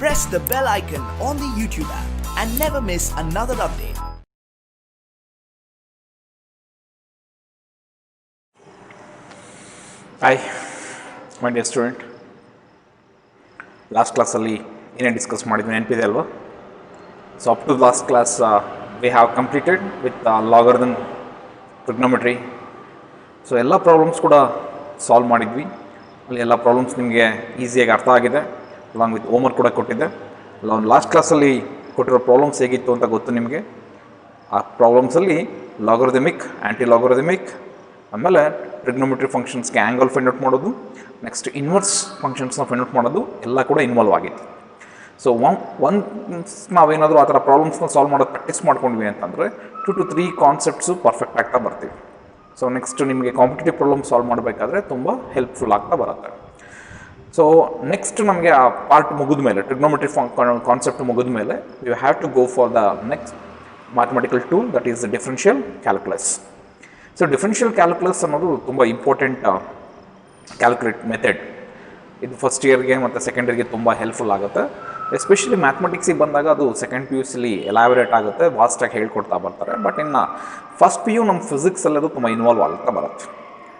press the bell icon on the YouTube app and never miss another update. Hi, my dear student. Last class alli ಏನೇ discuss ಮಾಡಿದ್ವಿ ನೆನಪಿದೆ ಅಲ್ವಾ? So up to last class we have completed with logarithm trigonometry. So ಎಲ್ಲ problems ಕೂಡ solve ಮಾಡಿದ್ವಿ. ಅಲ್ಲಿ ಎಲ್ಲ problems ನಿಮಗೆ ಈಸಿಯಾಗಿ ಅರ್ಥ ಆಗಿದೆ. ಅಲಾಂಗ್ ವಿತ್ ಹೋಮ್ವರ್ಕ್ ಕೂಡ ಕೊಟ್ಟಿದ್ದೆ. ಲಾಸ್ಟ್ ಕ್ಲಾಸಲ್ಲಿ ಕೊಟ್ಟಿರೋ ಪ್ರಾಬ್ಲಮ್ಸ್ ಹೇಗಿತ್ತು ಅಂತ ಗೊತ್ತು ನಿಮಗೆ. ಆ ಪ್ರಾಬ್ಲಮ್ಸಲ್ಲಿ ಲಾಗರಿಥಮಿಕ್, ಆ್ಯಂಟಿ ಲಾಗರಿಥಮಿಕ್, ಆಮೇಲೆ ಟ್ರಿಗ್ನೋಮೆಟ್ರಿ ಫಂಕ್ಷನ್ಸ್ಗೆ ಆ್ಯಂಗಲ್ ಫೈಂಡ್ ಔಟ್ ಮಾಡೋದು, ನೆಕ್ಸ್ಟ್ ಇನ್ವರ್ಸ್ ಫಂಕ್ಷನ್ಸ್ನ ಫೈಂಡ್ ಔಟ್ ಮಾಡೋದು ಎಲ್ಲ ಕೂಡ ಇನ್ವಾಲ್ವ್ ಆಗಿತ್ತು. ಸೊ ಒನ್ಸ್ ನಾವೇನಾದರೂ ಆ ಥರ ಪ್ರಾಬ್ಲಮ್ಸ್ನ ಸಾಲ್ವ್ ಮಾಡೋದು ಪ್ರಾಕ್ಟೀಸ್ ಮಾಡ್ಕೊಂಡ್ವಿ ಅಂತಂದರೆ 2 to 3 ಕಾನ್ಸೆಪ್ಟ್ಸು ಪರ್ಫೆಕ್ಟ್ ಆಗ್ತಾ ಬರ್ತೀವಿ. ಸೊ ನೆಕ್ಸ್ಟ್ ನಿಮಗೆ ಕಾಂಪಿಟೇಟಿವ್ ಪ್ರಾಬ್ಲಮ್ ಸಾಲ್ವ್ ಮಾಡಬೇಕಾದ್ರೆ ತುಂಬ ಹೆಲ್ಪ್ಫುಲ್ ಆಗ್ತಾ ಬರುತ್ತೆ. ಸೊ ನೆಕ್ಸ್ಟ್ ನಮಗೆ ಆ ಪಾರ್ಟ್ ಮುಗಿದ ಮೇಲೆ, ಟ್ರಿಗ್ನೋಮೆಟ್ರಿ ಕಾನ್ಸೆಪ್ಟ್ ಮುಗಿದ ಮೇಲೆ you have to go for the next mathematical tool, that is the differential calculus. So differential calculus ಅನ್ನೋದು ತುಂಬ ಇಂಪಾರ್ಟೆಂಟ್ ಕ್ಯಾಲ್ಕುಲೇಟ್ ಮೆಥಡ್. ಇದು ಫಸ್ಟ್ ಇಯರ್ಗೆ ಮತ್ತು ಸೆಕೆಂಡ್ ಇಯರ್ಗೆ ತುಂಬ ಹೆಲ್ಪ್ಫುಲ್ ಆಗುತ್ತೆ. ಎಸ್ಪೆಷಲಿ ಮ್ಯಾಥಮೆಟಿಕ್ಸಿಗೆ ಬಂದಾಗ ಅದು ಸೆಕೆಂಡ್ ಪಿ ಯು ಸಿಲಿ ಎಲಾಬರೇಟ್ ಆಗುತ್ತೆ, ವಾಸ್ಟಾಗಿ ಹೇಳ್ಕೊಡ್ತಾ ಬರ್ತಾರೆ. ಬಟ್ ಇನ್ನು ಫಸ್ಟ್ ಪಿ ಯು ನಮ್ಮ ಫಿಸಿಕ್ಸಲ್ಲಿ ಅದು ತುಂಬ ಇನ್ವಾಲ್ವ್ ಆಗ್ತಾ ಬರುತ್ತೆ.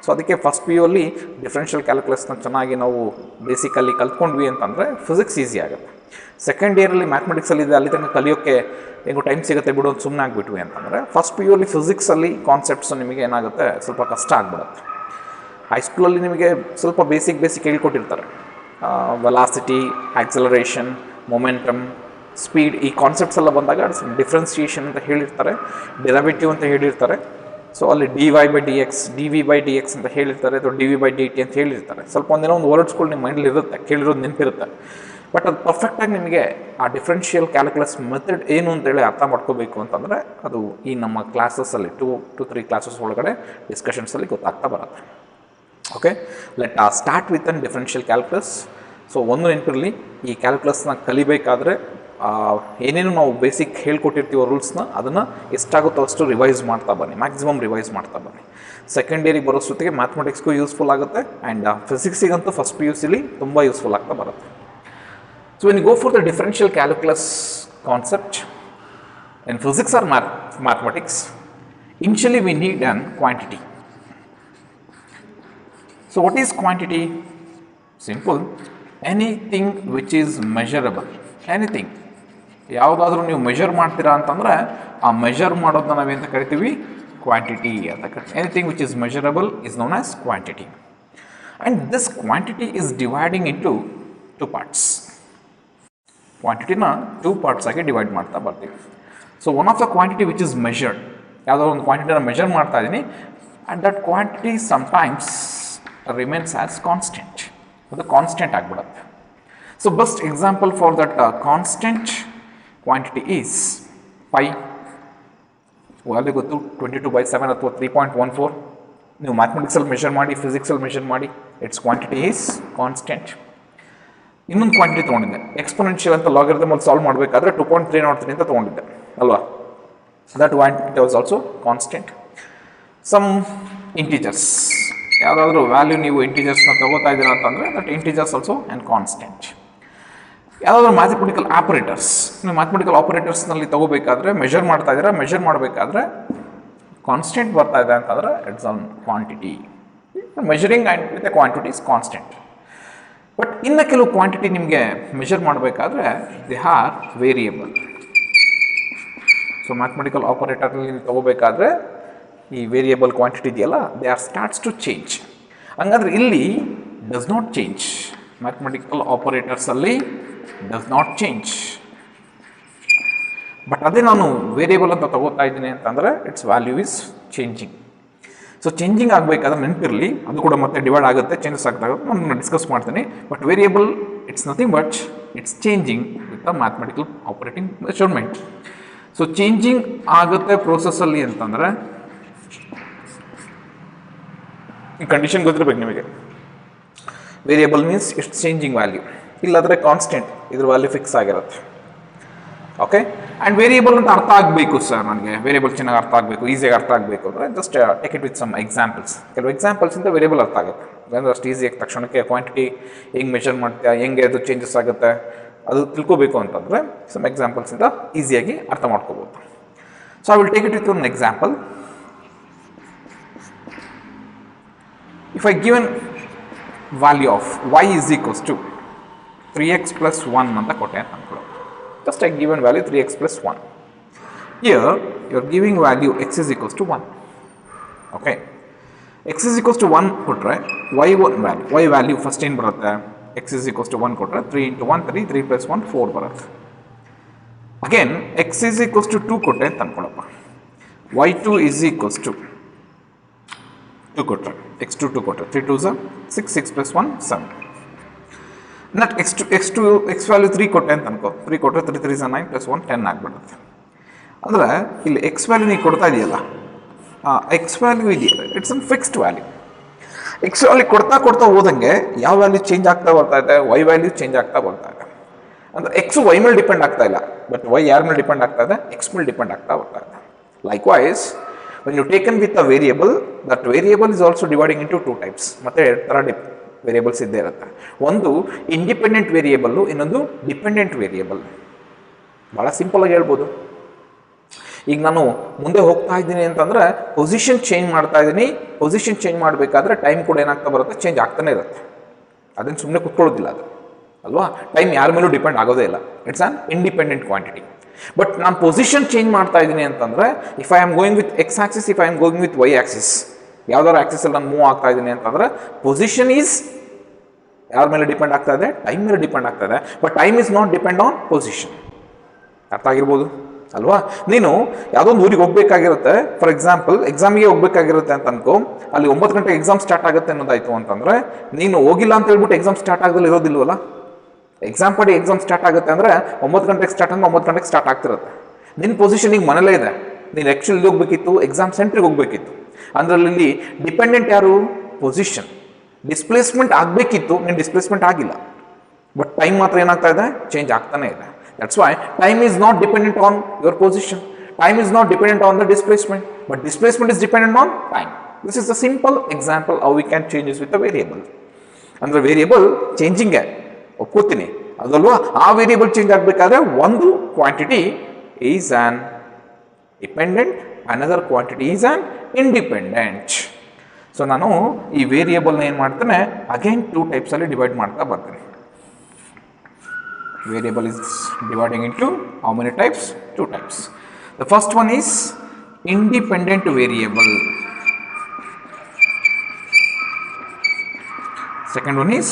ಸೊ ಅದಕ್ಕೆ ಫಸ್ಟ್ ಪಿ ಯು ಅಲ್ಲಿ ಡಿಫರೆನ್ಷಿಯಲ್ ಕ್ಯಾಲ್ಕುಲಸ್ನ ಚೆನ್ನಾಗಿ ನಾವು ಬೇಸಿಕಲ್ಲಿ ಕಲ್ತ್ಕೊಂಡ್ವಿ ಅಂತಂದರೆ ಫಿಸಿಕ್ಸ್ ಈಸಿ ಆಗುತ್ತೆ. ಸೆಕೆಂಡ್ ಇಯರಲ್ಲಿ ಮ್ಯಾಥಮೆಟಿಕ್ಸಲ್ಲಿ ಇದೆ, ಅಲ್ಲಿ ತನಕ ಕಲಿಯೋಕ್ಕೆ ಹೆಂಗೋ ಟೈಮ್ ಸಿಗುತ್ತೆ ಬಿಡೋದು ಸುಮ್ಮನೆ ಆಗಿಬಿಟ್ವಿ ಅಂತಂದರೆ ಫಸ್ಟ್ ಪಿ ಯು ಅಲ್ಲಿ ಫಿಸಿಕ್ಸಲ್ಲಿ ಕಾನ್ಸೆಪ್ಟ್ಸು ನಿಮಗೆ ಏನಾಗುತ್ತೆ ಸ್ವಲ್ಪ ಕಷ್ಟ ಆಗಿಬಿಡುತ್ತೆ. ಹೈಸ್ಕೂಲಲ್ಲಿ ನಿಮಗೆ ಸ್ವಲ್ಪ ಬೇಸಿಕ್ ಹೇಳ್ಕೊಟ್ಟಿರ್ತಾರೆ. ವೆಲಾಸಿಟಿ, ಆಕ್ಸಲರೇಷನ್, ಮೊಮೆಂಟಮ್, ಸ್ಪೀಡ್, ಈ ಕಾನ್ಸೆಪ್ಟ್ಸ್ ಎಲ್ಲ ಬಂದಾಗ ಡಿಫ್ರೆನ್ಸಿಯೇಷನ್ ಅಂತ ಹೇಳಿರ್ತಾರೆ, ಡೆರಿವೇಟಿವ್ ಅಂತ ಹೇಳಿರ್ತಾರೆ. ಸೊ ಅಲ್ಲಿ dy/dx, dv/dx ಅಂತ ಹೇಳಿರ್ತಾರೆ, ಅಥವಾ dv/dt ಅಂತ ಹೇಳಿರ್ತಾರೆ. ಸ್ವಲ್ಪ ಒಂದಿನ ಒಂದು ವರ್ಡ್ಸ್ಗಳು ನಿಮ್ಮ ಮೈಂಡಲ್ಲಿ ಇರುತ್ತೆ, ಕೇಳಿರೋದು ನೆನಪಿರುತ್ತೆ. ಬಟ್ ಅದು ಪರ್ಫೆಕ್ಟಾಗಿ ನಿಮಗೆ ಆ ಡಿಫ್ರೆನ್ಷಿಯಲ್ ಕ್ಯಾಲ್ಕುಲಸ್ ಮೆಥಡ್ ಏನು ಅಂತೇಳಿ ಅರ್ಥ ಮಾಡ್ಕೋಬೇಕು ಅಂತಂದರೆ ಅದು ಈ ನಮ್ಮ ಕ್ಲಾಸಸ್ಸಲ್ಲಿ 2 to 3 ಕ್ಲಾಸಸ್ ಒಳಗಡೆ ಡಿಸ್ಕಷನ್ಸಲ್ಲಿ ಗೊತ್ತಾಗ್ತಾ ಬರುತ್ತೆ. Okay, let start with an differential calculus. So ಒಂದು ನೆನಪಿರಲಿ, ಈ ಕ್ಯಾಲ್ಕುಲಸ್ನ ಕಲಿಬೇಕಾದ್ರೆ ಏನೇನು ನಾವು ಬೇಸಿಕ್ ಹೇಳ್ಕೊಟ್ಟಿರ್ತೀವೋ ರೂಲ್ಸ್ನ ಅದನ್ನು ಎಷ್ಟಾಗುತ್ತೋ ಅಷ್ಟು ರಿವೈಸ್ ಮಾಡ್ತಾ ಬನ್ನಿ, ಮ್ಯಾಕ್ಸಿಮಮ್ ರಿವೈಸ್ ಮಾಡ್ತಾ ಬನ್ನಿ. ಸೆಕೆಂಡ್ ಇಯರಿಗೆ ಬರೋಷ್ಟೊತ್ತಿಗೆ ಮ್ಯಾಥಮೆಟಿಕ್ಸ್ಗೂ ಯೂಸ್ಫುಲ್ ಆಗುತ್ತೆ, ಆ್ಯಂಡ್ ಫಿಸಿಕ್ಸಿಗಂತೂ ಫಸ್ಟ್ ಪಿ ಯು ಸಿಲಿ ತುಂಬ ಯೂಸ್ಫುಲ್ ಆಗ್ತಾ ಬರುತ್ತೆ. So when you go for the differential calculus concept in physics or mathematics, initially we need an quantity. So what is quantity? Simple, anything which is measurable. Anything. ಯಾವುದಾದ್ರೂ ನೀವು measure ಮಾಡ್ತೀರಾ ಅಂತಂದರೆ ಆ measure ಮಾಡೋದನ್ನ ನಾವೇಂತ ಕರಿತೀವಿ? Quantity ಅಂತ ಕರಿತೀವಿ. Anything which is measurable is known as quantity. And this quantity is dividing into 2 parts. ಕ್ವಾಂಟಿಟಿನ 2 parts ಆಗಿ ಡಿವೈಡ್ ಮಾಡ್ತಾ ಬರ್ತೀವಿ. So one of the quantity which is measured, ಯಾವುದೋ ಒಂದು ಕ್ವಾಂಟಿಟಿನ ಮೆಷರ್ ಮಾಡ್ತಾ ಇದ್ದೀನಿ, and that quantity sometimes remains as constant. ಅದು ಕಾನ್ಸ್ಟೆಂಟ್ ಆಗಿಬಿಡುತ್ತೆ. So best example for that constant quantity is pi. ಅಲ್ಲಿ ಗೊತ್ತು 22/7 ಅಥವಾ 3.14. ನೀವು ಮ್ಯಾಥಮೆಟಿಕ್ಸಲ್ಲಿ ಮೆಷರ್ ಮಾಡಿ, ಫಿಸಿಕ್ಸಲ್ಲಿ ಮೆಷರ್ ಮಾಡಿ, ಇಟ್ಸ್ ಕ್ವಾಂಟಿಟಿ ಈಸ್ ಕಾನ್ಸ್ಟೆಂಟ್. ಇನ್ನೊಂದು ಕ್ವಾಂಟಿಟಿ ತೊಗೊಂಡಿದ್ದೆ, ಎಕ್ಸ್ಪೊನೆನ್ಷಿಯಲ್ ಅಂತ ಲಾಗರಿಥಮಲ್ಲಿ ಸಾಲ್ವ್ ಮಾಡಬೇಕಾದ್ರೆ 2.303 ಅಂತ ತೊಗೊಂಡಿದ್ದೆ ಅಲ್ವಾ? That quantity was also constant. Some integers, ಯಾವುದಾದ್ರೂ ವ್ಯಾಲ್ಯೂ ನೀವು ಇಂಟೀಜರ್ಸ್ನ ತಗೋತಾ ಇದ್ದೀರಾ ಅಂತಂದರೆ that integers also and constant. ಯಾವುದಾದ್ರೂ ಮ್ಯಾಥಮೆಟಿಕಲ್ ಆಪರೇಟರ್ಸ್, ನೀವು ಮ್ಯಾಥಮೆಟಿಕಲ್ ಆಪರೇಟರ್ಸ್ನಲ್ಲಿ ತಗೋಬೇಕಾದ್ರೆ ಮೆಷರ್ ಮಾಡ್ತಾ ಇದ್ದೀರಾ, ಮೆಷರ್ ಮಾಡಬೇಕಾದ್ರೆ ಕಾನ್ಸ್ಟೆಂಟ್ ಬರ್ತಾ ಇದೆ ಅಂತಂದರೆ it's an quantity. Measuring and with a quantity is constant. But ಇನ್ನು ಕೆಲವು ಕ್ವಾಂಟಿಟಿ ನಿಮಗೆ ಮೆಷರ್ ಮಾಡಬೇಕಾದ್ರೆ they are variable. So mathematical ಆಪರೇಟರ್ನಲ್ಲಿ ತಗೋಬೇಕಾದ್ರೆ ಈ ವೇರಿಯೇಬಲ್ ಕ್ವಾಂಟಿಟಿ ಇದೆಯಲ್ಲ, they are starts to change. ಹಂಗಂದ್ರೆ ಇಲ್ಲಿ ಡಸ್ ನಾಟ್ ಚೇಂಜ್. ಮ್ಯಾಥಮೆಟಿಕಲ್ ಆಪರೇಟರ್ಸಲ್ಲಿ ಡಸ್ ನಾಟ್ ಚೇಂಜ್. ಬಟ್ ಅದೇ ನಾನು ವೇರಿಯೇಬಲ್ ಅಂತ ತಗೋತಾ ಇದ್ದೀನಿ ಅಂತಂದರೆ it's value is changing. So changing ಆಗಬೇಕಾದ್ರೆ ನೆನಪಿರಲಿ, ಅದು ಕೂಡ ಮತ್ತೆ ಡಿವೈಡ್ ಆಗುತ್ತೆ, ಚೇಂಜಸ್ ಆಗ್ತಾಗ ನಾನು ಡಿಸ್ಕಸ್ ಮಾಡ್ತೀನಿ. But variable it's nothing but it's changing with the mathematical operating measurement. So changing ಆಗುತ್ತೆ ಪ್ರೋಸೆಸ್ಸಲ್ಲಿ ಅಂತಂದರೆ ಈ ಕಂಡೀಷನ್ ಗೊತ್ತಿರಬೇಕು ನಿಮಗೆ. Variable means it's changing value, ಇಲ್ಲಾದರೆ ಕಾನ್ಸ್ಟೆಂಟ್, ಇದ್ರ ವ್ಯಾಲ್ಯೂ ಫಿಕ್ಸ್ ಆಗಿರುತ್ತೆ. ಓಕೆ, ಆ್ಯಂಡ್ ವೇರಿಯೇಬಲ್ ಅಂತ ಅರ್ಥ ಆಗಬೇಕು ಸರ್, ನನಗೆ ವೇರಿಯೇಬಲ್ ಚೆನ್ನಾಗಿ ಅರ್ಥ ಆಗಬೇಕು, ಈಸಿಯಾಗಿ ಅರ್ಥ ಆಗಬೇಕು ಅಂದರೆ just take it with some examples. ಕೆಲವು ಎಕ್ಸಾಂಪಲ್ಸಿಂದ ವೇರಿಯೇಬಲ್ ಅರ್ಥ ಆಗುತ್ತೆ. ಅಂದರೆ ಅಷ್ಟು ಈಸಿಯಾಗಿ ತಕ್ಷಣಕ್ಕೆ ಕ್ವಾಂಟಿಟಿ ಹೆಂಗೆ ಮೆಷರ್ ಮಾಡ್ತೀಯಾ, ಹೆಂಗೆ ಅದು ಚೇಂಜಸ್ ಆಗುತ್ತೆ, ಅದು ತಿಳ್ಕೋಬೇಕು ಅಂತಂದರೆ ಸಮ್ ಎಕ್ಸಾಂಪಲ್ಸಿಂದ ಈಸಿಯಾಗಿ ಅರ್ಥ ಮಾಡ್ಕೋಬೋದು. So I will take it with one example. If I given value of y is equals to 3x plus 1 ಅಂತ ಕೊಟ್ಟೆ ಅಂತ ಅನ್ಕೊಳ್ಳೋದು. Just I given value 3x plus 1. Here you are giving value x is equals to 1. Okay. x is equals to 1 ಕೊಟ್ಟರೆ y value first ಏನು ಬರುತ್ತೆ, x is equals to 1 ಕೊಟ್ಟರೆ 3 into 1 3, 3 plus 1 4 ಬರುತ್ತೆ. Again x is equals to 2 ಕೊಟ್ಟೆ ಅಂತ ಅನ್ಕೊಳ್ಳಪ್ಪ, y2 is equals to 2 ಕೊಟ್ಟರೆ x2 2 ಕೊಟ್ಟರೆ 3 2 6, 6 plus 1 7. Nut x value 3 ಕೊಟ್ಟೆ ಅಂತ ಅನ್ಕೋ, 3 ಕೊಟ್ಟರೆ 3 3 9 plus 1 10 ಆಗಿಬಿಡುತ್ತೆ. ಅಂದರೆ ಇಲ್ಲಿ x ವ್ಯಾಲ್ಯೂ ನೀವು ಕೊಡ್ತಾ ಇದೆಯಲ್ಲ, x ವ್ಯಾಲ್ಯೂ ಇದೆಯಲ್ಲ, it's an fixed value. x value ಕೊಡ್ತಾ ಹೋದಂಗೆ ಯಾವ ವ್ಯಾಲ್ಯೂ ಚೇಂಜ್ ಆಗ್ತಾ ಬರ್ತಾ ಇದೆ, y ವ್ಯಾಲ್ಯೂ ಚೇಂಜ್ ಆಗ್ತಾ ಬರ್ತಾ ಇದೆ. ಅಂದರೆ x y ಮೇಲೆ ಡಿಪೆಂಡ್ ಆಗ್ತಾ ಇಲ್ಲ, ಬಟ್ y ಯಾರ ಮೇಲೆ ಡಿಪೆಂಡ್ ಆಗ್ತಾ ಇದೆ, x ಮೇಲೆ ಡಿಪೆಂಡ್ ಆಗ್ತಾ ಬರ್ತಾ ಇದೆ. Likewise when you taken with a variable, that variable is also dividing into two types. ಮತ್ತೆ ಎರಡು ಥರ ವೇರಿಯೇಬಲ್ಸ್ ಇದ್ದೇ ಇರುತ್ತೆ. ಒಂದು ಇಂಡಿಪೆಂಡೆಂಟ್ ವೇರಿಯೇಬಲ್ಲು, ಇನ್ನೊಂದು ಡಿಪೆಂಡೆಂಟ್ ವೇರಿಯೇಬಲ್. ಭಾಳ ಸಿಂಪಲಾಗಿ ಹೇಳ್ಬೋದು. ಈಗ ನಾನು ಮುಂದೆ ಹೋಗ್ತಾ ಇದ್ದೀನಿ ಅಂತಂದರೆ ಪೊಸಿಷನ್ ಚೇಂಜ್ ಮಾಡ್ತಾ ಇದ್ದೀನಿ. ಪೊಸಿಷನ್ ಚೇಂಜ್ ಮಾಡಬೇಕಾದ್ರೆ ಟೈಮ್ ಕೂಡ ಏನಾಗ್ತಾ ಬರುತ್ತೆ, ಚೇಂಜ್ ಆಗ್ತಾನೆ ಇರುತ್ತೆ. ಅದನ್ನು ಸುಮ್ಮನೆ ಕುತ್ಕೊಳ್ಳೋದಿಲ್ಲ ಅದು, ಅಲ್ವಾ? ಟೈಮ್ ಯಾರ ಮೇಲೂ ಡಿಪೆಂಡ್ ಆಗೋದೇ ಇಲ್ಲ. It's an independent quantity. But ನಾನು ಪೊಸಿಷನ್ ಚೇಂಜ್ ಮಾಡ್ತಾ ಇದ್ದೀನಿ ಅಂತಂದರೆ, if I am going with X axis, if I am going with Y axis, ಯಾವ್ದಾದ್ರು ಆಕ್ಸಿಸಲ್ಲಿ ನಾನು ಮೂವ್ ಆಗ್ತಾ ಇದ್ದೀನಿ ಅಂತಂದರೆ ಪೊಸಿಷನ್ ಈಸ್ ಯಾರ ಮೇಲೆ ಡಿಪೆಂಡ್ ಆಗ್ತಾ ಇದೆ, ಟೈಮ್ ಮೇಲೆ ಡಿಪೆಂಡ್ ಆಗ್ತಾ ಇದೆ. But time is not depend on position. ಅರ್ಥ ಆಗಿರ್ಬೋದು ಅಲ್ವಾ? ನೀನು ಯಾವುದೋ ಒಂದು ಊರಿಗೆ ಹೋಗ್ಬೇಕಾಗಿರುತ್ತೆ, ಫಾರ್ ಎಕ್ಸಾಂಪಲ್ ಎಕ್ಸಾಮಿಗೆ ಹೋಗ್ಬೇಕಾಗಿರುತ್ತೆ ಅಂತ ಅನ್ಕೋ, ಅಲ್ಲಿ 9 ಗಂಟೆಗೆ ಎಕ್ಸಾಮ್ ಸ್ಟಾರ್ಟ್ ಆಗುತ್ತೆ ಅನ್ನೋದಾಯ್ತು ಅಂತಂದರೆ, ನೀನು ಹೋಗಿಲ್ಲ ಅಂತ ಹೇಳ್ಬಿಟ್ಟು ಎಕ್ಸಾಮ್ ಸ್ಟಾರ್ಟ್ ಆಗದಲ್ಲಿ ಇರೋದಿಲ್ವಲ್ಲ. ಎಕ್ಸಾಮ್ ಪಡಿ ಎಕ್ಸಾಮ್ ಸ್ಟಾರ್ಟ್ ಆಗುತ್ತೆ ಅಂದರೆ 9 ಗಂಟೆಗೆ ಸ್ಟಾರ್ಟ್ ಅಂದ್ರೆ 9 ಗಂಟೆಗೆ ಸ್ಟಾರ್ಟ್ ಆಗ್ತಿರುತ್ತೆ. ನಿನ್ನ ಪೊಸಿಷನ್ ಈಗ ಮನೇಲೇ ಇದೆ, ನೀನು ಆ್ಯಕ್ಚುಲಿ ಹೋಗ್ಬೇಕಿತ್ತು, ಎಕ್ಸಾಮ್ ಸೆಂಟ್ರಿಗೆ ಹೋಗ್ಬೇಕಿತ್ತು. ಅದರಲ್ಲಿ ಡಿಪೆಂಡೆಂಟ್ ಯಾರು, ಪೊಸಿಷನ್. ಡಿಸ್ಪ್ಲೇಸ್ಮೆಂಟ್ ಆಗಬೇಕಿತ್ತು, ನೀನು ಡಿಸ್ಪ್ಲೇಸ್ಮೆಂಟ್ ಆಗಿಲ್ಲ, ಬಟ್ ಟೈಮ್ ಮಾತ್ರ ಏನಾಗ್ತಾ ಇದೆ, ಚೇಂಜ್ ಆಗ್ತಾನೆ ಇದೆ. That's why time is not dependent on your position. Time is not dependent on the displacement, but displacement is dependent on time. This is a simple example how we can change this with a variable. ಅಂದ್ರೆ variable changing ಒಪ್ಕೋತೀನಿ ಅದಲ್ವಾ? ಆ variable change ಆಗಬೇಕಾದ್ರೆ ಒಂದು quantity is an dependent, another quantity is on independent. So ನಾನು ಈ ವೇರಿಯೇಬಲ್ನ ಏನು ಮಾಡ್ತೇನೆ, again 2 ಟೈಪ್ಸಲ್ಲಿ divide ಮಾಡ್ತಾ ಬರ್ತೀನಿ. Variable is dividing into how many types? 2 types. The first one is independent variable. Second one is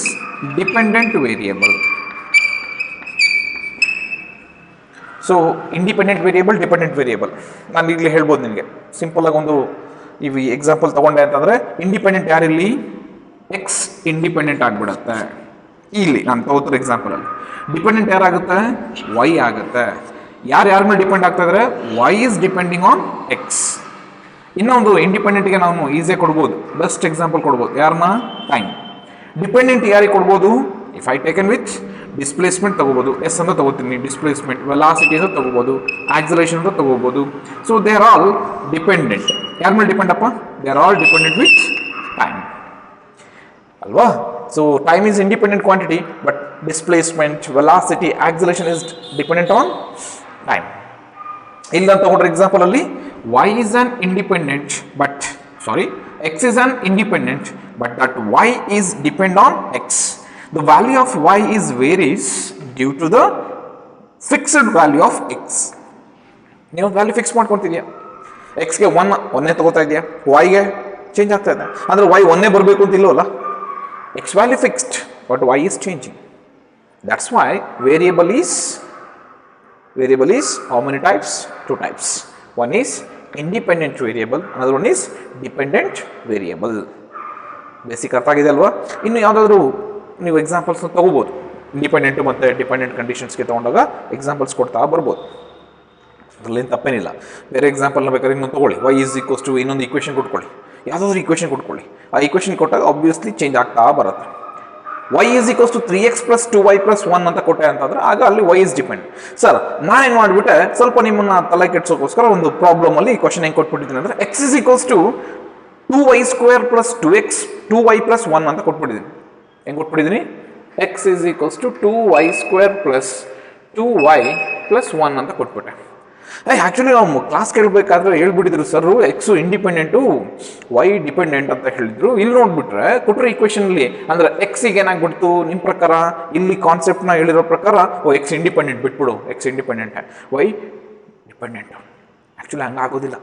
dependent variable. So independent variable, dependent variable. ನಾನು ಈಗಲೇ ಹೇಳ್ಬೋದು ನಿಮಗೆ ಸಿಂಪಲ್ ಆಗಿ ಒಂದು ಈ ಎಕ್ಸಾಂಪಲ್ ತಗೊಂಡೆ ಅಂತಂದರೆ, ಇಂಡಿಪೆಂಡೆಂಟ್ ಯಾರಿಲ್ಲಿ, ಎಕ್ಸ್ ಇಂಡಿಪೆಂಡೆಂಟ್ ಆಗಿಬಿಡುತ್ತೆ. ಇಲ್ಲಿ ನಾನು ತಗೋತಿರೋ ಎಕ್ಸಾಂಪಲಲ್ಲಿ ಡಿಪೆಂಡೆಂಟ್ ಯಾರಾಗುತ್ತೆ, ವೈ ಆಗುತ್ತೆ. ಯಾರ ಮೇಲೆ ಡಿಪೆಂಡ್ ಆಗ್ತಾ ಇದ್ದಾರೆ, Y is depending on X. ಇನ್ನೊಂದು ಇಂಡಿಪೆಂಡೆಂಟ್ಗೆ ನಾವು ಈಸಿಯಾಗಿ ಕೊಡ್ಬೋದು, ಬೆಸ್ಟ್ ಎಕ್ಸಾಂಪಲ್ ಕೊಡ್ಬೋದು, ಯಾರನ್ನ, ಟೈಮ್. ಡಿಪೆಂಡೆಂಟ್ ಯಾರಿಗೆ ಕೊಡ್ಬೋದು, if I taken with displacement ತಗೋಬೋದು, ಎಸ್ ಅಂತ ತಗೋತೀನಿ, ಡಿಸ್ಪ್ಲೇಸ್ಮೆಂಟ್, ವೆಲಾಸಿಟಿ ಅಂತ ತಗೋಬೋದು, ಆಕ್ಸಲರೇಷನ್ ಅಂತ ತಗೋಬೋದು. So they are all dependent. ಯಾರ ಮೇಲೆ ಡಿಪೆಂಡ್ ಅಪ್ಪ, they are all dependent with time ಅಲ್ವಾ? So time is independent quantity, but displacement, velocity, acceleration is dependent on time. ಇಲ್ಲಿ ಅಂತ ತಗೊಂಡ್ರೆ ಎಕ್ಸಾಂಪಲ್ ಅಲ್ಲಿ y is an independent, x is an independent, but that y is depend on x. The value of y is varies due to the fixed value of x. ನೀವು value fix ಮಾಡ್ಕೊತಿದ್ಯಾ, x ಗೆ 1 ತಗೋತಾ ಇದೆಯಾ, y ಗೆ change ಆಗ್ತಾ ಇದೆ. ಅಂದ್ರೆ y 1 ಬರಬೇಕು ಅಂತ ಇಲ್ಲವಲ್ಲ, x value fixed, but y is changing. That's why variable is how many types? 2 types. One is independent variable, another one is dependent variable. Basic ಅರ್ಥ ಆಗಿದೆ ಅಲ್ವಾ? ಇನ್ನು ಯಾವುದಾದ್ರೂ ನೀವು ಎಕ್ಸಾಂಪಲ್ಸ್ ತಗೋಬೋದು, ಇಂಡಿಪೆಂಡೆಂಟ್ ಮತ್ತು ಡಿಪೆಂಡೆಂಟ್ ಕಂಡೀಷನ್ಸ್ಗೆ ತೊಗೊಂಡಾಗ ಎಕ್ಸಾಂಪಲ್ಸ್ ಕೊಡ್ತಾ ಬರ್ಬೋದು, ಅದರಲ್ಲೇನು ತಪ್ಪೇನಿಲ್ಲ. ಬೇರೆ ಎಕ್ಸಾಂಪಲ್ನ ಬೇಕಾದ್ರೆ ಇನ್ನೊಂದು ತೊಗೊಳ್ಳಿ, y is equals to ಇನ್ನೊಂದು ಈಕ್ವೇಷನ್ ಕೊಟ್ಕೊಳ್ಳಿ, ಯಾವುದಾದ್ರೂ ಈಕ್ವೇಷನ್ ಕೊಟ್ಕೊಳ್ಳಿ. ಆ ಈಕ್ವೇಷನ್ ಕೊಟ್ಟಾಗ ಆಬ್ವಿಯಸ್ಲಿ ಚೇಂಜ್ ಆಗ್ತಾ ಬರುತ್ತೆ. y is equals to 3x plus 2y plus 1 ಅಂತ ಕೊಟ್ಟೆ ಅಂತಂದ್ರೆ ಆಗ ಅಲ್ಲಿ y is depend. ಸರ್ ನಾನೇನು ಮಾಡಿಬಿಟ್ಟೆ, ಸ್ವಲ್ಪ ನಿಮ್ಮನ್ನ ತಲೆ ಕೆಡ್ಸೋಕ್ಕೋಸ್ಕರ ಒಂದು ಪ್ರಾಬ್ಲಮಲ್ಲಿ ಈ ಕ್ವಶನ್ ಹೆಂಗೆ ಕೊಟ್ಬಿಟ್ಟಿದ್ದೀನಿ ಅಂದರೆ, x is equals to 2y square plus 2x 2y plus 1 ಅಂತ ಕೊಟ್ಬಿಟ್ಟಿದ್ದೀನಿ. ಹೆಂಗೆ ಕೊಟ್ಬಿಟ್ಟಿದ್ದೀನಿ, x is equals to 2y square plus 2y plus 1 ಅಂತ ಕೊಟ್ಬಿಟ್ಟೆ. ಆ್ಯಕ್ಚುಲಿ ನಾವು ಕ್ಲಾಸ್ ಕೇಳಬೇಕಾದ್ರೆ ಹೇಳ್ಬಿಟ್ಟಿದ್ರು sir x independent y dependent ಅಂತ ಹೇಳಿದ್ರು. ಇಲ್ಲಿ ನೋಡ್ಬಿಟ್ರೆ ಕೊಟ್ಟರೆ ಈಕ್ವೇಷನಲ್ಲಿ ಅಂದರೆ ಎಕ್ಸಿಗೆ ಏನಾಗ್ಬಿಡ್ತು ನಿಮ್ಮ ಪ್ರಕಾರ, ಇಲ್ಲಿ ಕಾನ್ಸೆಪ್ಟ್ನ ಹೇಳಿರೋ ಪ್ರಕಾರ ಎಕ್ಸ್ ಇಂಡಿಪೆಂಡೆಂಟ್ ಬಿಟ್ಬಿಡು, x independent y dependent. Actually ಹಂಗಾಗೋದಿಲ್ಲ.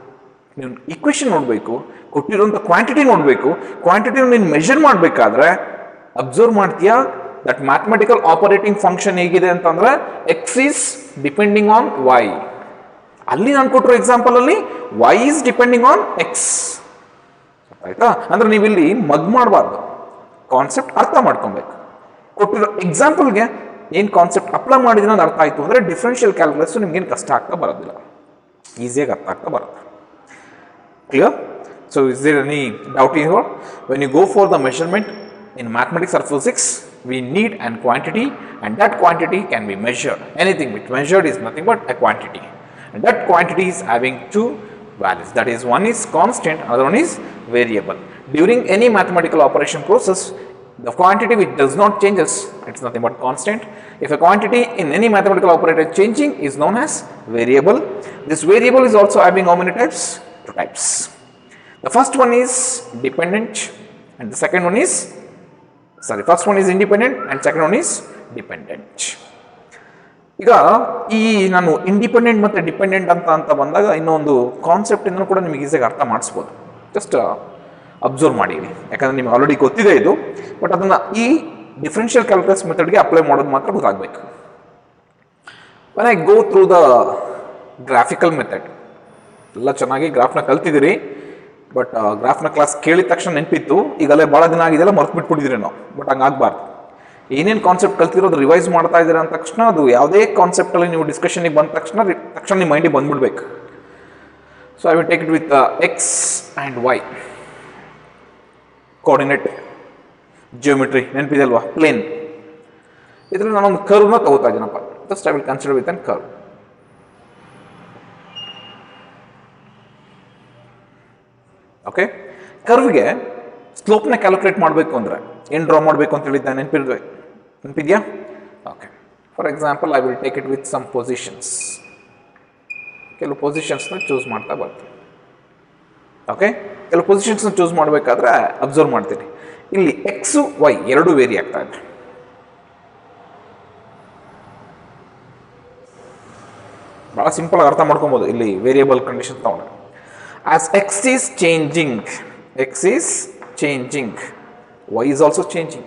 ನೀವು ಈಕ್ವೇಷನ್ ನೋಡಬೇಕು, ಕೊಟ್ಟಿರೋಂಥ ಕ್ವಾಂಟಿಟಿ ನೋಡಬೇಕು. ಕ್ವಾಂಟಿಟಿನ ನೀನು ಮೆಷರ್ ಮಾಡಬೇಕಾದ್ರೆ ಅಬ್ಸರ್ವ್ ಮಾಡ್ತೀಯಾ ದಟ್ ಮ್ಯಾಥಮೆಟಿಕಲ್ ಆಪರೇಟಿಂಗ್ ಫಂಕ್ಷನ್ ಹೇಗಿದೆ ಅಂತಂದ್ರೆ X is depending on Y. ಅಲ್ಲಿ ನಾನು ಕೊಟ್ಟಿರೋ ಎಕ್ಸಾಂಪಲ್ ಅಲ್ಲಿ Y is depending on X. ಆಯ್ತಾ? ಅಂದ್ರೆ ನೀವು ಇಲ್ಲಿ ಮಗ್ ಮಾಡಬಾರ್ದು, ಕಾನ್ಸೆಪ್ಟ್ ಅರ್ಥ ಮಾಡ್ಕೊಬೇಕು. ಕೊಟ್ಟಿರೋ ಎಕ್ಸಾಂಪಲ್ಗೆ ಏನು ಕಾನ್ಸೆಪ್ಟ್ ಅಪ್ಲೈ ಮಾಡಿದ್ರೆ ಅದು ಅರ್ಥ ಆಯಿತು ಅಂದರೆ ಡಿಫ್ರೆನ್ಷಿಯಲ್ ಕ್ಯಾಲ್ಕುಲಸ್ ನಿಮ್ಗೇನು ಕಷ್ಟ ಆಗ್ತಾ ಬರೋದಿಲ್ಲ, ಈಸಿಯಾಗಿ ಅರ್ಥ ಆಗ್ತಾ ಬರುತ್ತೆ. Clear? So is there any doubt in here? When you go for the measurement in mathematics or physics, we need an quantity, and that quantity can be measured. Anything which measured is nothing but a quantity, and that quantity is having two values. That is, one is constant, other one is variable. During any mathematical operation process, the quantity which does not changes, it's nothing but constant. If a quantity in any mathematical operator changing is known as variable. This variable is also having how many types? Two types. The first one is dependent and the second one is first one is independent and second one is dependent. ಈಗ ಈ ನಾನು independent ಮತ್ತು dependent ಅಂತ ಬಂದಾಗ ಇನ್ನೊಂದು concept ಇಂದ ಕೂಡ ನಿಮಗೆ ಈಸಿಯಾಗಿ ಅರ್ಥ ಮಾಡಿಸ್ಬೋದು. ಜಸ್ಟ್ ಅಬ್ಸರ್ವ್ ಮಾಡಿ, ಯಾಕಂದ್ರೆ ನಿಮ್ಗೆ ಆಲ್ರೆಡಿ ಗೊತ್ತಿದೆ ಇದು, ಬಟ್ ಅದನ್ನು ಈ ಡಿಫ್ರೆನ್ಷಿಯಲ್ ಕ್ಯಾಲ್ಕುಲಸ್ ಮೆಥಡ್ಗೆ ಅಪ್ಲೈ ಮಾಡೋದು ಮಾತ್ರ ಗೊತ್ತಾಗಬೇಕು. when I go through the graphical method, ಎಲ್ಲ ಚೆನ್ನಾಗಿ ಗ್ರಾಫ್ನ ಕಲ್ತಿದ್ದೀರಿ, ಬಟ್ ಗ್ರಾಫ್ನ ಕ್ಲಾಸ್ ಕೇಳಿದ ತಕ್ಷಣ ನೆನಪಿತ್ತು, ಈಗಲೇ ಭಾಳ ದಿನ ಆಗಿದೆಲ್ಲ ಮರ್ತು ಬಿಟ್ಬಿಟ್ಟಿದ್ದೀರಿ ನಾವು. ಬಟ್ ಹಂಗಾಗಬಾರ್ದು. ಏನೇನು ಕಾನ್ಸೆಪ್ಟ್ ಕಲ್ತಿರೋದು ರಿವೈಸ್ ಮಾಡ್ತಾ ಇದ್ದೀರಾ ಅಂದ ತಕ್ಷಣ ಅದು ಯಾವುದೇ ಕಾನ್ಸೆಪ್ಟಲ್ಲಿ ನೀವು ಡಿಸ್ಕಷನಿಗೆ ಬಂದ ತಕ್ಷಣ ನಿಮ್ಮ ಮೈಂಡಿಗೆ ಬಂದ್ಬಿಡ್ಬೇಕು. So I will take it with x and y coordinate geometry. ನೆನಪಿದೆ ಅಲ್ವಾ? ಪ್ಲೇನ್. ಇದರಲ್ಲಿ ನಾನೊಂದು ಕರ್ವ್ನ ತಗೋತಾ ಇದ್ದೀನಪ್ಪ. Just I will consider with an curve. Okay, ಕರ್ವ್ಗೆ ಸ್ಲೋಪ್ನ ಕ್ಯಾಲ್ಕುಲೇಟ್ ಮಾಡಬೇಕು ಅಂದರೆ ಏನು ಡ್ರಾ ಮಾಡಬೇಕು ಅಂತ ಹೇಳಿದ್ದೆ, ನೆನಪಿದೆಯಾ? Okay, for example I will take it with some positions. ಕೆಲವು ಪೊಸಿಷನ್ಸ್ನ ಚೂಸ್ ಮಾಡ್ತಾ ಬರ್ತೀನಿ. ಓಕೆ, ಕೆಲವು ಪೊಸಿಷನ್ಸ್ನ ಚೂಸ್ ಮಾಡಬೇಕಾದ್ರೆ ಅಬ್ಸರ್ವ್ ಮಾಡ್ತೀನಿ, ಇಲ್ಲಿ ಎಕ್ಸು ವೈ ಎರಡು ವೇರಿ ಆಗ್ತಾ ಇದೆ. ಭಾಳ ಸಿಂಪಲ್ ಆಗಿ ಅರ್ಥ ಮಾಡ್ಕೊಬೋದು. ಇಲ್ಲಿ ವೇರಿಯಬಲ್ ಕಂಡೀಷನ್ ತಗೊಂಡ್ರೆ as x is changing, y is also changing.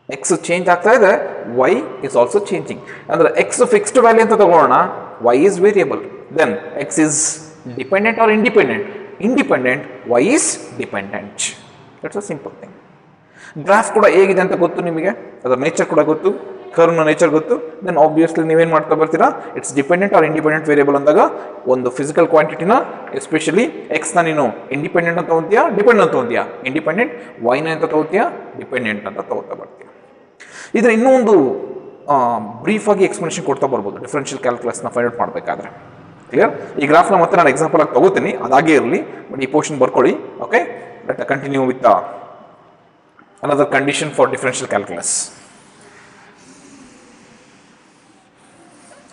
x change ಆಗ್ತಾ ಇದೆ, y is also changing. ಅಂದ್ರೆ x fixed value ಅಂತ ತಗೊಳ್ಳೋಣ, y is variable. Then x is dependent or independent? Independent, y is dependent. That's a simple thing. Graph ಕೂಡ ಹೇಗಿದೆ ಅಂತ ಗೊತ್ತು ನಿಮಗೆ, ಅದರ ನೇಚರ್ ಕೂಡ ಗೊತ್ತು, ಕರ್ವ್ನ ನೇಚರ್ ಗೊತ್ತು. ದೆನ್ ಆಬ್ವಿಯಸ್ಲಿ ನೀವೇನು ಮಾಡ್ತಾ ಬರ್ತೀರಾ, it's dependent are independent variable ಅಂದಾಗ ಒಂದು ಫಿಸಿಕಲ್ ಕ್ವಾಂಟಿಟಿನ, ಎಸ್ಪೆಷಲಿ ಎಕ್ಸ್ನ ನೀನು ಇಂಡಿಪೆಂಡೆಂಟ್ ಅಂತ ತಗೋತೀಯಾ, ಡಿಪೆಂಡೆಂಟ್ ಅಂತ ತಗೋತೀಯಾ, ಇಂಡಿಪೆಂಡೆಂಟ್, ವೈನ ಅಂತ ತಗೋತೀಯಾ, ಡಿಪೆಂಡೆಂಟ್ ಅಂತ ತಗೋತಾ ಬರ್ತೀಯ. ಇದರ ಇನ್ನೂ ಒಂದು ಬ್ರೀಫಾಗಿ ಎಕ್ಸ್ಪ್ಲನೇಷನ್ ಕೊಡ್ತಾ ಬರ್ಬೋದು ಡಿಫ್ರೆನ್ಷಿಯಲ್ ಕ್ಯಾಲ್ಕುಲಸ್ನ ಫೈಂಡ್ ಔಟ್ ಮಾಡಬೇಕಾದ್ರೆ. ಕ್ಲಿಯರ್? ಈ ಗ್ರಾಫ್ನ ಮತ್ತೆ ನಾನು ಎಕ್ಸಾಂಪಲ್ ಆಗಿ ತಗೋತೀನಿ, ಅದಾಗೇ ಇರಲಿ, ಬಟ್ ಈ ಪೋರ್ಷನ್ ಬರ್ಕೊಳ್ಳಿ. Okay, let continue with another condition for differential calculus.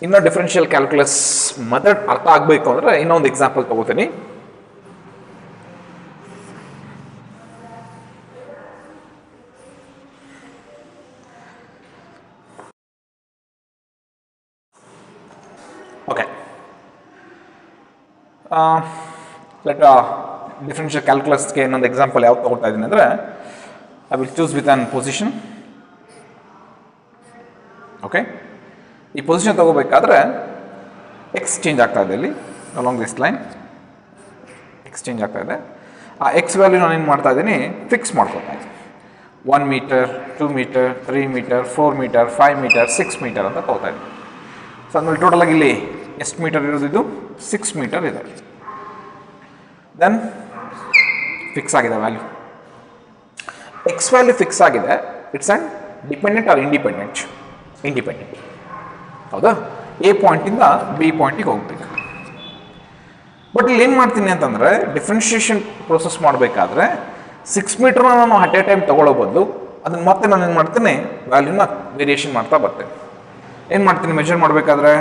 ಇನ್ನು ಡಿಫರೆನ್ಷಿಯಲ್ ಕ್ಯಾಲ್ಕುಲಸ್ ಮೆಥಡ್ ಅರ್ಥ ಆಗಬೇಕು ಅಂದರೆ ಇನ್ನೊಂದು ಎಕ್ಸಾಂಪಲ್ ತಗೋತೀನಿ. ಓಕೆ, ಲೆಟ್ ಡಿಫರೆನ್ಷಿಯಲ್ ಕ್ಯಾಲ್ಕುಲಸ್ಗೆ ಇನ್ನೊಂದು ಎಕ್ಸಾಂಪಲ್ ಯಾವ್ದು ತಗೊಳ್ತಾ ಇದ್ದೀನಿ ಅಂದರೆ, I will choose with an position. Okay, ಈ ಪೊಸಿಷನ್ ತಗೋಬೇಕಾದ್ರೆ ಎಕ್ಸ್ ಚೇಂಜ್ ಆಗ್ತಾ ಇದೆ. ಇಲ್ಲಿ along this line X change ಆಗ್ತಾ ಇದೆ. ಆ ಎಕ್ಸ್ ವ್ಯಾಲ್ಯೂ ನಾನು ಏನು ಮಾಡ್ತಾ ಇದ್ದೀನಿ, ಫಿಕ್ಸ್ ಮಾಡ್ಕೊತಾ ಇದ್ದೀನಿ. 1 metre, 2 metre, 3 metre, 4 metre, 5 metre, 6 metre ಅಂತ ತಗೋತಾ ಇದ್ದೀನಿ. ಸೊ ಅದ್ಮೇಲೆ ಟೋಟಲಾಗಿ ಇಲ್ಲಿ ಎಷ್ಟು ಮೀಟರ್ ಇರೋದು, ಇದು 6 ಮೀಟರ್ ಇದೆ. ದೆನ್ ಫಿಕ್ಸ್ ಆಗಿದೆ ವ್ಯಾಲ್ಯೂ. ಎಕ್ಸ್ ವ್ಯಾಲ್ಯೂ ಫಿಕ್ಸ್ ಆಗಿದೆ. It's and dependent are independent? Independent. ಹೌದಾ? ಎ ಪಾಯಿಂಟಿಂದ ಬಿ ಪಾಯಿಂಟಿಗೆ ಹೋಗ್ಬೇಕು. ಬಟ್ ಇಲ್ಲಿ ಏನು ಮಾಡ್ತೀನಿ ಅಂತಂದರೆ, ಡಿಫ್ರೆನ್ಷಿಯೇಷನ್ ಪ್ರೋಸೆಸ್ ಮಾಡಬೇಕಾದ್ರೆ 6 ಮೀಟರ್ನ ನಾನು ಅಟ್ ಎ ಟೈಮ್ ತೊಗೊಳ್ಳೋ ಬದಲು ಅದನ್ನು ಮತ್ತೆ ನಾನು ಏನು ಮಾಡ್ತೇನೆ, ವ್ಯಾಲ್ಯೂನ ವೇರಿಯೇಷನ್ ಮಾಡ್ತಾ ಬರ್ತೇನೆ. ಏನು ಮಾಡ್ತೀನಿ ಮೆಷರ್ ಮಾಡಬೇಕಾದ್ರೆ,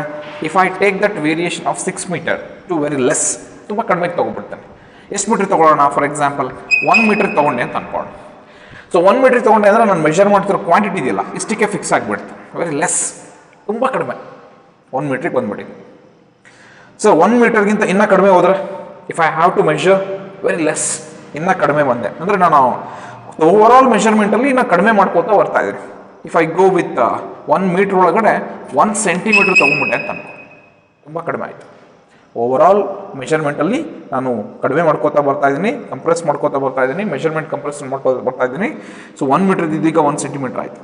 if I take that variation of 6 metre to very less, ತುಂಬ ಕಡಿಮೆಗೆ ತೊಗೊಬಿಡ್ತೇನೆ. ಎಷ್ಟು ಮೀಟ್ರ್ ತೊಗೊಳ್ಳೋಣ, ಫಾರ್ ಎಕ್ಸಾಂಪಲ್ 1 ಮೀಟ್ರ್ ತೊಗೊಂಡೆ ಅಂತ ಅನ್ಕೊಂಡು. ಸೊ 1 ಮೀಟ್ರ್ ತೊಗೊಂಡೆ ಅಂದರೆ ನಾನು ಮೆಷರ್ ಮಾಡ್ತಿರೋ ಕ್ವಾಂಟಿಟಿ ಇದೆಯಲ್ಲ ಇಷ್ಟಕ್ಕೆ ಫಿಕ್ಸ್ ಆಗಿಬಿಡ್ತು, ವೆರಿ ಲೆಸ್, ತುಂಬ ಕಡಿಮೆ 1 ಮೀಟ್ರಿಗೆ ಬಂದ್ಬಿಟ್ಟಿದೆ. ಸೊ 1 ಮೀಟರ್ಗಿಂತ ಇನ್ನೂ ಕಡಿಮೆ ಹೋದರೆ, if I have to measure very less, ಇನ್ನೂ ಕಡಿಮೆ ಬಂದೆ ಅಂದರೆ ನಾನು ಓವರ್ ಆಲ್ ಮೆಷರ್ಮೆಂಟಲ್ಲಿ ಇನ್ನೂ ಕಡಿಮೆ ಮಾಡ್ಕೋತಾ ಬರ್ತಾ ಇದ್ದೀನಿ. If I go with 1 metre ಒಳಗಡೆ 1 ಸೆಂಟಿಮೀಟ್ರ್ ತೊಗೊಂಡ್ಬಿಟ್ಟೆ ಅಂತ ಅನ್ಕೊ, ತುಂಬ ಕಡಿಮೆ ಆಯಿತು. ಓವರ್ ಆಲ್ ಮೆಷರ್ಮೆಂಟಲ್ಲಿ ನಾನು ಕಡಿಮೆ ಮಾಡ್ಕೋತಾ ಬರ್ತಾ ಇದ್ದೀನಿ, ಕಂಪ್ರೆಸ್ ಮಾಡ್ಕೋತಾ ಬರ್ತಾ ಇದ್ದೀನಿ, ಮೆಷರ್ಮೆಂಟ್ ಕಂಪ್ರೆಸ್ ಮಾಡ್ಕೋತಾ ಬರ್ತಾ ಇದ್ದೀನಿ. ಸೊ 1 ಮೀಟ್ರ್ ಇದ್ದೀಗ 1 ಸೆಂಟಿಮೀಟ್ರ್ ಆಯಿತು.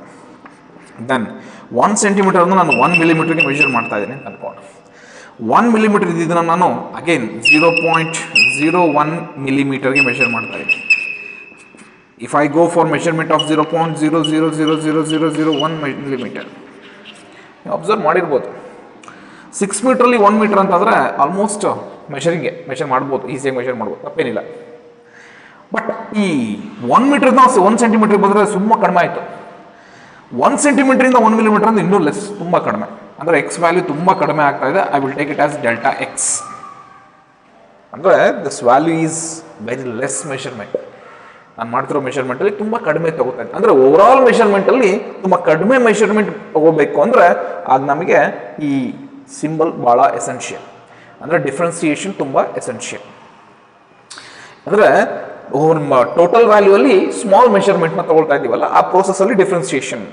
ದೆನ್ 1 ಸೆಂಟಿಮೀಟರ್ನ ನಾನು 1 ಮಿಲಿಮೀಟ್ರಿಗೆ ಮೆಷರ್ ಮಾಡ್ತಾ ಇದ್ದೀನಿ ಅಂತ ಅನ್ಕೊಂಡು. 1 ಮಿಲಿಮೀಟರ್ ಇದ್ದಿದ್ದನ್ನು ನಾನು ಅಗೇನ್ 0.01 ಮಿಲಿಮೀಟರ್ಗೆ ಮೆಷರ್ ಮಾಡ್ತಾ ಇದ್ದೀನಿ. If I go for measurement of 0.00000001 millimetre, observe ಮಾಡಿರ್ಬೋದು. 6 ಮೀಟ್ರಲ್ಲಿ 1 ಮೀಟರ್ ಅಂತಂದರೆ ಆಲ್ಮೋಸ್ಟ್ ಮೆಷರ್ ಮಾಡ್ಬೋದು, ಈಸಿಯಾಗಿ ಮೆಷರ್ ಮಾಡ್ಬೋದು, ತಪ್ಪೇನಿಲ್ಲ. ಬಟ್ ಈ 1 ಮೀಟರ್ನ 1 ಸೆಂಟಿಮೀಟ್ರಿಗೆ ಬಂದರೆ ತುಂಬ ಕಡಿಮೆ ಆಯಿತು. 1 ಸೆಂಟಿಮೀಟ್ರಿಂದ 1 ಮಿಲಿಮೀಟರ್ ಅಂದ್ರೆ ಇನ್ನೂ ಲೆಸ್, ತುಂಬ ಕಡಿಮೆ. ಅಂದರೆ ಎಕ್ಸ್ ವ್ಯಾಲ್ಯೂ ತುಂಬ ಕಡಿಮೆ ಆಗ್ತಾ ಇದೆ. I will take it as delta x. ಅಂದರೆ this value is very less measurement. ನಾನು ಮಾಡ್ತಿರೋ ಮೆಷರ್ಮೆಂಟಲ್ಲಿ ತುಂಬ ಕಡಿಮೆ ತಗೋತಾ ಇದ್ದೆ. ಅಂದರೆ ಓವರ್ ಆಲ್ ಮೆಷರ್ಮೆಂಟಲ್ಲಿ ತುಂಬ ಕಡಿಮೆ ಮೆಷರ್ಮೆಂಟ್ ತಗೋಬೇಕು ಅಂದರೆ ಆಗ ನಮಗೆ ಈ ಸಿಂಬಲ್ ಭಾಳ ಎಸೆನ್ಷಿಯಲ್. ಅಂದರೆ ಡಿಫ್ರೆನ್ಸಿಯೇಷನ್ ತುಂಬ ಎಸೆನ್ಷಿಯಲ್. ಅಂದರೆ ಟೋಟಲ್ ವ್ಯಾಲ್ಯೂ ಅಲ್ಲಿ ಸ್ಮಾಲ್ ಮೆಷರ್ಮೆಂಟ್ನ ತಗೊಳ್ತಾ ಇದ್ದೀವಲ್ಲ, ಆ ಪ್ರೋಸೆಸ್ಸಲ್ಲಿ ಡಿಫ್ರೆನ್ಸಿಯೇಷನ್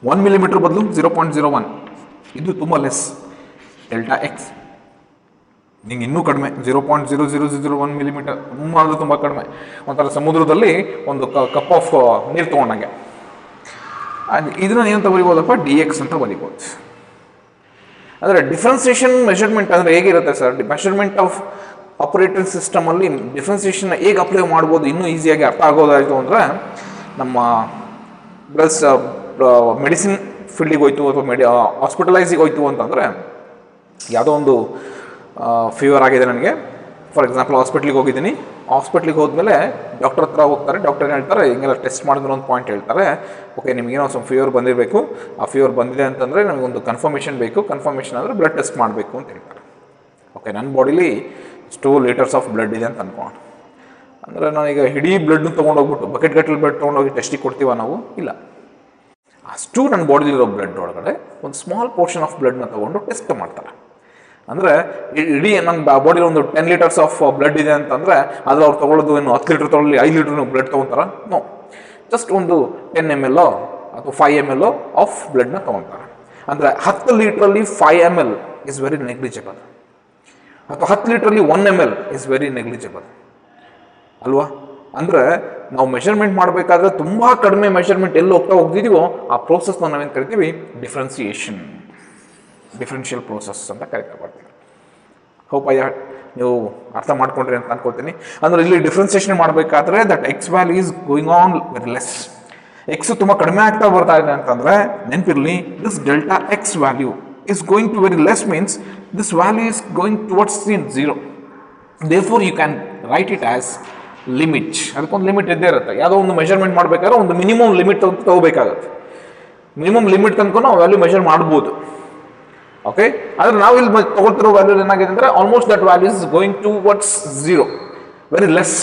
1 ಮಿಲಿಮೀಟರ್ ಬದಲು 0.01, ಇದು ತುಂಬ ಲೆಸ್. ಡೆಲ್ಟಾ ಎಕ್ಸ್ ನಿಂಗೆ ಇನ್ನೂ ಕಡಿಮೆ, 0.0001 ಮಿಲಿಮೀಟರ್, ತುಂಬ ಅಂದರೆ ತುಂಬ ಕಡಿಮೆ. ಒಂಥರ ಸಮುದ್ರದಲ್ಲಿ ಒಂದು ಕಪ್ ಆಫ್ ನೀರು ತೊಗೊಂಡಂಗೆ. ಇದನ್ನ ಏನಂತ ಬರಿಬೋದಪ್ಪ, ಡಿ ಎಕ್ಸ್ ಅಂತ ಬರಿಬೋದು. ಅಂದರೆ ಡಿಫ್ರೆನ್ಸಿಯೇಷನ್ ಮೆಷರ್ಮೆಂಟ್ ಅಂದರೆ ಹೇಗಿರುತ್ತೆ ಸರ್, ಮೆಷರ್ಮೆಂಟ್ ಆಫ್ ಆಪರೇಟಿಂಗ್ ಸಿಸ್ಟಮಲ್ಲಿ ಡಿಫ್ರೆನ್ಸಿಯೇಷನ್ ಹೇಗೆ ಅಪ್ಲೈ ಮಾಡ್ಬೋದು ಇನ್ನೂ ಈಸಿಯಾಗಿ ಅರ್ಥ ಆಗೋದಾಯಿತು ಅಂದರೆ, ನಮ್ಮ ಪ್ಲಸ್ ಮೆಡಿಸಿನ್ ಫೀಲ್ಡಿಗೆ ಹೋಯ್ತು ಅಥವಾ ಹಾಸ್ಪಿಟಲೈಸಿಗೆ ಹೋಯ್ತು ಅಂತಂದರೆ, ಯಾವುದೋ ಒಂದು ಫೀವರ್ ಆಗಿದೆ ನನಗೆ, ಫಾರ್ ಎಕ್ಸಾಂಪಲ್ ಹಾಸ್ಪಿಟ್ಲಿಗೆ ಹೋಗಿದ್ದೀನಿ. ಹಾಸ್ಪಿಟ್ಲಿಗೆ ಹೋದ್ಮೇಲೆ ಡಾಕ್ಟರ್ ಹತ್ರ ಹೋಗ್ತಾರೆ, ಡಾಕ್ಟರ್ ಹೇಳ್ತಾರೆ, ಹಿಂಗೆಲ್ಲ ಟೆಸ್ಟ್ ಮಾಡಿದ್ರೆ ಒಂದು ಪಾಯಿಂಟ್ ಹೇಳ್ತಾರೆ, ಓಕೆ ನಿಮಗೇನೋ ಸ್ವಲ್ಪ ಫೀವರ್ ಬಂದಿರಬೇಕು, ಆ ಫೀವರ್ ಬಂದಿದೆ ಅಂತಂದರೆ ನಮಗೊಂದು ಕನ್ಫರ್ಮೇಷನ್ ಬೇಕು, ಕನ್ಫರ್ಮೇಷನ್ ಅಂದರೆ ಬ್ಲಡ್ ಟೆಸ್ಟ್ ಮಾಡಬೇಕು ಅಂತ ಹೇಳ್ತಾರೆ. ಓಕೆ, ನನ್ನ ಬಾಡಿಲಿ 2 ಲೀಟರ್ಸ್ ಆಫ್ ಬ್ಲಡ್ ಇದೆ ಅಂತ ಅನ್ಕೊಂಡು, ಅಂದರೆ ನಾನೀಗ ಇಡೀ ಬ್ಲಡ್ನ ತೊಗೊಂಡೋಗ್ಬಿಟ್ಟು ಬಕೆಟ್ ಗಟ್ಟಲೆ ಬ್ಲಡ್ ತೊಗೊಂಡೋಗಿ ಟೆಸ್ಟಿಗೆ ಕೊಡ್ತೀವ ನಾವು? ಇಲ್ಲ. ಅಷ್ಟು ನನ್ನ ಬಾಡಿಲಿರೋ ಬ್ಲಡ್ ಒಳಗಡೆ ಒಂದು ಸ್ಮಾಲ್ ಪೋರ್ಷನ್ ಆಫ್ ಬ್ಲಡ್ನ ತೊಗೊಂಡು ಟೆಸ್ಟ್ ಮಾಡ್ತಾರೆ. ಅಂದರೆ ಇಡೀ ನನ್ನ ಬಾಡಿಲಿ ಒಂದು 10 ಲೀಟರ್ಸ್ ಆಫ್ ಬ್ಲಡ್ ಇದೆ ಅಂತಂದರೆ ಅದು ಅವ್ರು ತೊಗೊಳ್ಳೋದು ಏನು 10 ಲೀಟರ್ ತೊಗೊಳ್ಳಿ 5 ಲೀಟರ್ ಬ್ಲಡ್ ತೊಗೊತಾರ? ನೋ, ಜಸ್ಟ್ ಒಂದು 10 ml ಅಥವಾ 5 ml ಆಫ್ ಬ್ಲಡ್ನ ತೊಗೊತಾರೆ. ಅಂದರೆ 10 ಲೀಟ್ರಲ್ಲಿ 5 ml ಇಸ್ ವೆರಿ ನೆಗ್ಲಿಜಿಬಲ್, ಅಥವಾ 10 ಲೀಟ್ರಲ್ಲಿ 1 ml ಇಸ್ ವೆರಿ ನೆಗ್ಲಿಜಿಬಲ್ ಅಲ್ವಾ? ಅಂದರೆ ನಾವು ಮೆಷರ್ಮೆಂಟ್ ಮಾಡಬೇಕಾದ್ರೆ ತುಂಬ ಕಡಿಮೆ ಮೆಷರ್ಮೆಂಟ್ ಎಲ್ಲಿ ಹೋಗ್ತಿದ್ದೀವೋ ಆ ಪ್ರೋಸೆಸ್ನ ನಾವೇನು ಕರಿತೀವಿ, ಡಿಫ್ರೆನ್ಷಿಯಲ್ ಪ್ರೋಸೆಸ್ ಅಂತ ಕರಿತಾ ಬರ್ತೀವಿ. ಹೋಪ್ ನೀವು ಅರ್ಥ ಮಾಡ್ಕೊಂಡ್ರಿ ಅಂತ ಅನ್ಕೋತೀನಿ. ಅಂದರೆ ಇಲ್ಲಿ ಡಿಫ್ರೆನ್ಸಿಯೇಷನ್ ಮಾಡಬೇಕಾದ್ರೆ that X value is going on very less. X ತುಂಬ ಕಡಿಮೆ ಆಗ್ತಾ ಬರ್ತಾ ಇದೆ ಅಂತಂದರೆ ನೆನಪಿರಲಿ, this delta X value is going to very less means this value is going towards 0. Therefore you can write it as limit. ಅದಕ್ಕೊಂದು limit ಇದ್ದೇ ಇರುತ್ತೆ. ಯಾವುದೋ ಒಂದು ಮೆಷರ್ಮೆಂಟ್ ಮಾಡಬೇಕಾದ್ರೆ ಒಂದು ಮಿನಿಮಮ್ ಲಿಮಿಟ್ ಅಂತ ತಗೋಬೇಕಾಗುತ್ತೆ. ಮಿನಿಮಮ್ ಲಿಮಿಟ್ ತನಕ ನಾವು ವ್ಯಾಲ್ಯೂ ಮೆಷರ್ ಮಾಡ್ಬೋದು. ಓಕೆ, ಆದರೆ ನಾವು ಇಲ್ಲಿ ತಗೊಳ್ತಿರೋ ವ್ಯಾಲ್ಯೂ ಏನಾಗಿದೆ ಅಂದರೆ almost that value is going towards 0, very less.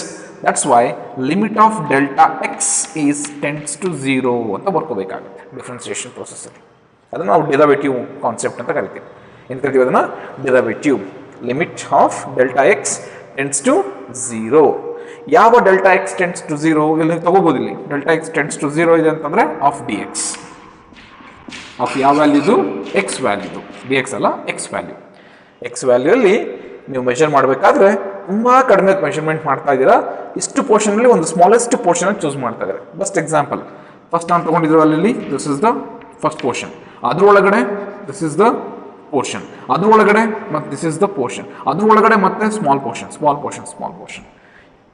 That's why limit of delta X is tends to 0 ಅಂತ ಬರ್ಕೋಬೇಕಾಗುತ್ತೆ ಡಿಫ್ರೆನ್ಸಿಯೇಷನ್ ಪ್ರೊಸೆಸ್ಸಲ್ಲಿ. ಅದನ್ನು ನಾವು ಡಿರವೇಟಿವ್ ಕಾನ್ಸೆಪ್ಟ್ ಅಂತ ಕರಿತೀವಿ. ಏನು ಕರಿತೀವಿ ಅದನ್ನು? Derivative. Limit of delta X tends to 0. ಯಾವ ಡೆಲ್ಟಾ ಎಕ್ಸ್ ಟೆಂಡ್ಸ್ ಟು 0 ಇಲ್ಲಿ ತಗೋಬೋದು. ಇಲ್ಲಿ ಡೆಲ್ಟಾ ಎಕ್ಸ್ ಟೆಂಡ್ಸ್ ಟು 0 ಇದೆ ಅಂತಂದರೆ ಆಫ್ ಡಿ ಎಕ್ಸ್. ಆಫ್ ಯಾವ ವ್ಯಾಲ್ಯೂದು? ಎಕ್ಸ್ ವ್ಯಾಲ್ಯೂದು. ಡಿ ಎಕ್ಸ್ ಅಲ್ಲ, ಎಕ್ಸ್ ವ್ಯಾಲ್ಯೂ. ಎಕ್ಸ್ ವ್ಯಾಲ್ಯೂಲ್ಲಿ ನೀವು ಮೆಷರ್ ಮಾಡಬೇಕಾದ್ರೆ ತುಂಬ ಕಡಿಮೆ ಮೆಷರ್ಮೆಂಟ್ ಮಾಡ್ತಾ ಇದ್ದೀರಾ. ಇಷ್ಟು ಪೋರ್ಷನಲ್ಲಿ ಒಂದು ಸ್ಮಾಲೆಸ್ಟ್ ಪೋರ್ಷನ್ ಚೂಸ್ ಮಾಡ್ತಾ ಇದ್ದಾರೆ. ಬೆಸ್ಟ್ ಎಕ್ಸಾಂಪಲ್, ಫಸ್ಟ್ ನಾನು ತೊಗೊಂಡಿರೋ ಅಲ್ಲಿ this is the first portion, ಅದ್ರೊಳಗಡೆ ದಿಸ್ ಇಸ್ ದ ಪೋರ್ಷನ್, ಅದ್ರೊಳಗಡೆ ಮತ್ತು ದಿಸ್ ಇಸ್ ದ ಪೋರ್ಷನ್, ಅದ್ರೊಳಗಡೆ ಮತ್ತೆ small portion.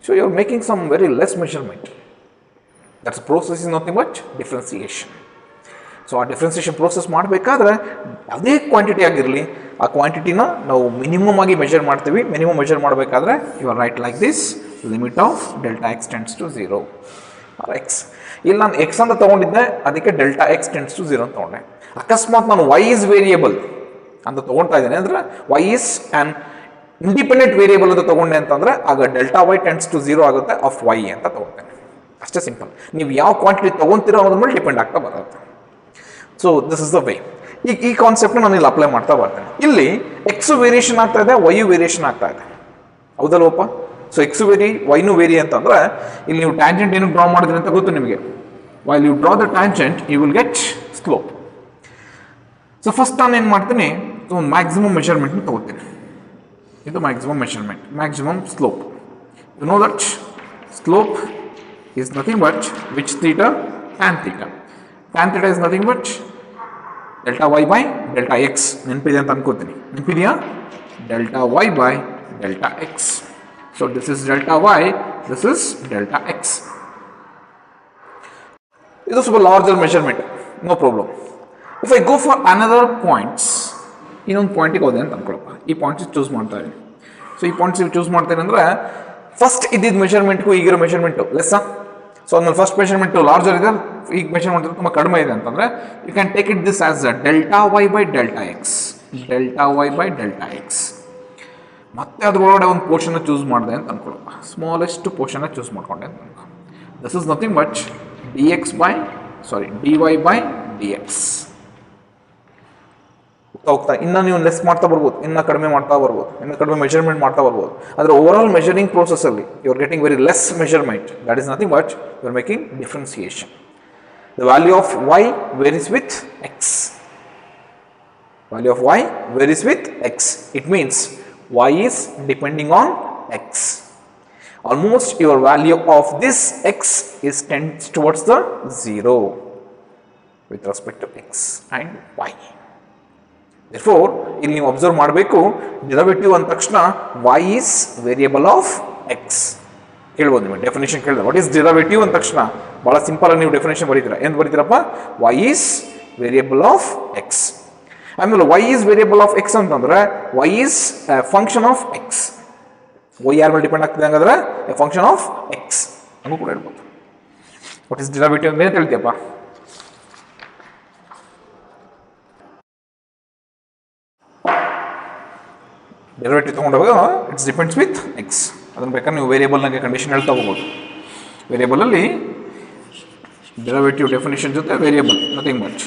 So you are making some very less measurement. That's process is nothing but differentiation. So ಆ differentiation process ಮಾಡಬೇಕಾದ್ರೆ ಅದೇ quantity ಆಗಿರಲಿ, ಆ ಕ್ವಾಂಟಿಟಿನ ನಾವು ಮಿನಿಮಮ್ ಆಗಿ ಮೆಷರ್ ಮಾಡ್ತೀವಿ. ಮಿನಿಮಮ್ ಮೆಷರ್ ಮಾಡಬೇಕಾದ್ರೆ you are right like this, limit of delta X tends to 0 or X. ಇಲ್ಲಿ ನಾನು ಎಕ್ಸ್ ಅಂತ ತೊಗೊಂಡಿದ್ದೆ, ಅದಕ್ಕೆ ಡೆಲ್ಟಾ ಎಕ್ಸ್ ಟೆಂಡ್ಸ್ ಟು 0 ಅಂತ ತೊಗೊಂಡೆ. ಅಕಸ್ಮಾತ್ ನಾನು y is ವೇರಿಯೇಬಲ್ ಅಂತ ತೊಗೊಳ್ತಾ ಇದ್ದೇನೆ ಅಂದರೆ y is an independent variable ಅಂತ ತೊಗೊಂಡೆ ಅಂತಂದರೆ ಆಗ ಡೆಲ್ಟಾ ವೈ ಟೆಂಡ್ಸ್ ಟು 0 ಆಗುತ್ತೆ ಆಫ್ y ಅಂತ ತೊಗೊಳ್ತೇನೆ. ಅಷ್ಟೇ ಸಿಂಪಲ್. ನೀವು ಯಾವ ಕ್ವಾಂಟಿಟಿ ತೊಗೊತೀರೋ ಅನ್ನೋದ್ರ ಮೇಲೆ ಡಿಪೆಂಡ್ ಆಗ್ತಾ ಬರುತ್ತೆ. So this is the way. ಈಗ ಈ ಕಾನ್ಸೆಪ್ಟ್ನ ನಾನು ಇಲ್ಲಿ ಅಪ್ಲೈ ಮಾಡ್ತಾ ಬರ್ತೇನೆ. ಇಲ್ಲಿ ಎಕ್ಸು ವೇರಿಯೇಷನ್ ಆಗ್ತಾ ಇದೆ, ವೈಯು ವೇರಿಯೇಷನ್ ಆಗ್ತಾ ಇದೆ, ಹೌದಲ್ವಪ್ಪ? ಸೊ ಎಕ್ಸು ವೇರಿ ವೈನು ವೇರಿ ಅಂತಂದ್ರೆ ಇಲ್ಲಿ ನೀವು ಟ್ಯಾಂಜೆಂಟ್ ಏನು ಡ್ರಾ ಮಾಡಿದ್ರಿ ಅಂತ ಗೊತ್ತು ನಿಮಗೆ. While you draw the tangent you will get slope. So first ನಾನು ಏನು ಮಾಡ್ತೀನಿ, ಒಂದು ಮ್ಯಾಕ್ಸಿಮಮ್ ಮೆಷರ್ಮೆಂಟ್ನ ತಗೋತೀನಿ. ಇದು maximum measurement, maximum slope. You know that slope is nothing but which theta? Tan theta. Tan theta is nothing but delta y by delta x. ನೆನಪಿದೆ ಅಂತ ಅನ್ಕೋತೀನಿ. ನೆನಪಿದೆಯಾ? delta y by delta x. So this is delta y, this is delta x. ಇದು ಸ್ವಲ್ಪ larger measurement, no problem. If I go for another points, ಇನ್ನೊಂದು ಪಾಯಿಂಟಿಗೆ ಹೋದೆ ಅಂತ ಅನ್ಕೊಳಪ್ಪ. ಈ ಪಾಯಿಂಟ್ಸ್ ಚೂಸ್ ಮಾಡ್ತಾ ಇದ್ದೀನಿ. ಸೊ ಈ ಪಾಯಿಂಟ್ಸ್ ಚೂಸ್ ಮಾಡ್ತೇನೆ ಅಂದರೆ ಫಸ್ಟ್ ಇದ್ದಿದ್ದ ಮೆಷರ್ಮೆಂಟ್ಗೂ ಈಗಿರೋ ಮೆಷರ್ಮೆಂಟು ಲೆಸ್ಸಾ. ಸೊ ಅದ್ರಲ್ಲಿ ಫಸ್ಟ್ ಮೆಷರ್ಮೆಂಟು ಲಾರ್ಜರ್ ಇದೆ, ಈಗ ಮೆಷರ್ಮೆಂಟ್ ತುಂಬ ಕಡಿಮೆ ಇದೆ ಅಂತಂದರೆ you can take it this as delta Y by delta X. Delta Y by delta X. ಮತ್ತೆ ಅದ್ರೊಳಗಡೆ ಒಂದು ಪೋರ್ಷನ್ನ ಚೂಸ್ ಮಾಡಿದೆ ಅಂತ ಅನ್ಕೊಳ್ಳಪ್ಪ. ಸ್ಮಾಲೆಸ್ಟ್ ಪೋರ್ಷನ್ನ ಚೂಸ್ ಮಾಡ್ಕೊಂಡೆ ಅಂತ ಅನ್ಕೊ. This is nothing but d x by d Y by D x. ಹೋಗ್ತಾ ಇನ್ನು ನೀವು ಲೆಸ್ ಮಾಡ್ತಾ ಬರ್ಬೋದು, ಇನ್ನು ಕಡಿಮೆ ಮಾಡ್ತಾ ಬರ್ಬೋದು, ಇನ್ನು ಕಡಿಮೆ ಮೆಷರ್ಮೆಂಟ್ ಮಾಡ್ತಾ ಬರ್ಬೋದು. ಆದರೆ ಓವರ್ ಆಲ್ ಮೆಷರಿಂಗ್ ಪ್ರೋಸೆಸ್ಸಲ್ಲಿ you are getting very less measurement. That is nothing but you are making differentiation. The value of y varies with x. Value of y varies with x. It means y is depending on x. Almost your value of this x is tends towards the 0 with respect to x and y. Therefore, ಇಲ್ಲಿ ನೀವು observe ಮಾಡಬೇಕು, derivative ಅಂದ ತಕ್ಷಣ y is variable of x. ಕೇಳ್ಬೋದು ನಿಮಗೆ definition ಕೇಳಿದ್ರೆ what is derivative ಅಂದ ತಕ್ಷಣ ಭಾಳ ಸಿಂಪಲ್ ಆಗಿ ನೀವು ಡೆಫಿನೇಷನ್ ಬರೀತೀರಾ. ಏನು ಬರೀತೀರಪ್ಪ? y is variable of x. ಆಮೇಲೆ y is variable of x ಅಂತಂದ್ರೆ y is a function of x. y ಯಾರ ಮೇಲೆ ಡಿಪೆಂಡ್ ಆಗ್ತದೆ ಹಂಗಾದ್ರೆ a function of x ಅನ್ನೂ ಕೂಡ ಹೇಳ್ಬೋದು. ವಾಟ್ ಇಸ್ ಡಿರವೇಟಿವ್ ಅಂತ ಏನು ಹೇಳ್ತೀಯಪ್ಪ? ಡೆರಿವೇಟಿವ್ ತೊಗೊಂಡಾಗ ಇಟ್ಸ್ ಡಿಪೆಂಡ್ಸ್ ವಿತ್ ಎಕ್ಸ್. ಅದನ್ನು ಬೇಕಾದ್ರೆ ನೀವು ವೇರಿಯೇಬಲ್ನಾಗೆ ಕಂಡೀಷನ್ ಹೇಳ್ತಾ ಹೋಗ್ಬೋದು. ವೇರಿಯೇಬಲಲ್ಲಿ ಡೆರಿವೇಟಿವ್ ಡೆಫಿನೇಷನ್ ಜೊತೆ ವೇರಿಯೇಬಲ್ ನಥಿಂಗ್ ಬಟ್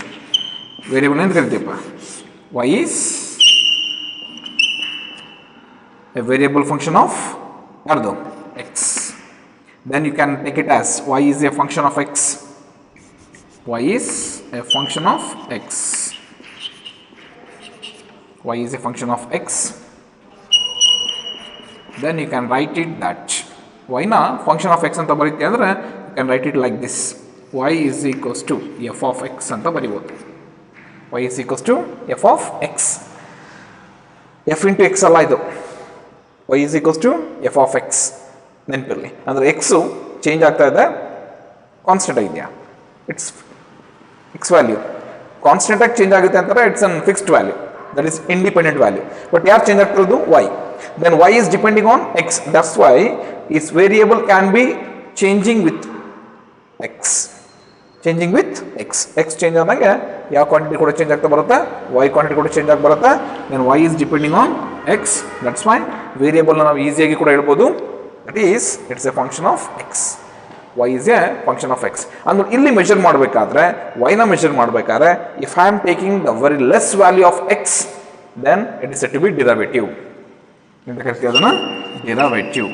ವೇರಿಯೇಬಲ್ ಅಂತ ಕರಿತೀಯಪ್ಪ. y is a variable function of ಯಾರ್ದು? x. Then you can take it as y is a function of x. y is a function of x. y is a function of x. Then you can write it that y na function of x ಅಂತ ಬರೀತೀಯ ಅಂದರೆ you can write it like this. y is equals to f of x ಅಂತ ಬರೀಬೋದು. y is equals to f of x. f into x ಅಲ್ಲ ಇದು. y is equals to f of x. ನೆನಪಿರಲಿ. ಅಂದರೆ x change ಆಗ್ತಾ ಇದೆ, constant ಆಗಿದೆಯಾ? It's X value ಕಾನ್ಸ್ಟೆಂಟಾಗಿ change ಆಗುತ್ತೆ ಅಂತಾರೆ. It's an fixed value, that is independent value. But ಯಾರು ಚೇಂಜ್ ಆಗ್ತಿರೋದು? y. Then y is depending on x. That's why its variable can be changing with x. Changing with x. x change ಆದಾಗ ಯಾವ quantity ಕೂಡ change ಆಗ್ತಾ ಬರುತ್ತೆ, y quantity ಕೂಡ change ಆಗಿ ಬರುತ್ತೆ. Then y is depending on x. That's why ವೇರಿಯೇಬಲ್ನ ನಾವು ಈಸಿಯಾಗಿ ಕೂಡ ಹೇಳ್ಬೋದು. That is, it's a function of x. y is a function of x. ಅಂದ್ರೆ ಇಲ್ಲಿ ಮೆಷರ್ ಮಾಡಬೇಕಾದ್ರೆ y ನ ಮೆಷರ್ ಮಾಡಬೇಕಾದ್ರೆ if I am taking the very less value of x, then it is said to be derivative. ಎಂತ ಕರಿತೀವಿ ಅದನ್ನು? Derivative.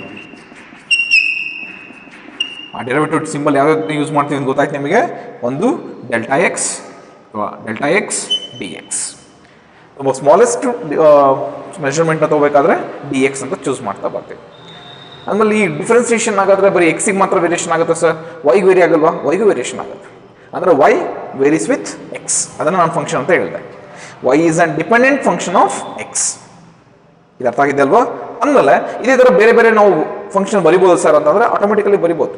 ಆ derivative symbol ಯಾವ್ಯಾವ ಯೂಸ್ ಮಾಡ್ತೀವಿ ಅಂತ ಗೊತ್ತಾಯ್ತು ನಿಮಗೆ. ಒಂದು ಡೆಲ್ಟಾ ಎಕ್ಸ್ ಅಥವಾ ಡೆಲ್ಟಾ ಎಕ್ಸ್ ಡಿ ಎಕ್ಸ್. ತುಂಬ ಸ್ಮಾಲೆಸ್ಟ್ ಮೆಷರ್ಮೆಂಟ್ ತಗೋಬೇಕಾದ್ರೆ ಡಿ ಎಕ್ಸ್ ಅಂತ ಚೂಸ್ ಮಾಡ್ತಾ ಬರ್ತೀವಿ. ಆಮೇಲೆ ಈ ಡಿಫ್ರೆನ್ಸಿಯೇಷನ್ ಆಗಾದ್ರೆ ಬರೀ ಎಕ್ಸಿಗೆ ಮಾತ್ರ ವೇರಿಯೇಷನ್ ಆಗುತ್ತೆ ಸರ್, ವೈಗೆ ವೇರಿ ಆಗಲ್ವಾ? ವೈಗೂ ವೇರಿಯೇಷನ್ ಆಗುತ್ತೆ. ಅಂದರೆ ವೈ ವೇರೀಸ್ ವಿತ್ ಎಕ್ಸ್. ಅದನ್ನು ನಾನು ಫಂಕ್ಷನ್ ಅಂತ ಹೇಳಿದೆ. Y is an dependent function of X. ಇದು ಅರ್ಥ ಆಗಿದೆ ಅಲ್ವಾ? ಅಂದಮೇಲೆ ಇದೇ ಥರ ಬೇರೆ ಬೇರೆ ನಾವು ಫಂಕ್ಷನ್ ಬರಿಬೋದು ಸರ್ ಅಂತಂದರೆ ಆಟೋಮೆಟಿಕಲಿ ಬರಿಬೋದು.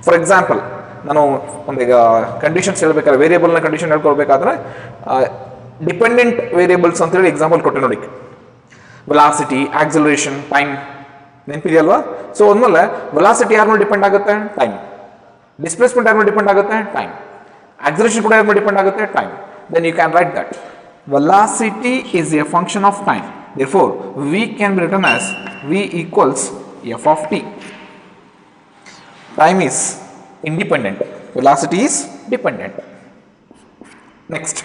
ಫಾರ್ ಎಕ್ಸಾಂಪಲ್, ನಾನು ಒಂದೀಗ ಕಂಡೀಷನ್ಸ್ ಹೇಳ್ಬೇಕಾದ್ರೆ ವೇರಿಯೇಬಲ್ನ ಕಂಡೀಷನ್ ಹೇಳ್ಕೊಳ್ಬೇಕಾದ್ರೆ ಡಿಪೆಂಡೆಂಟ್ ವೇರಿಯೇಬಲ್ಸ್ ಅಂತೇಳಿ ಎಕ್ಸಾಂಪಲ್ ಕೊಟ್ಟೆ ನೋಡಿ. ವೆಲಾಸಿಟಿ, ಆಕ್ಸಲರೇಷನ್, ಟೈಮ್ ನೆನಪಿದೆಯಲ್ವಾ? ಸೊ ಅಂದಮೇಲೆ ವೆಲಾಸಿಟಿ ಯಾರ ಮೇಲೆ ಡಿಪೆಂಡ್ ಆಗುತ್ತೆ? ಟೈಮ್. ಡಿಸ್ಪ್ಲೇಸ್ಮೆಂಟ್ ಯಾರ ಮೇಲೆ ಡಿಪೆಂಡ್ ಆಗುತ್ತೆ? ಟೈಮ್. ಆಕ್ಸಲರೇಷನ್ ಕೂಡ ಯಾರ ಮೇಲೆ ಡಿಪೆಂಡ್ ಆಗುತ್ತೆ? Time. then you can write that velocity is a function of time. Therefore, v can be written as v equals f of t. Time is independent, velocity is dependent. Next,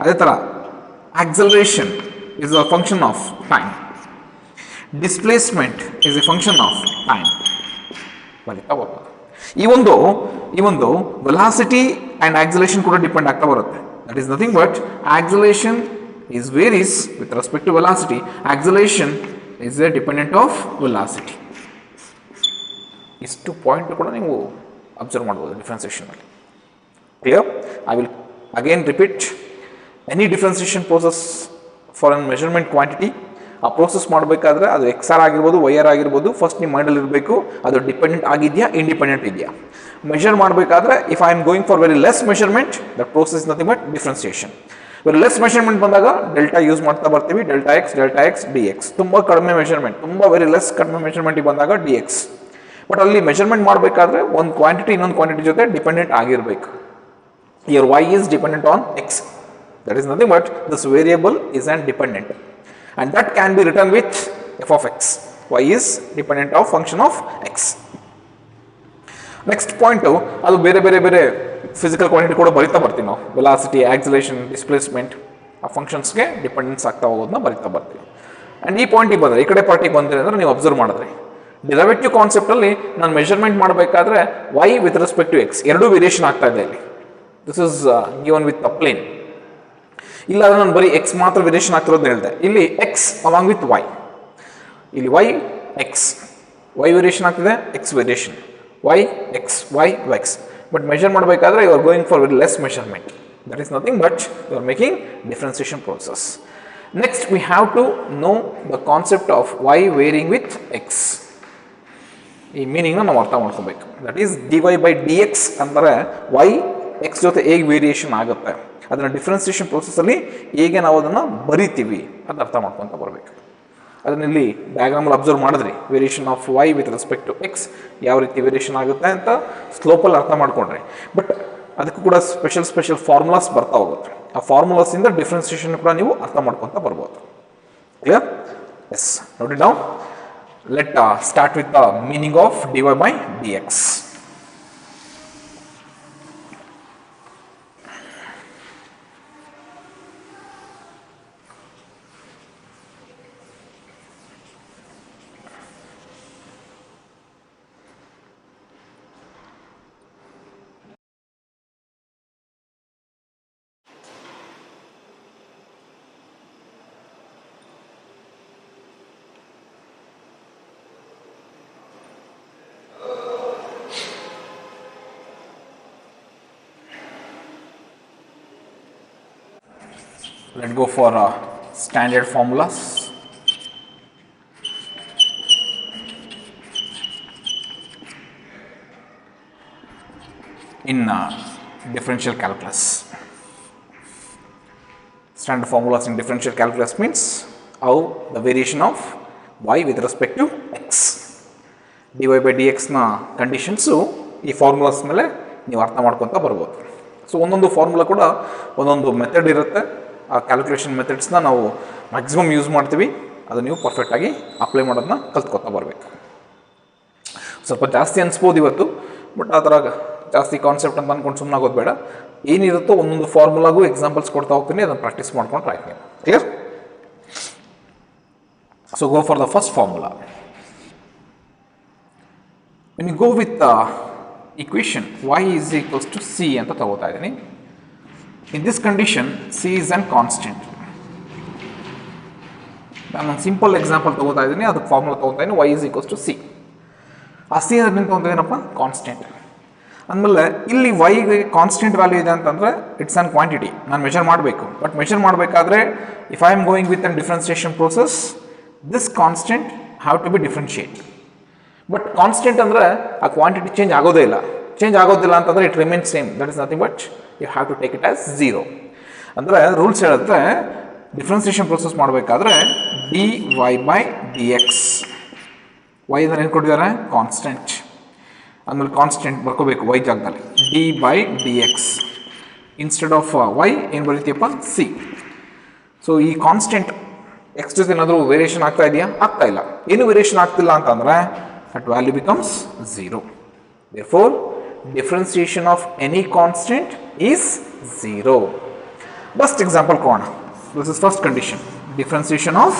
ಅದೇ ಥರ acceleration is a function of time. Displacement is a function of time. ಈ ಒಂದು velocity and acceleration ಕೂಡ depend ಆಗ್ತಾ ಬರುತ್ತೆ. That is nothing but acceleration is varies with respect to velocity. Acceleration is a dependent of velocity. ಇಷ್ಟು point ಕೂಡ ನೀವು observe ಮಾಡ್ಬೋದು differentiation ಅಲ್ಲಿ. Clear? I will again repeat, any differentiation process for an measurement quantity, ಆ process ಮಾಡಬೇಕಾದ್ರೆ ಅದು X R ಆಗಿರ್ಬೋದು, why are ಆಗಿರ್ಬೋದು, ಫಸ್ಟ್ ನಿಮ್ಮ ಮೈಂಡಲ್ಲಿ ಇರಬೇಕು ಅದು ಡಿಪೆಂಡೆಂಟ್ ಆಗಿದೆಯಾ, ಇಂಡಿಪೆಂಡೆಂಟ್ ಇದೆಯಾ. ಮೆಷರ್ ಮಾಡಬೇಕಾದ್ರೆ if I am going for very less measurement, that process nothing but differentiation. Very less measurement ಬಂದಾಗ ಡೆಲ್ಟಾ ಯೂಸ್ ಮಾಡ್ತಾ ಬರ್ತೀವಿ, ಡೆಲ್ಟಾ ಎಕ್ಸ್ ಡಿ ಎಕ್ಸ್. ತುಂಬ ಕಡಿಮೆ ಮೆಷರ್ಮೆಂಟ್, ತುಂಬ ವೆರಿ ಲೆಸ್ ಕಡಿಮೆ ಮೆಷರ್ಮೆಂಟಿಗೆ ಬಂದಾಗ ಡಿ ಎಕ್ಸ್. ಬಟ್ ಅಲ್ಲಿ ಮೆಷರ್ಮೆಂಟ್ ಮಾಡಬೇಕಾದ್ರೆ ಒಂದು ಕ್ವಾಂಟಿಟಿ ಇನ್ನೊಂದು ಕ್ವಾಂಟಿಟಿ ಜೊತೆ ಡಿಪೆಂಡೆಂಟ್ ಆಗಿರಬೇಕು. Your Y is dependent on X. That is nothing but this variable is an dependent and that can be written with f of x. y is dependent of function of x. Next point, ಅದು ಬೇರೆ physical quantity ಕೂಡ ಬರಿತಾ ಬರ್ತೀವಿ ನಾವು. Velocity, acceleration, displacement, ಆ ಫಂಕ್ಷನ್ಸ್ಗೆ dependence ಆಗ್ತಾ ಹೋಗೋದನ್ನ ಬರಿತಾ ಬರ್ತೀವಿ. ಆ್ಯಂಡ್ ಈ ಪಾಯಿಂಟಿಗೆ ಬಂದರೆ, ಈ ಕಡೆ ಪಾರ್ಟಿಗೆ ಬಂದರೆ ಅಂದರೆ ನೀವು ಅಬ್ಸರ್ವ್ ಮಾಡಿದ್ರಿ, ಡಿರೈವೇಟಿವ್ ಕಾನ್ಸೆಪ್ಟಲ್ಲಿ ನಾನು ಮೆಷರ್ಮೆಂಟ್ ಮಾಡಬೇಕಾದ್ರೆ y with respect to x ಎರಡೂ ವೇರಿಯೇಷನ್ ಆಗ್ತಾ ಇದೆ ಇಲ್ಲಿ. This is given with a plane. ಇಲ್ಲ ನಾನು ಬರೀ ಎಕ್ಸ್ ಮಾತ್ರ ವೇರಿಯೇಷನ್ ಆಗ್ತಿರೋದು ಹೇಳಿದೆ. ಇಲ್ಲಿ ಎಕ್ಸ್ ಅಲಾಂಗ್ ವಿತ್ ವೈ, ಇಲ್ಲಿ ವೈ ಎಕ್ಸ್, ವೈ ವೇರಿಯೇಷನ್ ಆಗ್ತಿದೆ, x variation, y x y x. But measure ಮಾಡಬೇಕಾದ್ರೆ you are going for very less measurement. That is nothing but you are making differentiation process. Next we have to know the concept of Y varying with X. ಈ ಮೀನಿಂಗ್ನ ನಾವು ಅರ್ಥ ಮಾಡ್ಕೋಬೇಕು. That is D Y by D X ಅಂದರೆ Y X ಜೊತೆ ಹೇಗೆ variation ಆಗುತ್ತೆ, ಅದನ್ನು ಡಿಫ್ರೆನ್ಸಿಯೇಷನ್ ಪ್ರೋಸೆಸ್ಸಲ್ಲಿ ಹೇಗೆ ನಾವು ಅದನ್ನು ಬರಿತೀವಿ ಅದನ್ನ ಅರ್ಥ ಮಾಡ್ಕೊತ ಬರಬೇಕು. ಅದನ್ನ ಇಲ್ಲಿ ಡಯಾಗ್ರಾಮಲ್ಲಿ ಅಬ್ಸರ್ವ್ ಮಾಡಿದ್ರಿ, variation of Y with respect to X ಯಾವ ರೀತಿ ವೇರಿಯೇಷನ್ ಆಗುತ್ತೆ ಅಂತ ಸ್ಲೋಪಲ್ಲಿ ಅರ್ಥ ಮಾಡ್ಕೊಂಡ್ರಿ. ಬಟ್ ಅದಕ್ಕೂ ಕೂಡ ಸ್ಪೆಷಲ್ ಫಾರ್ಮುಲಾಸ್ ಬರ್ತಾ ಹೋಗುತ್ತೆ. ಆ ಫಾರ್ಮುಲಾಸಿಂದ ಡಿಫ್ರೆನ್ಸಿಯೇಷನ್ ಕೂಡ ನೀವು ಅರ್ಥ ಮಾಡ್ಕೊತ ಬರ್ಬೋದು. ಕ್ಲಿಯರ್? ಎಸ್, ನೋಡಿ ನಾವು let start with the meaning of D Y by D X. Let's go for standard formulas. In differential calculus. Standard formulas in differential calculus means how the variation of y with respect to x. dy by dx ನ conditions ಈ formulas ಮೇಲೆ ನೀವು ಅರ್ಥ ಮಾಡ್ಕೊತ ಬರ್ಬೋದು. So ಒಂದೊಂದು formula ಕೂಡ ಒಂದೊಂದು ಮೆಥಡ್ ಇರುತ್ತೆ. ಆ ಕ್ಯಾಲ್ಕುಲೇಷನ್ ಮೆಥಡ್ಸ್ನ ನಾವು ಮ್ಯಾಕ್ಸಿಮಮ್ ಯೂಸ್ ಮಾಡ್ತೀವಿ. ಅದು ನೀವು ಪರ್ಫೆಕ್ಟಾಗಿ ಅಪ್ಲೈ ಮಾಡೋದನ್ನ ಕಲ್ತ್ಕೊತಾ ಬರಬೇಕು. ಸ್ವಲ್ಪ ಜಾಸ್ತಿ ಅನಿಸ್ಬೋದು ಇವತ್ತು, ಬಟ್ ಆ ಥರ ಜಾಸ್ತಿ ಕಾನ್ಸೆಪ್ಟ್ ಅಂತ ಅಂದ್ಕೊಂಡು ಸುಮ್ಮನೆ ಆಗೋದು ಬೇಡ. ಏನಿರುತ್ತೋ ಒಂದೊಂದು ಫಾರ್ಮುಲಾಗೂ ಎಕ್ಸಾಂಪಲ್ಸ್ ಕೊಡ್ತಾ ಹೋಗ್ತೀನಿ, ಅದನ್ನು ಪ್ರಾಕ್ಟೀಸ್ ಮಾಡ್ಕೊಂಡು ಆಯ್ತು ನೀವು. Clear? So go for the first formula. When you go with equation y is equals to c ಅಂತ ತಗೋತಾ ಇದ್ದೀನಿ. In this condition c is an constant. ನಾನು ಒಂದು ಸಿಂಪಲ್ ಎಕ್ಸಾಂಪಲ್ ತಗೋತಾ ಇದ್ದೀನಿ, ಅದಕ್ಕೆ ಫಾರ್ಮುಲಾ ತಗೋತಾ ಇದ್ದೀನಿ y is equals to c. ಆ ಸಿ ಅದರಿಂದ ತಗೊಂಡಿದ್ದೀನಪ್ಪ ಕಾನ್ಸ್ಟೆಂಟ್. ಅಂದಮೇಲೆ ಇಲ್ಲಿ ವೈಗೆ ಕಾನ್ಸ್ಟೆಂಟ್ ವ್ಯಾಲ್ಯೂ ಇದೆ ಅಂತಂದರೆ ಇಟ್ಸ್ ಆನ್ ಕ್ವಾಂಟಿಟಿ, ನಾನು ಮೆಷರ್ ಮಾಡಬೇಕು. ಬಟ್ ಮೆಷರ್ ಮಾಡಬೇಕಾದ್ರೆ if I am going with an differentiation process, this constant have to be differentiate. But constant ಅಂದರೆ ಆ ಕ್ವಾಂಟಿಟಿ ಚೇಂಜ್ ಆಗೋದೇ ಇಲ್ಲ. ಚೇಂಜ್ ಆಗೋದಿಲ್ಲ ಅಂತಂದರೆ it remains same. That is nothing but you have to take it as zero. ಅಂದರೆ rules ಹೇಳಿದ್ರೆ differentiation process ಮಾಡಬೇಕಾದ್ರೆ d Y by D x, y ಅಂದರೆ ಏನು ಕೊಟ್ಟಿದ್ದಾರೆ ಕಾನ್ಸ್ಟೆಂಟ್, ಆಮೇಲೆ ಕಾನ್ಸ್ಟೆಂಟ್ ಬರ್ಕೋಬೇಕು ವೈ ಜಾಗದಲ್ಲಿ, d by D x instead of y ಏನು ಬರೀತೀಯಪ್ಪ ಸಿ. ಸೊ ಈ ಕಾನ್ಸ್ಟೆಂಟ್ ಎಕ್ಸ್ ಜೊತೆ ಏನಾದರೂ ವೇರಿಯೇಷನ್ ಆಗ್ತಾ ಇದೆಯಾ? ಆಗ್ತಾ ಇಲ್ಲ. ಏನು ವೇರಿಯೇಷನ್ ಆಗ್ತಿಲ್ಲ ಅಂತಂದರೆ that value becomes 0. therefore differentiation of any constant is 0. First example ಕೊಡೋಣ. This is first condition. Differentiation of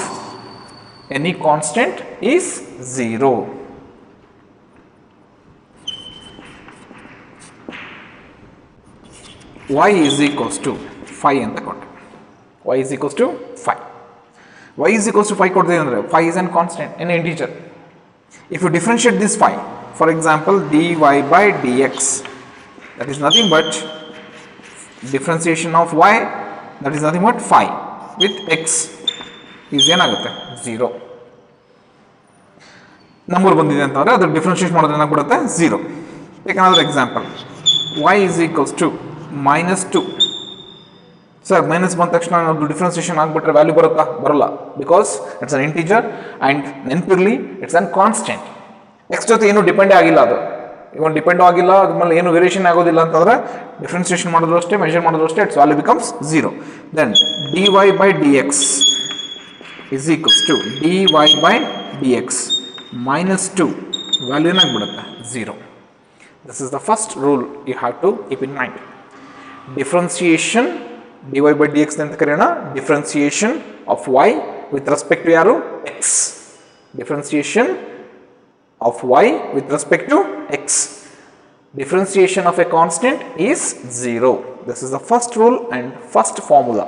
any constant is 0. y is equals to 5 ಅಂತ ಕೊಟ್ಟೆ. y is equals to 5. y is equals to 5 ಕೊಡ್ತೀವಿ ಅಂದರೆ 5 is an constant, an integer. If you differentiate this 5, for example dy by dx, that is nothing but differentiation of y, that is nothing but 5 with x is ಏನಾಗುತ್ತೆ 0. Number ಬಂದಿದೆ ಅಂತಂದರೆ ಅದು differentiate ಮಾಡೋದು ಏನಾಗ್ಬಿಡುತ್ತೆ 0. Take another example. y is equals to -2. Sir minus ಬಂದ ತಕ್ಷಣ ಅದು differentiation ಆಗಿಬಿಟ್ರೆ value ಬರುತ್ತಾ? ಬರೋಲ್ಲ. Because it's an integer and ನೆನಪಿರಲಿ ಇಟ್ಸ್ ಅನ್ ಕಾನ್ಸ್ಟೆಂಟ್. ಎಕ್ಸ್ ಜೊತೆ ಏನು ಡಿಪೆಂಡೇ ಆಗಿಲ್ಲ, ಅದು ಇವಾಗ ಡಿಪೆಂಡು ಆಗಿಲ್ಲ, ಅದ್ಮೇಲೆ ಏನು ವೇರಿಯೇಷನ್ ಆಗೋದಿಲ್ಲ ಅಂತಂದರೆ ಡಿಫ್ರೆನ್ಸಿಯೇಷನ್ ಮಾಡಿದ್ರು ಅಷ್ಟೇ, ಮೆಷರ್ ಮಾಡಿದ್ರು ಅಷ್ಟೇ, it's value becomes 0. Then dy by dx is equals to dy by dx -2, value ಏನಾಗ್ಬಿಡುತ್ತೆ 0. This is the first rule you have to keep in mind. Differentiation dy by dx ಅಂತ ಕರೆಯೋಣ. Differentiation of y with respect to ಯಾರು? x. Differentiation of y with respect to x. Differentiation of a constant is 0. This is the first rule and first formula.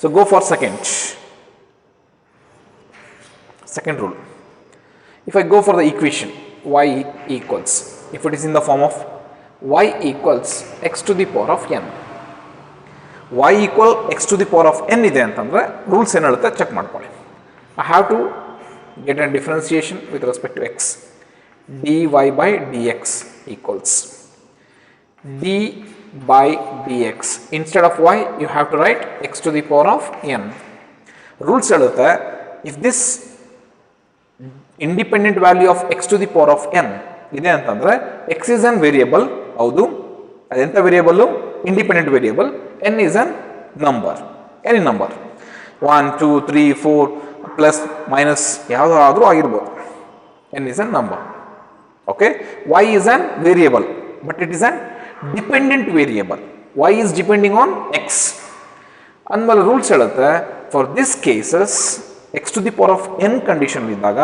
So go for second rule. If I go for the equation y equals, if it is in the form of y equals x to the power of n, y equal x to the power of n ಇದೆ ಅಂತಂದರೆ ರೂಲ್ಸ್ ಏನು ಹೇಳುತ್ತೆ check ಮಾಡ್ಕೊಳ್ಳಿ. I have to get a differentiation with respect to x. dy by dx equals d by dx. Instead of y you have to write x to the power of n. Rules ಹೇಳುತ್ತೆ if this independent value of x to the power of n ಇದೆ ಅಂತಂದರೆ x is an variable. ಹೌದು, ಅದೆಂಥ variable? Independent variable. n is an number, any number, 1 2 3 4 plus minus ಯಾವುದಾದ್ರೂ ಆಗಿರ್ಬೋದು. n is a number. Okay, y is an variable but it is an dependent variable. y is depending on x. ಅಂದಮೇಲೆ rules ಹೇಳುತ್ತೆ for this cases x to the power of n condition ಇದ್ದಾಗ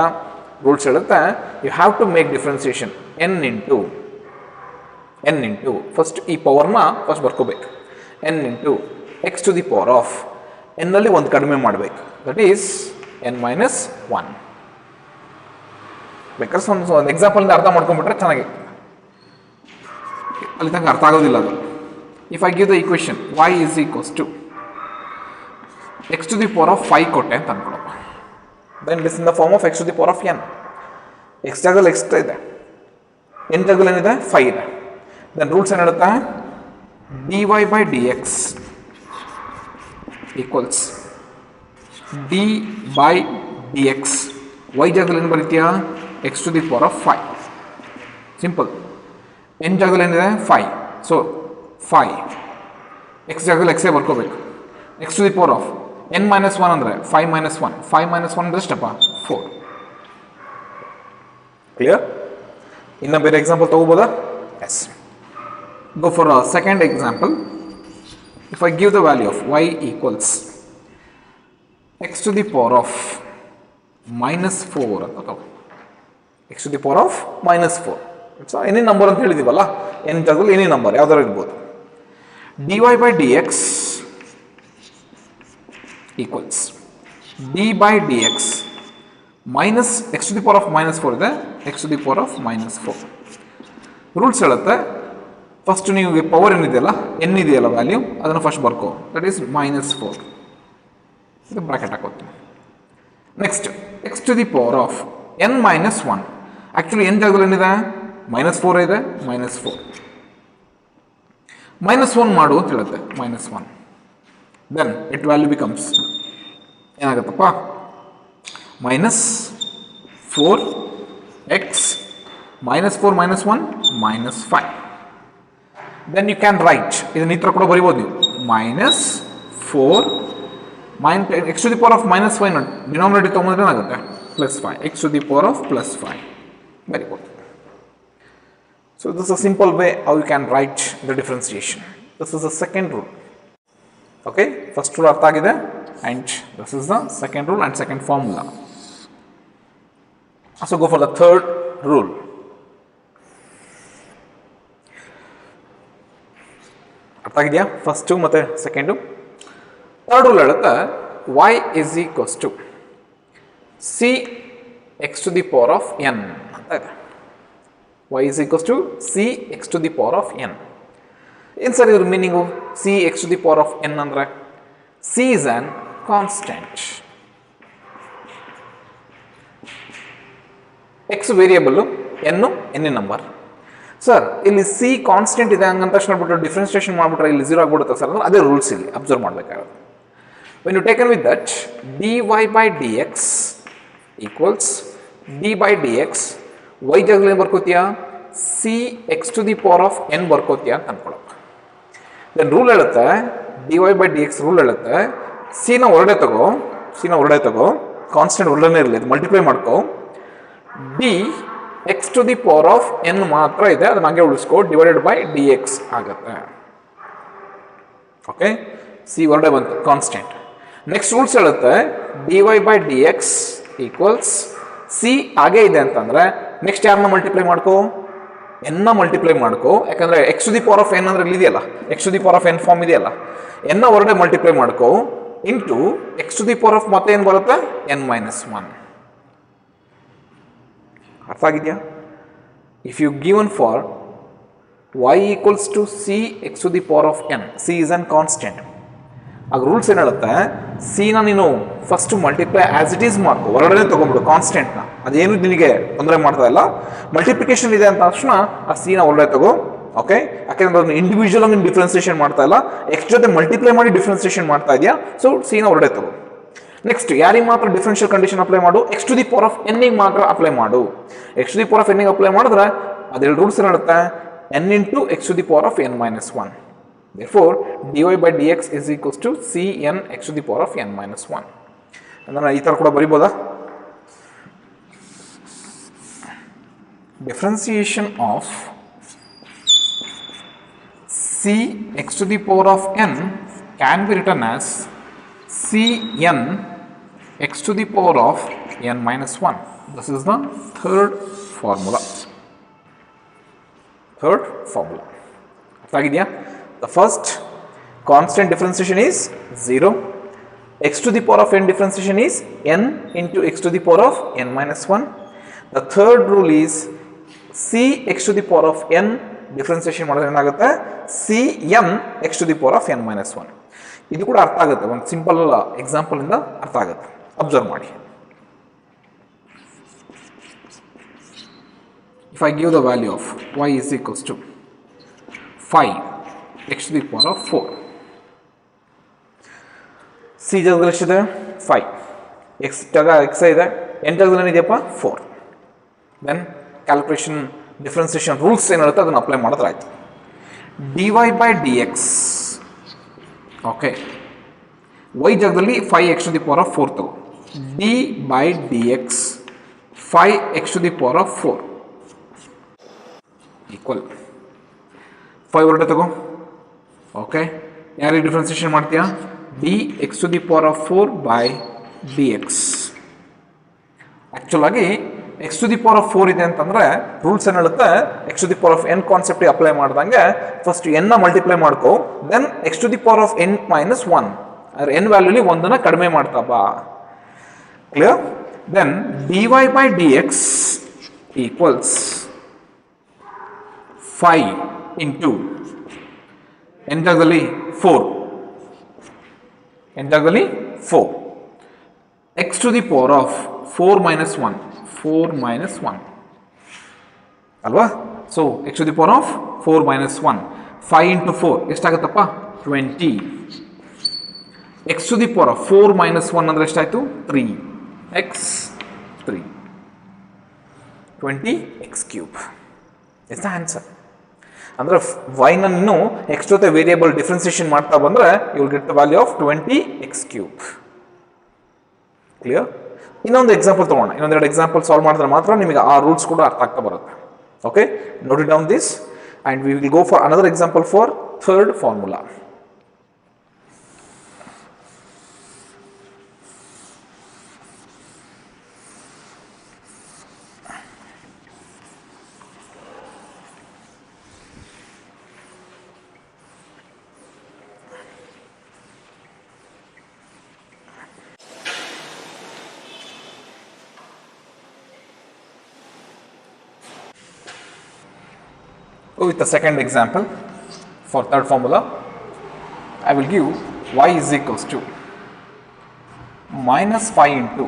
rules ಹೇಳುತ್ತೆ you have to make differentiation n into first ಈ ಪವರ್ನ first ಬರ್ಕೋಬೇಕು. n into x to the power of n ಅಲ್ಲಿ ಒಂದು ಕಡಿಮೆ ಮಾಡಬೇಕು, ದಟ್ ಈಸ್ n ಮೈನಸ್ 1. ಬೇಕಾದ್ರೆ ಒಂದು ಎಕ್ಸಾಂಪಲಿಂದ ಅರ್ಥ ಮಾಡ್ಕೊಂಡ್ಬಿಟ್ರೆ ಚೆನ್ನಾಗಿ, ಅಲ್ಲಿ ತನಕ ಅರ್ಥ ಆಗೋದಿಲ್ಲ ಅದು. If I give the equation y is equals to x to the power of 5 ಕೊಟ್ಟೆ ಅಂತ ಅನ್ಕೊಳಪ್ಪ. Then it is in the form of x to the power of n. X ಜಾಗದಲ್ಲಿ ಎಕ್ಸ್ ಇದೆ, n ಜಾಗದಲ್ಲಿ ಏನಿದೆ 5 ಇದೆ. ದೆನ್ ರೂಲ್ಸ್ ಏನು ಹೇಳುತ್ತೆ? dy by dx equals d by dx. y ಜಾಗದಲ್ಲಿ ಏನು ಬರೀತೀಯಾ? X to the power of 5. Simple. n ಜಾಗದಲ್ಲಿ ಏನಿದೆ 5, ಸೊ 5 ಎಕ್ಸ್ ಜಾಗದಲ್ಲಿ ಎಕ್ಸೇ ಬರ್ಕೋಬೇಕು. X to the power of n minus 1 ಅಂದರೆ 5 ಮೈನಸ್ 1, 5 ಮೈನಸ್ 1 ಅಂದರೆ ಎಷ್ಟಪ್ಪ? 4. ಕ್ಲಿಯರ್? ಇನ್ನು ಬೇರೆ ಎಕ್ಸಾಂಪಲ್ ತಗೋಬೋದಾ? Yes. Go for a second example. If I give the value of y equals x to the power of minus 4 ಅಂತ ತಗೋ. x to the power of minus 4. It's any number ಅಂತ ಹೇಳಿದೀವಲ್ಲ, n ಜಾಗದಲ್ಲಿ any number ಯಾವ್ದಾರು ಇರ್ಬೋದು. dy by dx equals d by dx minus x to the power of minus 4 ಇದೆ, x to the power of minus 4. Rules ಹೇಳುತ್ತೆ first ನೀವು power ಏನಿದೆಯಲ್ಲ, n ಇದೆಯಲ್ಲ value, ಅದನ್ನು ಫಸ್ಟ್ ಬರ್ಕೋ, ದಟ್ ಈಸ್ ಮೈನಸ್ 4. ಇದು ಬ್ರಾಕೆಟ್ ಹಾಕೋತೀನಿ. Next x to the power of n minus 1. Actually n ಜಾಗದಲ್ಲಿ ಏನಿದೆ? ಮೈನಸ್ 4 ಇದೆ, ಮೈನಸ್ 4. ಮೈನಸ್ 1 ಮಾಡು ಅಂತ ಹೇಳುತ್ತೆ, minus 1. Then it value becomes ಏನಾಗುತ್ತಪ್ಪ? Minus 4x minus 4 minus 1 minus 5. then you can write ಇದನ್ನ ಈ ಥರ ಕೂಡ ಬರಿಬೋದು ನೀವು minus 4 x to the power of minus 5 denominator ತೊಗೊಂಡ್ರೆ ಏನಾಗುತ್ತೆ plus 5 x to the power of plus 5 very good. So this is a simple way how you can write the differentiation. This is the second rule. Okay, first rule ಅರ್ಥ ಆಗಿದೆ and this is the second rule and second formula. So go for the third rule. ಅರ್ಥ ಆಗಿದೆಯಾ first ಮತ್ತು second. Third rule ಹೇಳುತ್ತೆ y is equals to c x to the power of n ಅಂತ ಇದೆ. y is equals to c x to the power of n. ಏನು sir ಇದ್ರ meaning c x to the power of n ಅಂದರೆ c is an constant. x variable n number. Sir ಇಲ್ಲಿ C constant ಇದೆ ಹಂಗಂತ ತಕ್ಷಣ ಬಿಟ್ಟು differentiation ಮಾಡಿಬಿಟ್ರೆ ಇಲ್ಲಿ 0 ಆಗಿಬಿಡುತ್ತೆ ಸರ್ ಅಂದ್ರೆ ಅದೇ ರೂಲ್ಸ್ ಇಲ್ಲಿ ಅಬ್ಸರ್ವ್ ಮಾಡಬೇಕಾಗುತ್ತೆ. When you taken with that dy by dx equals d by dx y ಜಾಗದಲ್ಲಿ ಏನು ಬರ್ಕೋತೀಯಾ c x to the power of n ಬರ್ಕೋತೀಯಾ ಅಂತ ಅನ್ಕೊಳಕ್ಕೆ. ದೆನ್ ರೂಲ್ ಹೇಳುತ್ತೆ dy by dx ರೂಲ್ ಹೇಳುತ್ತೆ ಸಿನ ಹೊರಡೆ ತಗೋ ಕಾನ್ಸ್ಟೆಂಟ್ ಹೊರಡನೇ ಇರಲಿ ಅದು ಮಲ್ಟಿಪ್ಲೈ ಮಾಡ್ಕೋ d x to the power of n ಮಾತ್ರ ಇದೆ ಅದನ್ನ ಹಾಗೆ ಉಳಿಸ್ಕೋ ಡಿವೈಡೆಡ್ ಬೈ ಡಿ ಎಕ್ಸ್ ಆಗುತ್ತೆ. ಓಕೆ ಸಿ ಹೊರಡೆ ಬಂತು ಕಾನ್ಸ್ಟೆಂಟ್. ನೆಕ್ಸ್ಟ್ ರೂಲ್ಸ್ ಹೇಳುತ್ತೆ d Y by D x equals c ಹಾಗೆ ಇದೆ ಅಂತಂದ್ರೆ ನೆಕ್ಸ್ಟ್ ಯಾರನ್ನ ಮಲ್ಟಿಪ್ಲೈ ಮಾಡ್ಕೋ ಎನ್ನ ಮಲ್ಟಿಪ್ಲೈ ಮಾಡ್ಕೋ. ಯಾಕಂದ್ರೆ x to the power of n ಅಂದ್ರೆ ಇಲ್ಲಿ ಇದೆಯಲ್ಲ x to the power of n form ಇದೆಯಲ್ಲ ಎನ್ನ ಹೊರಡೆ ಮಲ್ಟಿಪ್ಲೈ ಮಾಡ್ಕೋ into x to the power of ಮತ್ತೆ ಏನು ಬರುತ್ತೆ ಎನ್ ಮೈನಸ್ 1. ಅರ್ಥ ಆಗಿದೆಯಾ? If you given for y equals to c x to the power of n c is an constant ಆಗ ರೂಲ್ಸ್ ಏನು ಹೇಳುತ್ತೆ ಸಿನ ನೀನು first multiply as it is ಮಾಡ್ಕೋ ಹೊರಗಡೆ ತೊಗೊಂಡ್ಬಿಡು ಕಾನ್ಸ್ಟೆಂಟ್ನ ಅದೇನು ನಿನಗೆ ತೊಂದರೆ ಮಾಡ್ತಾ ಇಲ್ಲ. ಮಲ್ಟಿಪ್ಲಿಕೇಶನ್ ಇದೆ ಅಂತ ತಕ್ಷಣ ಆ ಸಿನ ಹೊರಗಡೆ ತಗೋ. ಓಕೆ ಯಾಕೆಂದ್ರೆ ಅದನ್ನು ಇಂಡಿವಿಜುವಲ್ ಆಗಿ ಡಿಫ್ರೆನ್ಸಿಯೇಷನ್ ಮಾಡ್ತಾ ಇಲ್ಲ ಎಕ್ಸ್ ಜೊತೆ ಮಲ್ಟಿಪ್ಲೈ ಮಾಡಿ ಡಿಫ್ರೆನ್ಸಿಯೇಷನ್ ಮಾಡ್ತಾ ಇದೆಯಾ ಸೊ ಸಿನ ಹೊರಗಡೆ ತಗೋ. ನೆಕ್ಸ್ಟ್ ಯಾರಿಗೆ ಮಾತ್ರ ಡಿಫ್ರೆನ್ಷಿಯಲ್ ಕಂಡೀಷನ್ ಅಪ್ಲೈ ಮಾಡು x to the power of ಎನ್ನಿಗೆ ಮಾತ್ರ ಅಪ್ಲೈ ಮಾಡು. X to the power of ಎನ್ನಿಗೆ ಅಪ್ಲೈ ಮಾಡಿದ್ರೆ ಅದೆರಡು ರೂಲ್ಸ್ ಏನಿರುತ್ತೆ n into x to the power of n minus 1. Therefore, dy by dx is equals to cn x to the power of n minus 1. ಅಂದ್ರೆ ಈ ತರ ಕೂಡ ಬರಿಬೋದಾ differentiation of c x to the power of n can be written as cn x to the power of n minus 1. This is the third formula. ಅರ್ಥ ಆಗಿದೆಯಾ? The first constant differentiation is 0. X to the power of n differentiation is n into x to the power of n minus 1. The third rule is c x to the power of n differentiation ಮಾಡಿದ್ರೆ ಏನಾಗುತ್ತೆ cn x to the power of n minus 1. ಇದು ಕೂಡ ಅರ್ಥ ಆಗುತ್ತೆ ಒಂದು simple example ಇಂದ ಅರ್ಥ ಆಗುತ್ತೆ ಅಬ್ಸರ್ವ್ ಮಾಡಿ. If I give the value of y is equals to 5 x to the power of 4 c ಜಾಗದಲ್ಲಿ ಎಷ್ಟಿದೆ 5 x ಜಾಗ x ಇದೆ n ಜಾಗದಲ್ಲಿ ಏನಿದೆಯಪ್ಪ 4. ದೆನ್ ಕ್ಯಾಲ್ಕುಲೇಷನ್ ಡಿಫ್ರೆನ್ಸಿಯೇಷನ್ ರೂಲ್ಸ್ ಏನಿರುತ್ತೆ ಅದನ್ನು ಅಪ್ಲೈ ಮಾಡಿದ್ರೆ ಆಯ್ತು. dy by dx okay y ಜಾಗದಲ್ಲಿ 5x to the power of 4 ತಗೋ d by dx 5x to the power of 4 equal 5 ಹೊರಟೆ ತಗೋ. ಓಕೆ ಯಾರಿಗೆ ಡಿಫ್ರೆನ್ಸಿಯೇಷನ್ ಮಾಡ್ತೀಯಾ d x to the power of 4 by D x. Actual ಆಗಿ x to the power of 4 ಇದೆ ಅಂತಂದರೆ ರೂಲ್ಸ್ ಏನು ಹೇಳುತ್ತೆ x to the power of n ಕಾನ್ಸೆಪ್ಟಿಗೆ ಅಪ್ಲೈ ಮಾಡ್ದಂಗೆ ಫಸ್ಟ್ ಎನ್ನ ಮಲ್ಟಿಪ್ಲೈ ಮಾಡ್ಕೋ then x to the power of n minus 1 ಅಂದರೆ ಎನ್ ವ್ಯಾಲ್ಯೂಲಿ ಒಂದನ್ನು ಕಡಿಮೆ ಮಾಡ್ತಾ ಬಾ. Clear? Then d Y by D x equals 5 into n ಜಾಗದಲ್ಲಿ 4 x to the power of 4 minus 1 ಅಲ್ವಾ. So x to the power of 4 minus 1 5 into 4 ಎಷ್ಟಾಗುತ್ತಪ್ಪ 20 x to the power of 4 minus 1 ಅಂದರೆ ಎಷ್ಟಾಯಿತು 3x 20x cube is the answer. ಅಂದರೆ ವೈನನ್ನು x ಜೊತೆ variable differentiation ಮಾಡ್ತಾ ಬಂದರೆ you will get the value of 20x3. Clear? ಇನ್ನೊಂದು example ತೊಗೋಣ. ಇನ್ನೊಂದೆರಡು ಎಕ್ಸಾಂಪಲ್ ಸಾಲ್ವ್ ಮಾಡಿದ್ರೆ ಮಾತ್ರ ನಿಮಗೆ ಆ ರೂಲ್ಸ್ ಕೂಡ ಅರ್ಥ ಆಗ್ತಾ ಬರುತ್ತೆ. Okay, note it down this and we will go for another example for third formula. With the second example, for third formula, I will give y is equals to minus 5 into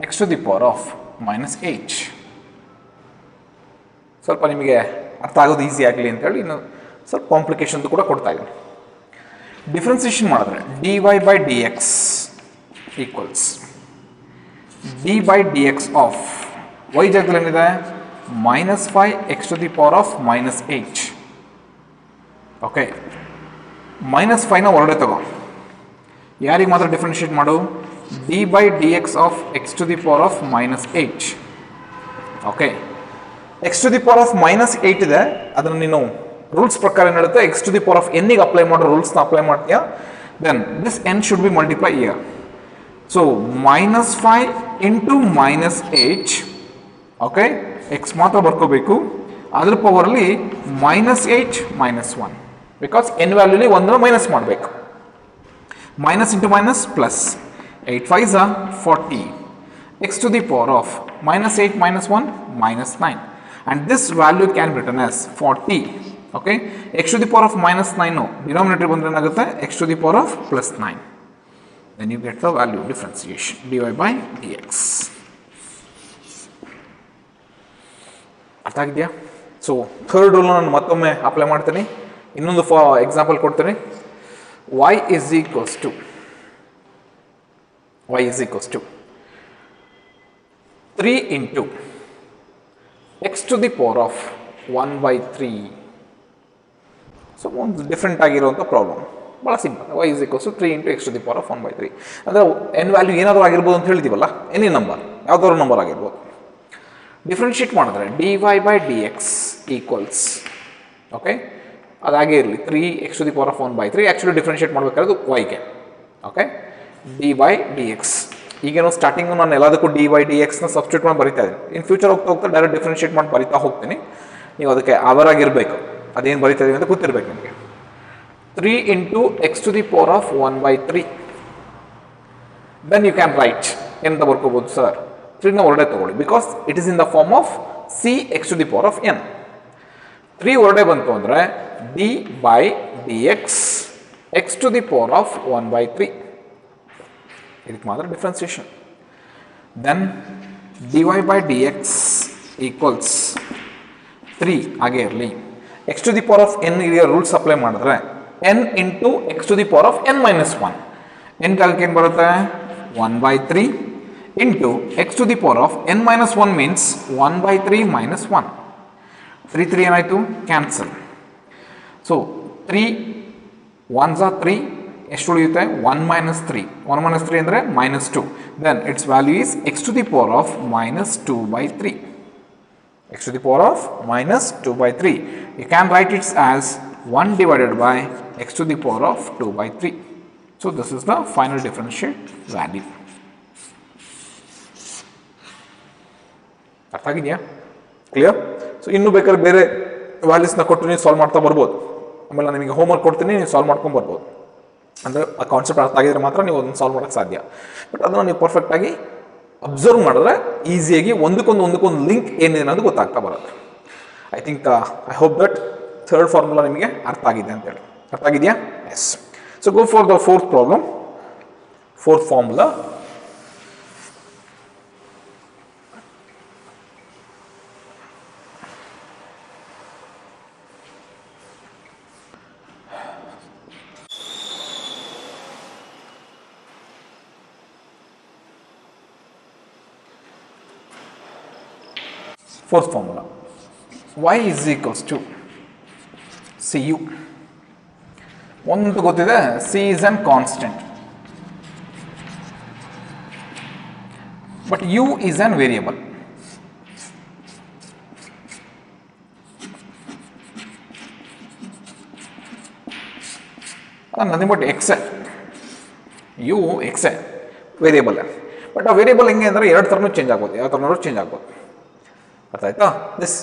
x to the power of minus h. ಸ್ವಲ್ಪ ನಿಮಗೆ ಅರ್ಥ ಆಗೋದು easy ಆಗಲಿ ಅಂತೇಳಿ ಇನ್ನು ಸ್ವಲ್ಪ complication ಕೂಡ ಕೊಡ್ತಾ ಇದ್ದೀನಿ. ಡಿಫ್ರೆನ್ಸಿಯೇಷನ್ ಮಾಡಿದ್ರೆ dy by dx equals d by dx of y ಜಾಗದಲ್ಲಿ ಏನಿದೆ minus 5x to the power of minus h. ಓಕೆ, ಮೈನಸ್ 5ನ ಹೊರಗಡೆ ತಗೋ. ಯಾರಿಗೆ ಮಾತ್ರ ಡಿಫ್ರೆನ್ಷಿಯೇಟ್ ಮಾಡು? D by D x of x to the power of minus 8. Okay, x to the power of minus 8 ಇದೆ. ಅದನ್ನು ನೀನು ರೂಲ್ಸ್ ಪ್ರಕಾರ ಏನು ಹೇಳುತ್ತೆ? X to the power of ಎನ್ನಿಗೆ ಅಪ್ಲೈ ಮಾಡೋ ರೂಲ್ಸ್ನ ಅಪ್ಲೈ ಮಾಡ್ತೀಯಾ, then this n should be multiplier. So minus 5 into minus 8. Okay, x ಮಾತ್ರ ಬರ್ಕೋಬೇಕು. ಅದ್ರ ಪವರಲ್ಲಿ ಮೈನಸ್ 8 ಮೈನಸ್ 1, ಬಿಕಾಸ್ ಎನ್ ವ್ಯಾಲ್ಯೂಲಿ ಒಂದನ್ನು ಮೈನಸ್ ಮಾಡಬೇಕು. Minus into minus plus 8 5s are 40. X to the power of minus 8 minus 1 minus 9, and this value can be written as 40. Okay, x to the power of minus 9 no denominator ಬಂದ್ರೆ ಏನಾಗುತ್ತೆ? x to the power of plus 9. Then you get the value differentiation dy by dx. ಅರ್ಥ ಆಗಿದೆಯಾ? So third rule ನಾನು ಮತ್ತೊಮ್ಮೆ apply ಮಾಡ್ತೀನಿ. ಇನ್ನೊಂದು example ಕೊಡ್ತೀನಿ. y is equals to 3 into x to the power of 1 by 3. So ಒಂದು different ಆಗಿರುವಂಥ problem, ಭಾಳ simple. y is equals to 3 into x to the power of 1 by 3. ಅಂದರೆ N value ಏನಾದರೂ ಆಗಿರ್ಬೋದು ಅಂತ ಹೇಳಿದ್ದೀವಲ್ಲ, ಎನಿ ನಂಬರ್, ಯಾವುದಾದ್ರು ನಂಬರ್ ಆಗಿರ್ಬೋದು. ಡಿಫ್ರೆನ್ಷಿಯೇಟ್ ಮಾಡಿದ್ರೆ d Y by D x equals, okay, ಅದಾಗೇ ಇರಲಿ 3x to the power of 1 by 3. Actually differentiate ಮಾಡಬೇಕಾದ್ರೆ ವೈಗೆ. Okay, d y d x. ಈಗೇನೋ ಸ್ಟಾರ್ಟಿಂಗು ನಾನು ಎಲ್ಲದಕ್ಕೂ ಡಿ ವೈ ಡಿ ಎಕ್ಸ್ನ ಸಬ್ಸ್ಟಿಟ್ಯೂಟ್ ಮಾಡಿ ಬರಿತಾ ಇದ್ದೀನಿ. ಇನ್ ಫ್ಯೂಚರ್ ಹೋಗ್ತಾ ಹೋಗ್ತಾ ಡೈರೆಕ್ಟ್ ಡಿಫ್ರೆನ್ಷಿಯೇಟ್ ಮಾಡಿ ಬರಿತಾ ಹೋಗ್ತೀನಿ. ನೀವು ಅದಕ್ಕೆ ಅವರಾಗಿರಬೇಕು, ಅದೇನು ಬರಿತಾ ಇದೀವಿ ಅಂತ ಗೊತ್ತಿರಬೇಕು ನಿಮಗೆ. 3 into x to the power of 1 by 3. Then you can write ಎಂತ ಬರ್ಕೋಬೋದು ಸರ್? 3ನ ಹೊರಡೆ ತಗೊಳ್ಳಿ, because it is in the form of c x to the power of n. 3 ಹೊರಡೆ ಬಂತು ಅಂದರೆ d by D x x to the power of 1 by 3. ಇದಕ್ಕೆ ಮಾತ್ರ differentiation. Then d Y by D x equals 3 ಹಾಗೇ ಇರಲಿ. X to the power of n ಇದರ rules apply ಮಾಡಿದ್ರೆ n into x to the power of n minus 1. N ಕಾಲಕ್ಕೆ ಏನು ಬರುತ್ತೆ? 1 by 3 into x to the power of n minus 1 means 1 by 3 minus 1. 3 3 ಏನಾಯಿತು? Cancel. So 3 1s are 3. ಎಷ್ಟು ಉಳಿಯುತ್ತೆ? 1 minus 3. 1 minus 3 ಅಂದರೆ minus 2. Then its value is x to the power of minus 2 by 3. x to the power of minus 2 by 3. You can write it as 1 divided by x to the power of 2 by 3. So this is the final differential value. ಅರ್ಥ ಆಗಿದೆಯಾ? Clear? So ಇನ್ನೂ ಬೇಕಾದ್ರೆ ಬೇರೆ ವ್ಯಾಲ್ಯೂಸ್ನ ಕೊಟ್ಟು ನೀವು solve ಮಾಡ್ತಾ ಬರ್ಬೋದು. ಆಮೇಲೆ ನಾನು ನಿಮಗೆ ಹೋಮ್ವರ್ಕ್ ಕೊಡ್ತೀನಿ, ನೀವು ಸಾಲ್ವ್ ಮಾಡ್ಕೊಂಡು ಬರ್ಬೋದು. ಅಂದರೆ ಆ ಕಾನ್ಸೆಪ್ಟ್ ಅರ್ಥ ಆಗಿದ್ರೆ ಮಾತ್ರ ನೀವು ಅದನ್ನು ಸಾಲ್ವ್ ಮಾಡೋಕ್ಕೆ ಸಾಧ್ಯ. ಬಟ್ ಅದನ್ನು ನೀವು ಪರ್ಫೆಕ್ಟಾಗಿ ಅಬ್ಸರ್ವ್ ಮಾಡಿದ್ರೆ ಈಸಿಯಾಗಿ ಒಂದಕ್ಕೊಂದು ಲಿಂಕ್ ಏನಿದೆ ಅನ್ನೋದು ಗೊತ್ತಾಗ್ತಾ ಬರುತ್ತೆ. I think I hope that third formula ನಿಮಗೆ ಅರ್ಥ ಆಗಿದೆ ಅಂತೇಳಿ. ಅರ್ಥ ಆಗಿದೆಯಾ? Yes. So go for the fourth problem, fourth formula. Fourth formula, y is equals to c u. ಒಂದು ಗೊತ್ತಿದೆ, c is an constant, but u is an variable. Nothing but x, u x variable. But ಆ variable ಹೆಂಗೆ ಅಂದರೆ ಎರಡು ಥರನೂ change ಆಗ್ಬೋದು, ಯಾವ ಥರನೂ ಚೇಂಜ್ ಆಗ್ಬೋದು. ಅರ್ಥ ಆಯ್ತಾ? This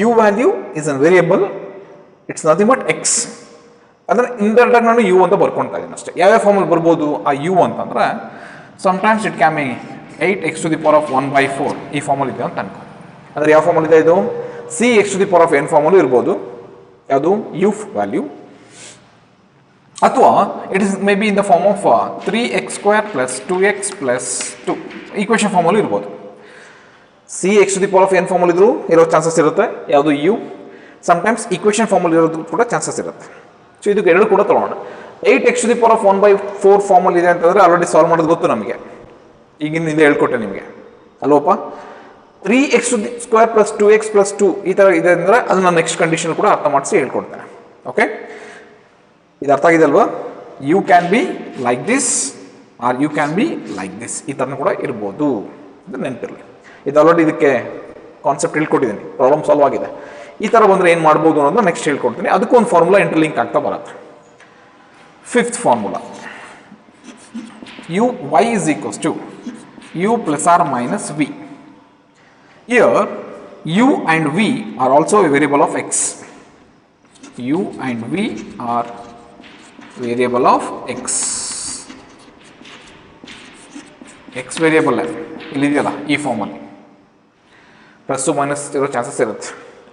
u value is an variable, it's nothing but x. ಅಂದರೆ ಇಂಡೈರೆಕ್ಟಾಗಿ ನಾನು ಯು ಅಂತ ಬರ್ಕೊಳ್ತಾ ಇದ್ದೀನಿ ಅಷ್ಟೇ. ಯಾವ್ಯಾವ ಫಾರ್ಮಲ್ಲಿ ಬರ್ಬೋದು ಆ ಯು ಅಂತಂದರೆ, sometimes it can be 8x⁴ ಈ ಫಾರ್ಮಲ್ಲಿ ಇದೆ ಅಂತ ಅನ್ಕೊ. ಅಂದರೆ ಯಾವ ಫಾರ್ಮಲ್ಲಿ ಇದೆ ಇದು? cx⁴n ಫಾರ್ಮಲ್ಲೂ ಇರ್ಬೋದು ಯಾವುದು ಯು ವ್ಯಾಲ್ಯೂ, ಅಥವಾ it is may be in the form of 3x² + 2x + 2 equation ಫಾರ್ಮಲ್ಲೂ ಇರ್ಬೋದು. cx⁴n ಫಾರ್ಮಲ್ಲಿ ಇರೋ ಚಾನ್ಸಸ್ ಇರುತ್ತೆ ಯಾವುದು ಯು. ಸಮ್ಟೈಮ್ಸ್ ಈಕ್ವೇಷನ್ ಫಾರ್ಮಲ್ಲಿ ಇರೋದು ಕೂಡ ಚಾನ್ಸಸ್ ಇರುತ್ತೆ. ಸೊ ಇದಕ್ಕೆ ಎರಡು ಕೂಡ ತಗೊಳ್ಳೋಣ. 8x⁴ ಫಾರ್ಮಲ್ಲಿ ಇದೆ ಅಂತಂದರೆ ಆಲ್ರೆಡಿ ಸಾಲ್ವ್ ಮಾಡೋದು ಗೊತ್ತು ನಮಗೆ, ಈಗಿನಿಂದ ಹೇಳ್ಕೊಟ್ಟೆ ನಿಮಗೆ ಅಲ್ವಪ್ಪ. 3x² + 2x + 2 ಈ ಥರ ಇದೆ ಅಂದರೆ ಅದನ್ನ ನೆಕ್ಸ್ಟ್ ಕಂಡೀಷನ್ ಕೂಡ ಅರ್ಥ ಮಾಡಿಸಿ ಹೇಳ್ಕೊಡ್ತೇನೆ. ಓಕೆ, ಇದು ಅರ್ಥ ಆಗಿದೆ ಅಲ್ವಾ? You can be like this or you can be like this, ಈ ಥರನೂ ಕೂಡ ಇರ್ಬೋದು. ಇದು ನೆನಪಿರಲಿ. ಇದು ಆಲ್ರೆಡಿ ಇದಕ್ಕೆ ಕಾನ್ಸೆಪ್ಟ್ ಹೇಳ್ಕೊಟ್ಟಿದ್ದೀನಿ, ಪ್ರಾಬ್ಲಮ್ ಸಾಲ್ವ್ ಆಗಿದೆ. ಈ ಥರ ಬಂದರೆ ಏನು ಮಾಡ್ಬೋದು ಅನ್ನೋದನ್ನ ನೆಕ್ಸ್ಟ್ ಹೇಳ್ಕೊಡ್ತೀನಿ. ಅದಕ್ಕೂ ಒಂದು ಫಾರ್ಮುಲಾ ಇಂಟರ್ಲಿಂಕ್ ಆಗ್ತಾ ಬರುತ್ತೆ. Fifth formula, u y is equals to u plus or minus v. Here u and v are also a variable of x. u and v are variable of x. x variable ಇಲ್ಲಿದೆಯಲ್ಲ ಈ ಫಾರ್ಮಲ್ಲಿ plus minus ಇರೋ chances ಇರುತ್ತೆ.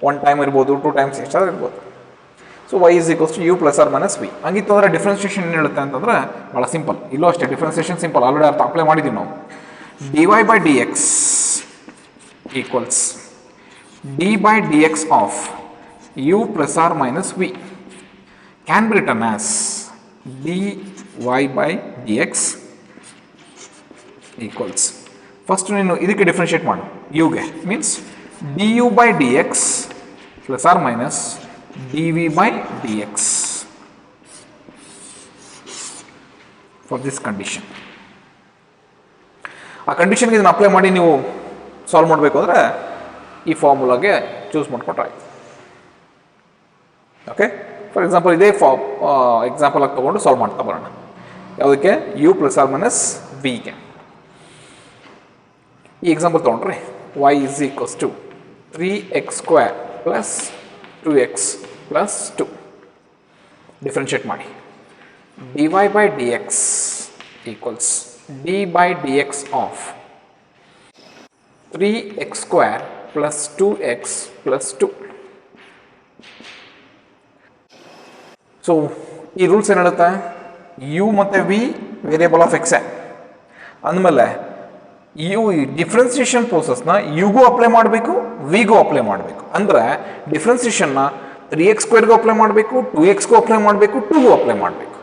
1 time ಇರ್ಬೋದು, 2 times ಎಷ್ಟಾದ್ರೂ ಇರ್ಬೋದು. So y is equals to u plus or minus v. ಹಂಗಿತ್ತು ಅಂದರೆ ಡಿಫ್ರೆನ್ಸಿಯೇಷನ್ ಏನು ಹೇಳುತ್ತೆ ಅಂತಂದರೆ ಭಾಳ ಸಿಂಪಲ್. ಇಲ್ಲೂ ಅಷ್ಟೇ ಡಿಫ್ರೆನ್ಸಿಯೇಷನ್ ಸಿಂಪಲ್, ಆಲ್ರೆಡಿ ಅರ್ಥ ಅಪ್ಲೈ ಮಾಡಿದ್ದೀವಿ ನಾವು. dy/dx equals d/dx of u plus or minus v can be return as dy/dx equals, first ನೀನು ಇದಕ್ಕೆ ಡಿಫ್ರೆನ್ಷಿಯೇಟ್ ಮಾಡು, ಯುಗೆ means du/dx plus or minus dv/dx for this condition. ಆ ಕಂಡೀಷನ್ಗೆ ಇದನ್ನು ಅಪ್ಲೈ ಮಾಡಿ ನೀವು ಸಾಲ್ವ್ ಮಾಡಬೇಕು ಅಂದರೆ ಈ ಫಾರ್ಮುಲಾಗೆ ಚೂಸ್ ಮಾಡ್ಕೊಂಡ್ರೆ ಆಯ್ತು. ಓಕೆ, ಫಾರ್ ಎಕ್ಸಾಂಪಲ್ ಇದೇ ಎಕ್ಸಾಂಪಲ್ ಆಗಿ ತೊಗೊಂಡು ಸಾಲ್ವ್ ಮಾಡ್ತಾ ಬರೋಣ. ಯಾವುದಕ್ಕೆ? ಯು ಪ್ಲಸ್ ಆರ್ ಮೈನಸ್ ವಿಗೆ. ಈ ಎಕ್ಸಾಂಪಲ್ ತೊಗೊಂಡ್ರೆ y is equals to 3x² plus 2x plus 2. Differentiate ಮಾಡಿ. dy/dx equals d/dx of 3x² plus 2x plus 2. So ಈ ರೂಲ್ಸ್ ಏನು ಹೇಳುತ್ತೆ? ಯು ಮತ್ತು ವಿ ವೇರಿಯಬಲ್ ಆಫ್ ಎಕ್ಸೆ ಅಂದಮೇಲೆ ಯು ಡಿಫ್ರೆನ್ಸಿಯೇಷನ್ ಪ್ರೋಸೆಸ್ನ ಯುಗೂ ಅಪ್ಲೈ ಮಾಡಬೇಕು, ವಿಗೂ ಅಪ್ಲೈ ಮಾಡಬೇಕು. ಅಂದರೆ ಡಿಫ್ರೆನ್ಸಿಯೇಷನ್ನ 3x² ಅಪ್ಲೈ ಮಾಡಬೇಕು, 2x ಅಪ್ಲೈ ಮಾಡಬೇಕು, 2ಗೂ ಅಪ್ಲೈ ಮಾಡಬೇಕು.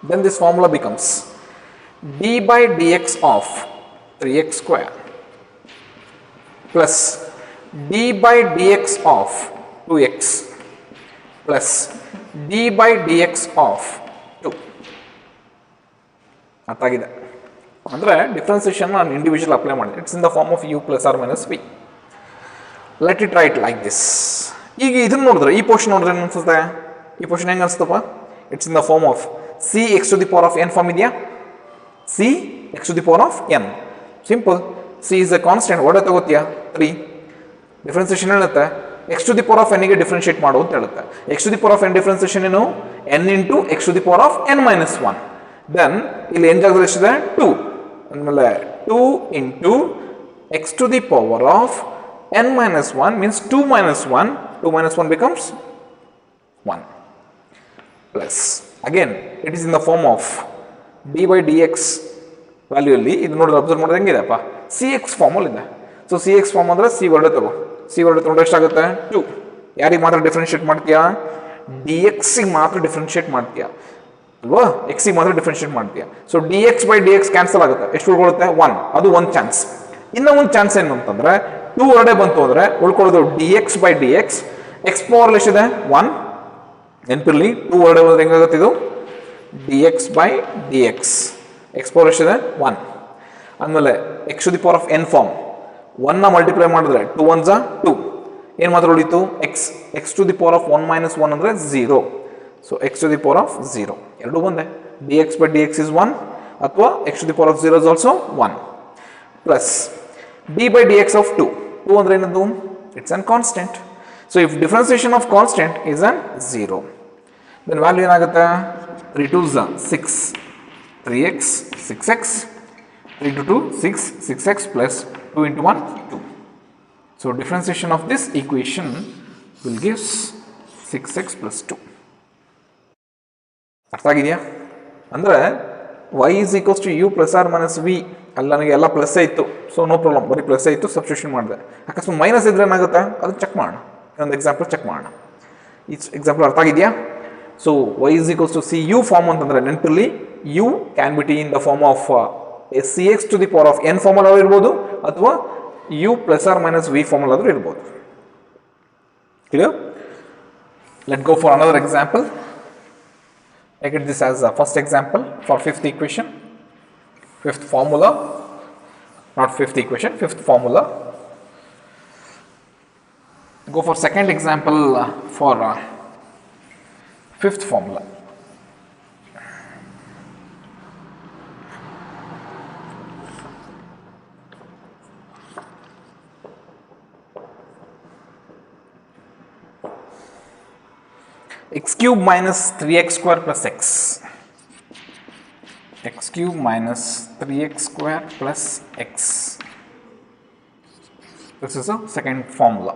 Then this formula becomes d/dx of 3x² plus d/dx of 2x plus d/dx of 2. ಅರ್ಥ ಆಗಿದೆ? ಅಂದರೆ ಡಿಫ್ರೆನ್ಸಿಯೇಷನ್ ನಾನು ಇಂಡಿವಿಜುವಲ್ ಅಪ್ಲೈ ಮಾಡಿದೆ. It's in the form of u plus or minus v. Let it write like this. ಈಗ ಇದನ್ನು ನೋಡಿದ್ರೆ, ಈ portion ನೋಡಿದ್ರೆ ಏನು ಅನ್ಸುತ್ತೆ? ಈ ಪೋರ್ಷನ್ ಹೆಂಗೆ ಅನಿಸ್ತಪ್ಪ? It's in the form of cx⁴n form ಇದೆಯಾ? cx⁴n simple. C is a constant, ಒಡೆ ತಗೋತೀಯಾ 3. ಡಿಫ್ರೆನ್ಸಿಯೇಷನ್ ಹೇಳುತ್ತೆ x⁴n ಗೆ ಡಿಫ್ರೆನ್ಷಿಯೇಟ್ ಮಾಡು ಅಂತ ಹೇಳುತ್ತೆ. x⁴n ಡಿಫ್ರೆನ್ಸಿಯೇಷನ್ ಏನು? n into x⁴n-1. ದೆನ್ ಇಲ್ಲಿ ಏನು ಜಾಗದಲ್ಲಿ ಎಷ್ಟಿದೆ? 2. ಅಂದಮೇಲೆ 2 into x⁴n-1 means 2 minus 1. 2 minus 1 becomes 1. Plus again it is in the form of d/dx value ಅಲ್ಲಿ ಇದು ನೋಡಿದ್ರೆ ಅಬ್ಸರ್ವ್ ಮಾಡಿದ್ರೆ ಹೆಂಗಿದೆಪ್ಪ? cx ಫಾರ್ಮಲ್ಲಿ ಇದೆ. ಸೊ cx ಫಾರ್ಮ್ ಅಂದರೆ c ವರ್ಡ್ ತಗೋ. c ವರ್ಡ್ ತಗೊಂಡ್ರೆ ಎಷ್ಟಾಗುತ್ತೆ? 2. ಯಾರಿಗೆ ಮಾತ್ರ ಡಿಫ್ರೆನ್ಷಿಯೇಟ್ ಮಾಡ್ತೀಯಾ? dxಗೆ ಮಾತ್ರ ಡಿಫ್ರೆನ್ಷಿಯೇಟ್ ಮಾಡ್ತೀಯಾ ಅಲ್ವಾ? ಎಕ್ಸಿಗೆ ಮಾತ್ರ ಡಿಫ್ರೆನ್ಷಿಯೇಟ್ ಮಾಡ್ತೀಯಾ. ಸೊ dx/dx ಕ್ಯಾನ್ಸಲ್ ಆಗುತ್ತೆ. ಎಷ್ಟು ಉಳ್ಕೊಳ್ಳುತ್ತೆ? 1. ಅದು ಒಂದು ಚಾನ್ಸ್. ಇನ್ನೂ ಒಂದು ಚಾನ್ಸ್ ಏನು ಅಂತಂದರೆ 2 ಹೊರಡೆ ಬಂತು ಅಂದರೆ ಉಳ್ಕೊಳ್ಳೋದು dx/dx ಎಕ್ಸ್ ಪವರ್ ಎಷ್ಟಿದೆ 1, ನೆನಪಿರಲಿ 2 ಹೊರಡೆ ಹೋದ್ರೆ ಹೆಂಗಾಗುತ್ತೆ ಇದು dx by dx, x power ಎಷ್ಟಿದೆ 1. ಆಮೇಲೆ x to the power of n form 1ನ ಮಲ್ಟಿಪ್ಲೈ ಮಾಡಿದ್ರೆ 2 1 2, ಏನು ಮಾತ್ರ ಉಳಿತು x to the power of 1 minus 1 ಅಂದರೆ 0. So x to the power of 0 ಎರಡು ಬಂದೆ. dx by dx is 1 ಅಥವಾ x to the power of 0 is also 1 plus d by dx of 2 ಅಂದರೆ ಏನದು it's an constant. So if differentiation of constant is an 0, then value ಏನಾಗುತ್ತೆ 3 2s 6, 3x 6x, 3 to 2 6, 6x plus 2 into 1 2. So differentiation of this equation will give 6x plus 2. ಅರ್ಥ ಆಗಿದೆಯಾ? ಅಂದರೆ y is equals to u plus or minus v, ಅಲ್ಲಿ ನನಗೆ ಎಲ್ಲ plus ಇತ್ತು, so no problem, ಬರೀ plus ಇತ್ತು ಸಬ್ಸ್ಟಿಟ್ಯೂಷನ್ ಮಾಡಿದೆ. ಅಕಸ್ಮಾತ್ ಮೈನಸ್ ಇದ್ರೆ ಏನಾಗುತ್ತೆ ಅದನ್ನು ಚೆಕ್ ಮಾಡೋಣ. ಇನ್ನೊಂದು ಎಕ್ಸಾಂಪಲ್ ಚೆಕ್ ಮಾಡೋಣ. ಈ ಎಕ್ಸಾಂಪಲ್ ಅರ್ಥ ಆಗಿದೆಯಾ? So y is equals to c u form ಅಂತಂದರೆ ನೆನಪಿರಲಿ u can be t in the form of c x to the power of n formal ಆದರೂ ಇರ್ಬೋದು ಅಥವಾ u plus or minus v formal ಆದರೂ ಇರ್ಬೋದು. Clear? Let go for another example. Take it this as a first example for fifth equation, fifth formula, not fifth equation, fifth formula. Go for second example for fifth formula. X cube minus 3x square plus x. X cube minus 3x square plus x. This is a second formula.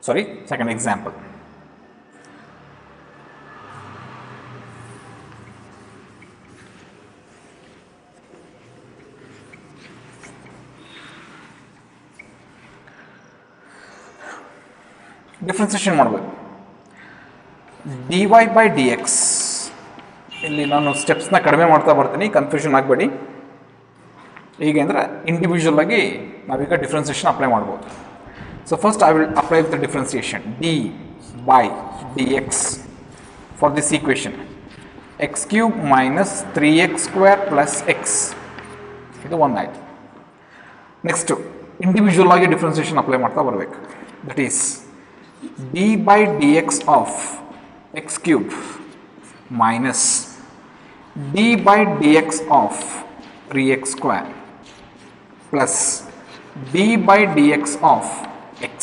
Sorry, second example. Differentiation ಮಾಡಬೇಕು. dy by dx, ಇಲ್ಲಿ ನಾನು ಸ್ಟೆಪ್ಸ್ನ ಕಡಿಮೆ ಮಾಡ್ತಾ ಬರ್ತೀನಿ, confusion ಆಗಬೇಡಿ. ಹೇಗೆ ಅಂದರೆ individual ಆಗಿ ನಾವೀಗ ಡಿಫ್ರೆನ್ಸಿಯೇಷನ್ ಅಪ್ಲೈ ಮಾಡ್ಬೋದು. So first I will apply with the differentiation dy by dx for this equation X cube minus 3x square plus X, ಇದು ಒಂದಾಯಿತು. ನೆಕ್ಸ್ಟು ಇಂಡಿವಿಜುವಲ್ ಆಗಿ ಡಿಫ್ರೆನ್ಸಿಯೇಷನ್ ಅಪ್ಲೈ ಮಾಡ್ತಾ ಬರಬೇಕು. That is dy by dx of x cube minus d by dx of 3x square plus d by dx of x.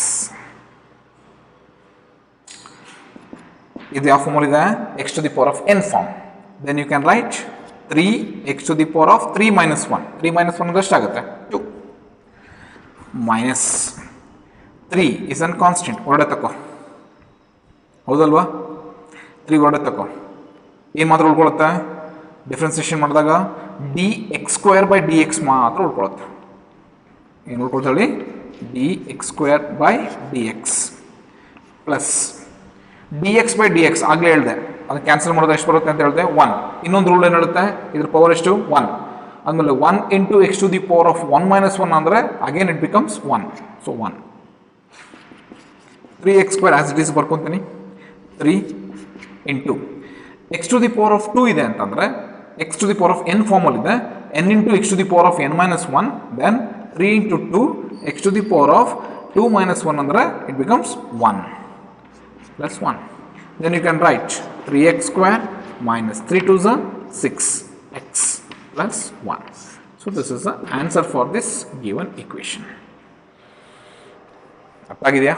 ಇದು ಯಾವ formal ಇದೆ? x to the power of n form. Then you can write 3x to the power of 3 minus 1. 3 minus 1 ಎಷ್ಟಾಗುತ್ತೆ 2 minus 3 is a constant. ಹೊರಡೆ ತಗೋ, ಹೌದಲ್ವಾ? 3 ಹೊರಡೆ ತಗೋ, ಏನು ಮಾತ್ರ ಉಳ್ಕೊಳುತ್ತೆ? ಡಿಫ್ರೆನ್ಸಿಯೇಷನ್ ಮಾಡಿದಾಗ d x square by D x ಮಾತ್ರ ಉಳ್ಕೊಳುತ್ತೆ. ಏನು ಉಳ್ಕೊಳ್ತಾಳೆ? D x square by D x plus d x by D x. ಆಗಲೇ ಹೇಳಿದೆ ಅದು ಕ್ಯಾನ್ಸಲ್ ಮಾಡಿದ್ರೆ ಎಷ್ಟು ಬರುತ್ತೆ ಅಂತ ಹೇಳಿದೆ 1. ಇನ್ನೊಂದು ರೂಲ್ ಏನು ಹೇಳುತ್ತೆ? ಇದ್ರ ಪವರ್ ಎಷ್ಟು 1. ಆದಮೇಲೆ 1 into x to the power of 1 minus 1 ಅಂದರೆ again it becomes 1. So 1 3x square as it is ಬರ್ಕೊತೀನಿ. 3 into x to the power of 2 ಇದೆ ಅಂತಂದರೆ x to the power of n ಫಾರ್ಮಲ್ ಇದೆ, n into x to the power of n minus 1, then 3 into 2 x to the power of 2 minus 1 ಅಂದರೆ it becomes 1 plus 1. Then you can write 3x square minus 3 2s 6x plus 1. So this is the answer for this given equation. ಅರ್ಥ ಆಗಿದೆಯಾ?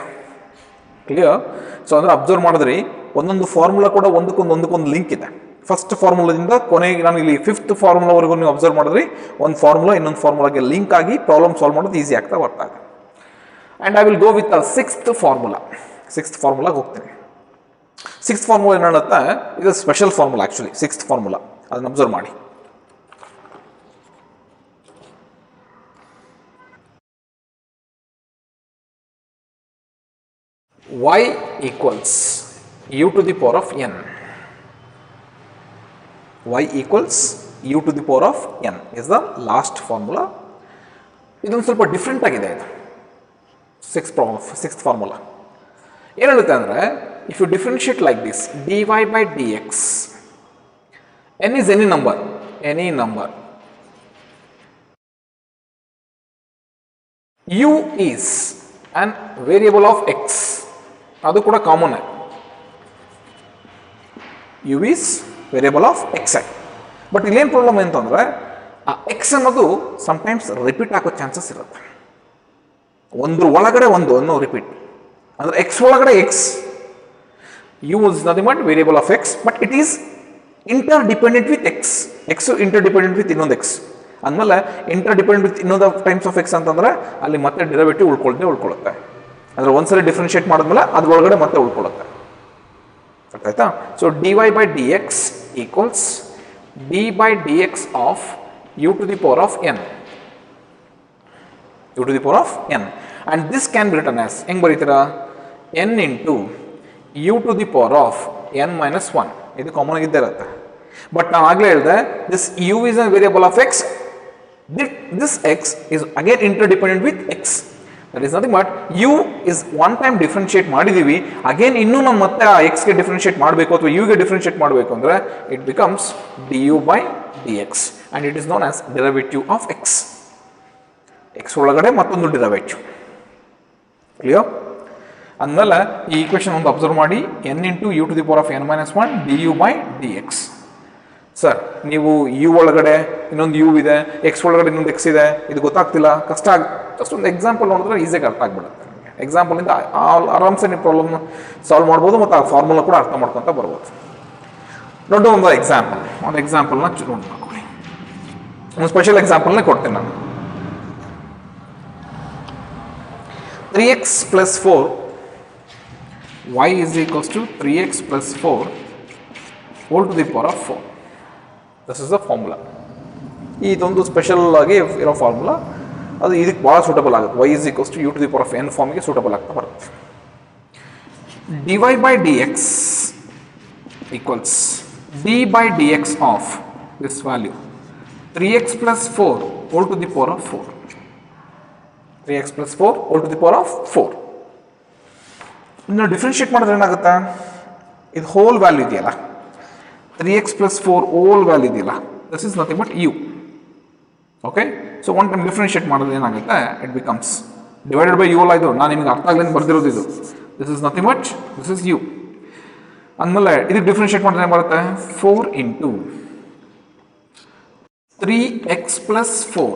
Clear? So ಅಂದರೆ observe ಮಾಡಿದ್ರಿ ಒಂದೊಂದು formula ಕೂಡ ಒಂದಕ್ಕೊಂದು link ಇದೆ. First ಫಾರ್ಮುಲಾದಿಂದ ಕೊನೆಗೆ ನಾನು ಇಲ್ಲಿ ಫಿಫ್ತ್ ಫಾರ್ಮುಲಾವರೆಗೂ ನೀವು ಅಬ್ಸರ್ವ್ ಮಾಡಿದ್ರಿ ಒಂದು ಫಾರ್ಮುಲಾ ಇನ್ನೊಂದು ಫಾರ್ಮುಲಾಗೆ ಲಿಂಕ್ ಆಗಿ ಪ್ರಾಬ್ಲಮ್ ಸಾಲ್ವ್ ಮಾಡೋದು ಈಸಿ ಆಗ್ತಾ ಬರ್ತಾರೆ. And I will go with sixth ಫಾರ್ಮುಲಾಗೆ ಹೋಗ್ತೀನಿ. ಸಿಕ್ಸ್ತ್ ಫಾರ್ಮುಲಾ ಏನು ಹೇಳುತ್ತೆ? ಇದು special formula actually. Sixth formula ಅದನ್ನು ಅಬ್ಸರ್ವ್ ಮಾಡಿ. y equals u to the power of n. y equals u to the power of n is the last formula. ಇದೊಂದು ಸ್ವಲ್ಪ different ಆಗಿದೆ. ಇದು ಸಿಕ್ಸ್ತ್ ಫಾರ್ಮುಲಾ. ಏನು ಹೇಳುತ್ತೆ ಅಂದರೆ if you differentiate like this dy by dx, n is any number, u is an variable of x, ಅದು ಕೂಡ common, u is variable of xi. But ಇಲ್ಲೇನು ಪ್ರಾಬ್ಲಮ್ ಅಂತಂದರೆ ಆ ಎಕ್ಸ್ ಅನ್ನೋದು ಸಮ್ಟೈಮ್ಸ್ ರಿಪೀಟ್ ಆಗೋ ಚಾನ್ಸಸ್ ಇರುತ್ತೆ. ಒಂದ್ರ ಒಳಗಡೆ ಒಂದು ಅನ್ನೋ ರಿಪೀಟ್ ಅಂದರೆ ಎಕ್ಸ್ ಒಳಗಡೆ x, u is nothing but variable of x, but it is interdependent with x. X interdependent with ಇನ್ನೊಂದು ಎಕ್ಸ್ ಅಂದಮೇಲೆ ಇಂಟರ್ ಡಿಪೆಂಡೆಂಟ್ ವಿತ್ ಇನ್ನೊಂದು ಟೈಮ್ಸ್ ಆಫ್ ಎಕ್ಸ್ ಅಂತಂದರೆ ಅಲ್ಲಿ ಮತ್ತೆ ಡಿರೈವೇಟಿವ್ ಉಳ್ಕೊಳ್ಳುತ್ತೆ. ಅಂದರೆ ಒಂದ್ಸರಿ ಡಿಫ್ರೆನ್ಷಿಯೇಟ್ ಮಾಡಿದ್ಮೇಲೆ ಅದ್ರೊಳಗಡೆ ಮತ್ತೆ ಉಳ್ಕೊಳ್ಳುತ್ತೆ. ಆಯ್ತಾ? So dy by dx equals d by dx of u to the power of n, u to the power of n, and this can be written as ಹೆಂಗೆ ಬರೀತೀರಾ, n into u to the power of n minus 1. ಇದು common ಆಗಿದ್ದೇ ಇರುತ್ತೆ. But ನಾವು ಆಗಲೇ ಹೇಳಿದೆ this u is a variable of x, this x is again interdependent with x. That is nothing but u is one time differentiate ಮಾಡಿದೀವಿ, again ಇನ್ನೂ ನಾವು ಮತ್ತೆ ಆ x ಗೆ ಡಿಫ್ರೆನ್ಷಿಯೇಟ್ ಮಾಡಬೇಕು ಅಥವಾ u ಗೆ ಡಿಫ್ರೆನ್ಷಿಯೇಟ್ ಮಾಡಬೇಕು ಅಂದರೆ it becomes du by dx and it is known as derivative of x. x ಒಳಗಡೆ ಮತ್ತೊಂದು ಡಿರೈವೇಟಿವ್. ಕ್ಲಿಯರ್? ಅಂದಮೇಲೆ ಈ ಈಕ್ವೇಷನ್ ಒಂದು ಅಬ್ಸರ್ವ್ ಮಾಡಿ, n into u to the power of n minus 1 du by dx. Sir ನೀವು u ಒಳಗಡೆ ಇನ್ನೊಂದು you ಇದೆ, ಎಕ್ಸ್ ಒಳಗಡೆ ಇನ್ನೊಂದು ಎಕ್ಸ್ ಇದೆ, ಇದು ಗೊತ್ತಾಗ್ತಿಲ್ಲ, ಕಷ್ಟ ಜಸ್ಟ್ ಒಂದು ಎಕ್ಸಾಂಪಲ್ ನೋಡಿದ್ರೆ ಈಸಿಯಾಗಿ ಅರ್ಥ ಆಗ್ಬಿಡುತ್ತೆ. ಎಕ್ಸಾಂಪಲಿಂದ ಆರಾಮ್ಸೆ ನೀವು ಪ್ರಾಬ್ಲಮ್ ಸಾಲ್ವ್ ಮಾಡ್ಬೋದು ಮತ್ತು ಆ ಫಾರ್ಮುಲಾ ಕೂಡ ಅರ್ಥ ಮಾಡ್ಕೊತ ಬರ್ಬೋದು. ದೊಡ್ಡ ಒಂದು ಎಕ್ಸಾಂಪಲ್ನ ನೋಟ್ ಮಾಡ್ಕೊಳ್ಳಿ. ಒಂದು ಸ್ಪೆಷಲ್ ಎಕ್ಸಾಂಪಲ್ನೇ ಕೊಡ್ತೀನಿ ನಾನು. 3x plus 4 y is equals to 3x plus 4 whole to the power of 4. This is the formula. ಇದೊಂದು ಸ್ಪೆಷಲ್ ಆಗಿ ಇರೋ ಫಾರ್ಮುಲಾ, ಅದು ಇದಕ್ಕೆ ಭಾಳ ಸೂಟಬಲ್ ಆಗುತ್ತೆ. y is equals to u to the power of n ಫಾರ್ಮಿಗೆ ಸೂಟಬಲ್ ಆಗ್ತಾ ಬರುತ್ತೆ. dy by dx equals d by dx of this value 3x plus 4 whole to the power of 4. 3x plus 4 whole to the power of 4. ಇನ್ನು differentiate ಮಾಡಿದ್ರೆ ಏನಾಗುತ್ತೆ, ಇದು hole value ಇದೆಯಲ್ಲ, 3x plus 4 whole value ಇದೆಯಲ್ಲ, this is nothing but u. Okay, so one time differentiate ಮಾಡಿದ್ರೆ ಏನಾಗುತ್ತೆ, it becomes divided by u ಅಲ್ಲ, ಇದು ನಾನು ನಿಮಗೆ ಅರ್ಥ ಆಗಲಿ ಬರ್ದಿರೋದು ಇದು. This is nothing but this is u. ಅಂದಮೇಲೆ ಇದಕ್ಕೆ ಡಿಫ್ರೆನ್ಷಿಯೇಟ್ ಮಾಡಿದ್ರೆ ಏನು ಬರುತ್ತೆ, 4 into 3x plus 4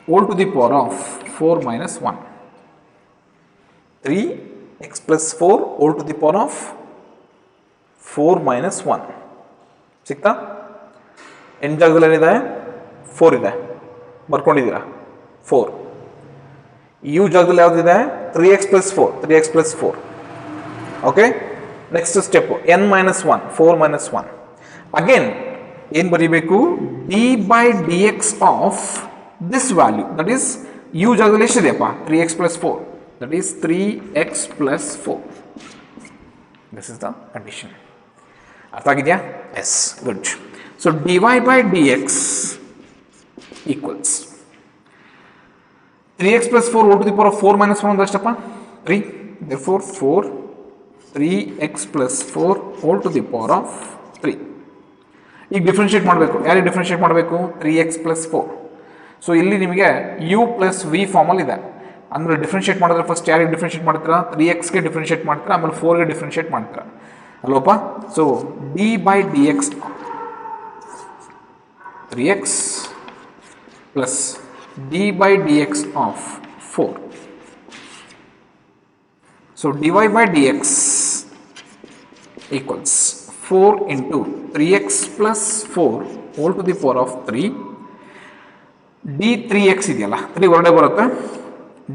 whole to the power of 4 minus 1. 3x plus 4 whole to the power of 4 minus 1. ಸಿಕ್ತಾ? ಎನ್ ಜಾಗದಲ್ಲಿ ಏನಿದೆ, 4 ಇದೆ, ಬರ್ಕೊಂಡಿದ್ದೀರಾ 4. ಯು ಜಾಗದಲ್ಲಿ ಯಾವುದಿದೆ, 3x plus 4, 3x plus 4. Okay, next step n minus 1, 4 minus 1. Again ಏನು ಬರೀಬೇಕು, d by dx of this value, that is u ಜಾಗದಲ್ಲಿ ಎಷ್ಟಿದೆಯಪ್ಪ, 3x plus 4, that is 3x plus 4. This is the condition. ಅರ್ಥ ಆಗಿದೆಯಾ? Yes, good. So dy by dx equals 3x plus 4 whole to the power of 4 minus 1 ಎಷ್ಟಪ್ಪ, 3. therefore 4 3x plus 4 whole to the power of 3. ಈಗ differentiate ಮಾಡಬೇಕು, ಯಾರಿಗೆ differentiate ಮಾಡಬೇಕು, 3x plus 4. So ಇಲ್ಲಿ ನಿಮಗೆ u plus V ಫಾರ್ಮಲ್ಲಿ ಇದೆ. ಅಂದರೆ ಡಿಫ್ರೆನ್ಷಿಯೇಟ್ ಮಾಡಿದ್ರೆ ಫಸ್ಟ್ ಯಾರಿಗೆ ಡಿಫ್ರೆನ್ಷಿಯೇಟ್ ಮಾಡ್ತೀರಾ, 3xಗೆ ಡಿಫ್ರೆನ್ಷಿಯೇಟ್ ಮಾಡ್ತೀರಾ, ಆಮೇಲೆ 4ಗೆ ಡಿಫ್ರೆನ್ಷಿಯೇಟ್ ಮಾಡ್ತೀರಾ ಅಲ್ವಪ್ಪ. So d by D x 3x plus d by D x of 4. So d Y by D x equals 4 into 3x plus 4 whole to the power of 3. D 3x ಇದೆಯಲ್ಲ, 3 ಹೊರಗಡೆ ಬರುತ್ತೆ,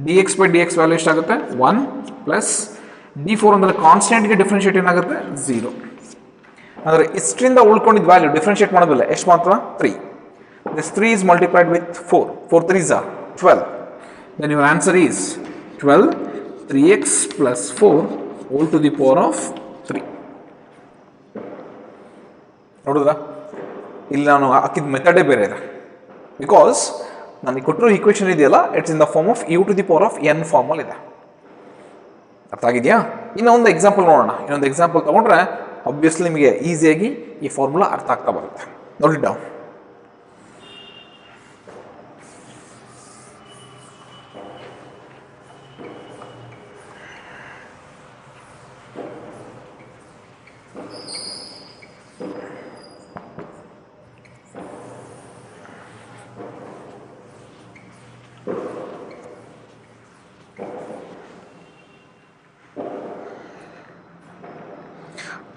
d x by D x value ಎಷ್ಟಾಗುತ್ತೆ, 1 plus D 4 ಅಂದರೆ ಕಾನ್ಸ್ಟೆಂಟ್ಗೆ differentiate ಏನಾಗುತ್ತೆ, 0. ಅಂದರೆ ಇಷ್ಟರಿಂದ ಉಳ್ಕೊಂಡಿದ್ದ value differentiate ಮಾಡೋದಿಲ್ಲ, ಎಷ್ಟು ಮಾತ್ರ, 3. This 3 is multiplied with 4, 4 3s are 12. Then your answer is 12 3x plus 4 whole to the power of 3. ನೋಡಿದ್ರಾ, ಇಲ್ಲಿ ನಾನು ಹಾಕಿದ ಮೆಥಡೇ ಬೇರೆ ಇದೆ. ಬಿಕಾಸ್ ನನಗೆ ಕೊಟ್ಟಿರೋ ಈಕ್ವೇಷನ್ ಇದೆಯಲ್ಲ, it's in the form of u to the power of n ಫಾರ್ಮಲ್ಲಿ ಇದೆ. ಅರ್ಥ ಆಗಿದೆಯಾ? ಇನ್ನೊಂದು ಎಕ್ಸಾಂಪಲ್ ನೋಡೋಣ. ಇನ್ನೊಂದು ಎಕ್ಸಾಂಪಲ್ ತೊಗೊಂಡ್ರೆ ಆಬ್ವಿಯಸ್ಲಿ ನಿಮಗೆ ಈಸಿಯಾಗಿ ಈ ಫಾರ್ಮುಲಾ ಅರ್ಥ ಆಗ್ತಾ ಬರುತ್ತೆ. ನೋಡಿ down.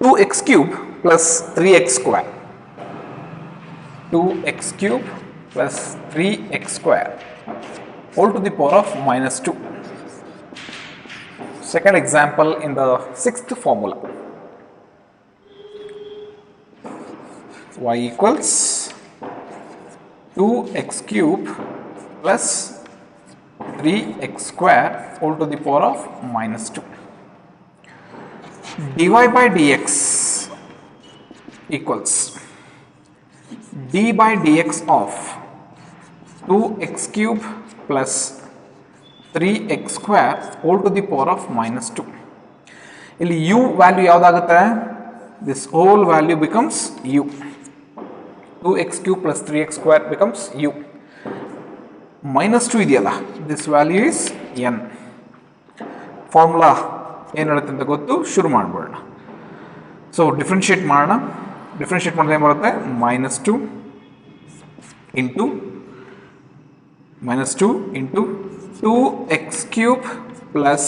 Two x cube plus 3x square. 2x cube plus 3x square whole to the power of minus 2. Second example in the sixth formula. Y equals 2x cube plus 3x square whole to the power of minus 2. dy by dx equals d by dx of 2x cube plus 3x square whole to the power of minus 2. ಇಲ್ಲಿ u value ಯಾವುದಾಗುತ್ತೆ? This whole value becomes u. 2x cube plus 3x square becomes u. Minus 2 ಇದೆಯಲ್ಲ, this value is n. Formula ಏನು ಹೇಳುತ್ತೆ ಅಂತ ಗೊತ್ತು, ಶುರು ಮಾಡಿಬಿಡೋಣ. So differentiate ಮಾಡೋಣ. Differentiate ಮಾಡಿದ್ರೆ ಏನು ಬರುತ್ತೆ? minus 2 into 2x cube plus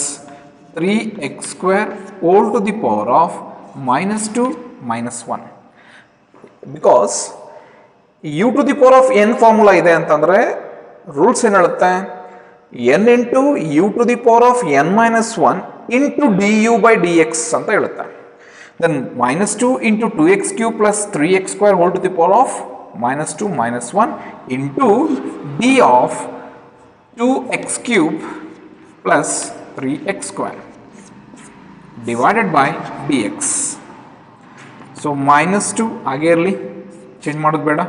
3x square whole to the power of minus 2 minus 1. Because u to the power of n formula ಇದೆ ಅಂತಂದರೆ ರೂಲ್ಸ್ ಏನು ಹೇಳುತ್ತೆ? n into u to the power of n minus 1 into du by dx ಅಂತ ಹೇಳುತ್ತೆ. Then minus 2 into 2x cube plus 3x square whole to the power of minus 2 minus 1 into d of 2x cube plus 3x square divided by dx. So minus 2 ಹಾಗೆ ಇರಲಿ, change ಮಾಡೋದು ಬೇಡ.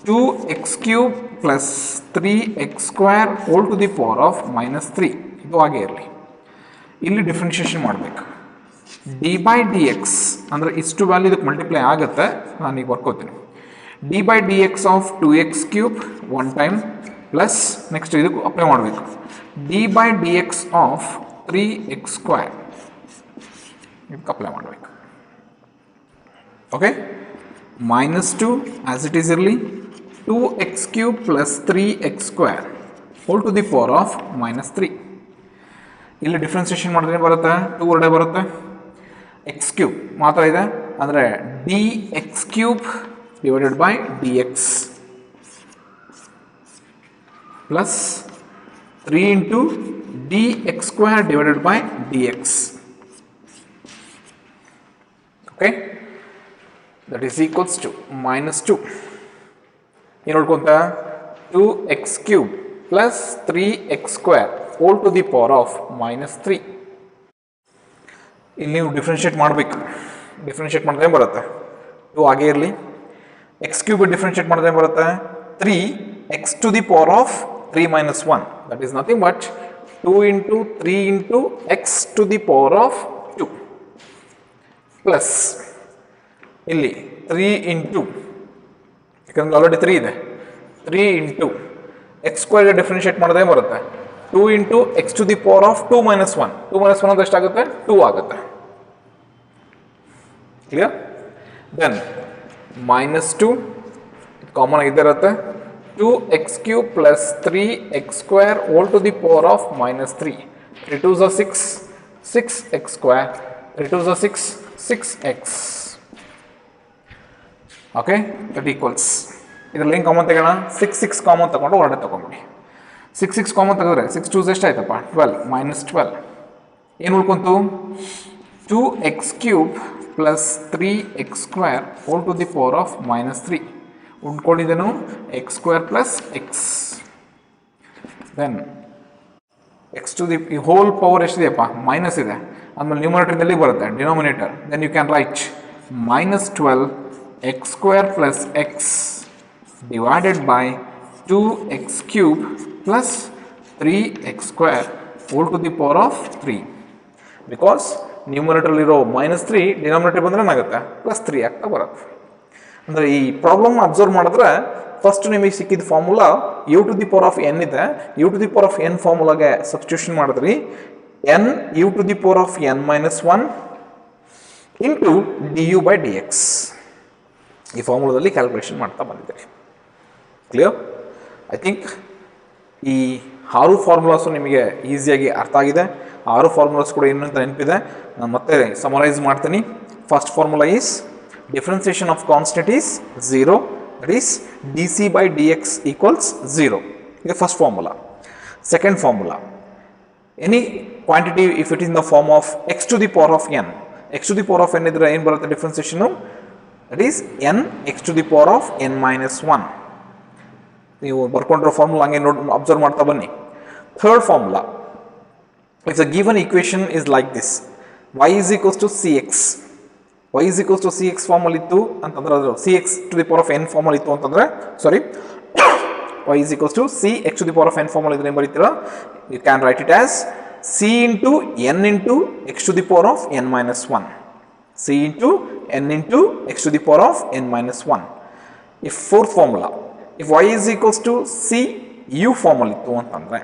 2x cube plus 3x square whole to the power of minus 3 ಇದು ಹಾಗೆ ಇರಲಿ. ಇಲ್ಲಿ differentiation ಮಾಡಬೇಕು. d by dx ಅಂದರೆ ಇಷ್ಟು ವ್ಯಾಲ್ಯೂ ಇದಕ್ಕೆ ಮಲ್ಟಿಪ್ಲೈ ಆಗುತ್ತೆ. ನಾನೀಗ ಬರ್ಕೋತೀನಿ. d by dx of 2x cube one time plus next ಇದಕ್ಕೆ ಅಪ್ಲೈ ಮಾಡಬೇಕು. d by dx of 3x square ಇದಕ್ಕೆ ಅಪ್ಲೈ ಮಾಡಬೇಕು. Okay, minus 2 as it is ಇರಲಿ. 2x cube plus 3x square whole to the power of minus 3. ಇಲ್ಲಿ differentiation ಮಾಡಿದ್ರೆ ಬರುತ್ತೆ, 2 ಹೊರಡೆ ಬರುತ್ತೆ. x cube ಮಾತ್ರ ಇದೆ ಅಂದರೆ dx cube divided by dx plus 3 into dx square divided by dx. Okay, that is equals to minus 2. ಏನು ನೋಡ್ಕೊಂತ 2x cube plus 3x square whole to the power of minus 3. ಇಲ್ಲಿ ನೀವು differentiate ಮಾಡಬೇಕು. Differentiate ಮಾಡಿದ್ರೆ ಏನು ಬರುತ್ತೆ? 2 ಹಾಗೆ ಇರಲಿ. x ಕ್ಯೂಬ್ ಡಿಫ್ರೆನ್ಷಿಯೇಟ್ ಮಾಡಿದ್ರೆ ಏನು ಬರುತ್ತೆ? 3x to the power of 3 minus 1. That is nothing but 2 into 3 into x to the power of 2 plus ಇಲ್ಲಿ 3 into, ಯಾಕಂದ್ರೆ ಆಲ್ರೆಡಿ 3 ಇದೆ, 3 ಇಂಟು ಎಕ್ಸ್ ಸ್ಕ್ವೇರ್ಗೆ ಡಿಫ್ರೆನ್ಷಿಯೇಟ್ ಮಾಡಿದ್ರೆ ಬರುತ್ತೆ 2 into x to the power of 2 minus 1. 2 minus 1 ಅಂದ್ರೆ ಎಷ್ಟಾಗುತ್ತೆ? 2 ಆಗುತ್ತೆ. Clear? Then minus 2 common ಆಗಿ ಇರುತ್ತೆ. 2x cube plus 3x square whole to the power of minus 3. 3 2s are 6, 6x square, 3 2s are 6, 6x. Okay, that equals ಇದರಲ್ಲಿ ಏನು common ತೆಗೋಣ? 6 6 common ತಗೊಂಡು ಹೊರಡೆ ತೊಗೊಂಬಿಡಿ. 6 6 common ತೆಗೆದ್ರೆ 6 2s ಎಷ್ಟಾಯ್ತಪ್ಪ? 12 minus 12. ಏನು ಉಳ್ಕೊಂತು? 2x cube plus 3x square whole to the power of minus 3. ಉಳ್ಕೊಂಡಿದ್ದೇನು? x square plus x. Then x to the whole power ಎಷ್ಟಿದೆಯಪ್ಪ? Minus ಇದೆ. ಆಮೇಲೆ ನ್ಯೂಮರೇಟರ್ದಲ್ಲಿ ಬರುತ್ತೆ denominator. Then you can write minus 12 x square plus x divided by 2x cube plus 3x square whole to the power of 3. Because ನ್ಯೂಮರೇಟರ್ಲಿರೋ -3 denominator ಬಂದರೆ ಏನಾಗುತ್ತೆ +3 ಆಗ್ತಾ ಬರುತ್ತೆ. ಅಂದರೆ ಈ ಪ್ರಾಬ್ಲಮ್ ಅಬ್ಸರ್ವ್ ಮಾಡಿದ್ರೆ ಫಸ್ಟ್ ನಿಮಗೆ ಸಿಕ್ಕಿದ formula u to the power of n ಇದೆ. u to the power of n ಫಾರ್ಮುಲಾಗೆ ಸಬ್ಸ್ಟಿಟ್ಯೂಷನ್ ಮಾಡಿದ್ರಿ n u to the power of n - 1 into du/dx ಈ ಫಾರ್ಮುಲಾದಲ್ಲಿ ಕ್ಯಾಲ್ಕುಲೇಷನ್ ಮಾಡ್ತಾ ಬಂದಿದ್ದೀರಿ. ಕ್ಲಿಯರ್? ಐ ಥಿಂಕ್ ಈ 6 ಫಾರ್ಮುಲಾಸು ನಿಮಗೆ ಈಸಿಯಾಗಿ ಅರ್ಥ ಆಗಿದೆ. 6 ಫಾರ್ಮುಲಾಸ್ ಕೂಡ ಇನ್ನೊಂದು ನೆನಪಿದೆ, ನಾನು ಮತ್ತೆ ಸಮರೈಸ್ ಮಾಡ್ತೀನಿ. First formula is differentiation of constant is 0, that is dc/dx equals 0. ಇದು first formula. Second formula, any quantity if it is in the form of x to the power of n, x to the power of n ಇದ್ರೆ ಏನು ಬರುತ್ತೆ differentiation, that is n x to the power of n - 1. ನೀವು ಬರ್ಕೊಂಡಿರೋ formula ಹಂಗೆ observe ಮಾಡ್ತಾ ಬನ್ನಿ. Third formula, if the given equation is like this, y is equals to cx, y is equals to cx ಫಾರ್ಮಲ್ಲಿ ಇತ್ತು ಅಂತಂದ್ರೆ, ಅದು cx to the power of n ಫಾರ್ಮಲ್ಲಿ ಇತ್ತು ಅಂತಂದರೆ, sorry, y is equals to cx to the power of n ಫಾರ್ಮಲ್ಲಿ ಇದ್ರೆ ಏನು ಬರೀತೀರಾ, you can write it as c into n into x to the power of n - 1, c into n into x to the power of n - 1. ಈ fourth formula, if y is equals to c u ಫಾರ್ಮಲ್ಲಿ ಇತ್ತು ಅಂತಂದರೆ,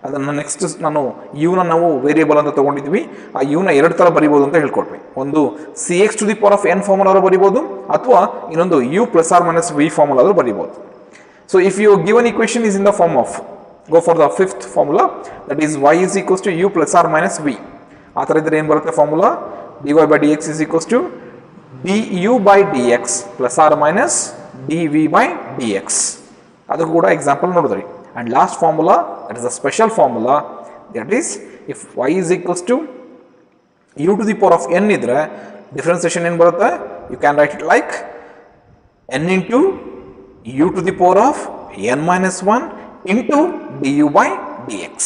ಅದನ್ನು next ನಾನು ಯುನ ನಾವು variable ಅಂತ ತೊಗೊಂಡಿದ್ವಿ, ಆ ಯುನ 2 ಥರ ಬರಿಬೋದು ಅಂತ ಹೇಳ್ಕೊಟ್ವಿ. ಒಂದು cx to the power of n ಫಾರ್ಮುಲಾದ್ರು ಬರಿಬೋದು, ಅಥವಾ ಇನ್ನೊಂದು u ± v ಫಾರ್ಮುಲಾದ್ರು ಬರಿಬೋದು. So if you given equation is in the form of, go for the fifth formula, that is y is equals to u ± v. ಆ ಥರ ಇದ್ರೆ ಏನು ಬರುತ್ತೆ formula, dy/dx is equals to du/dx ± dv/dx. ಅದು ಕೂಡ example ನೋಡಿದ್ರಿ. And last formula, that is a special formula, that is if y is equals to u to the power of n ಇದ್ರೆ differentiation ಏನು ಬರುತ್ತೆ, you can write it like n into u to the power of n - 1 into du/dx.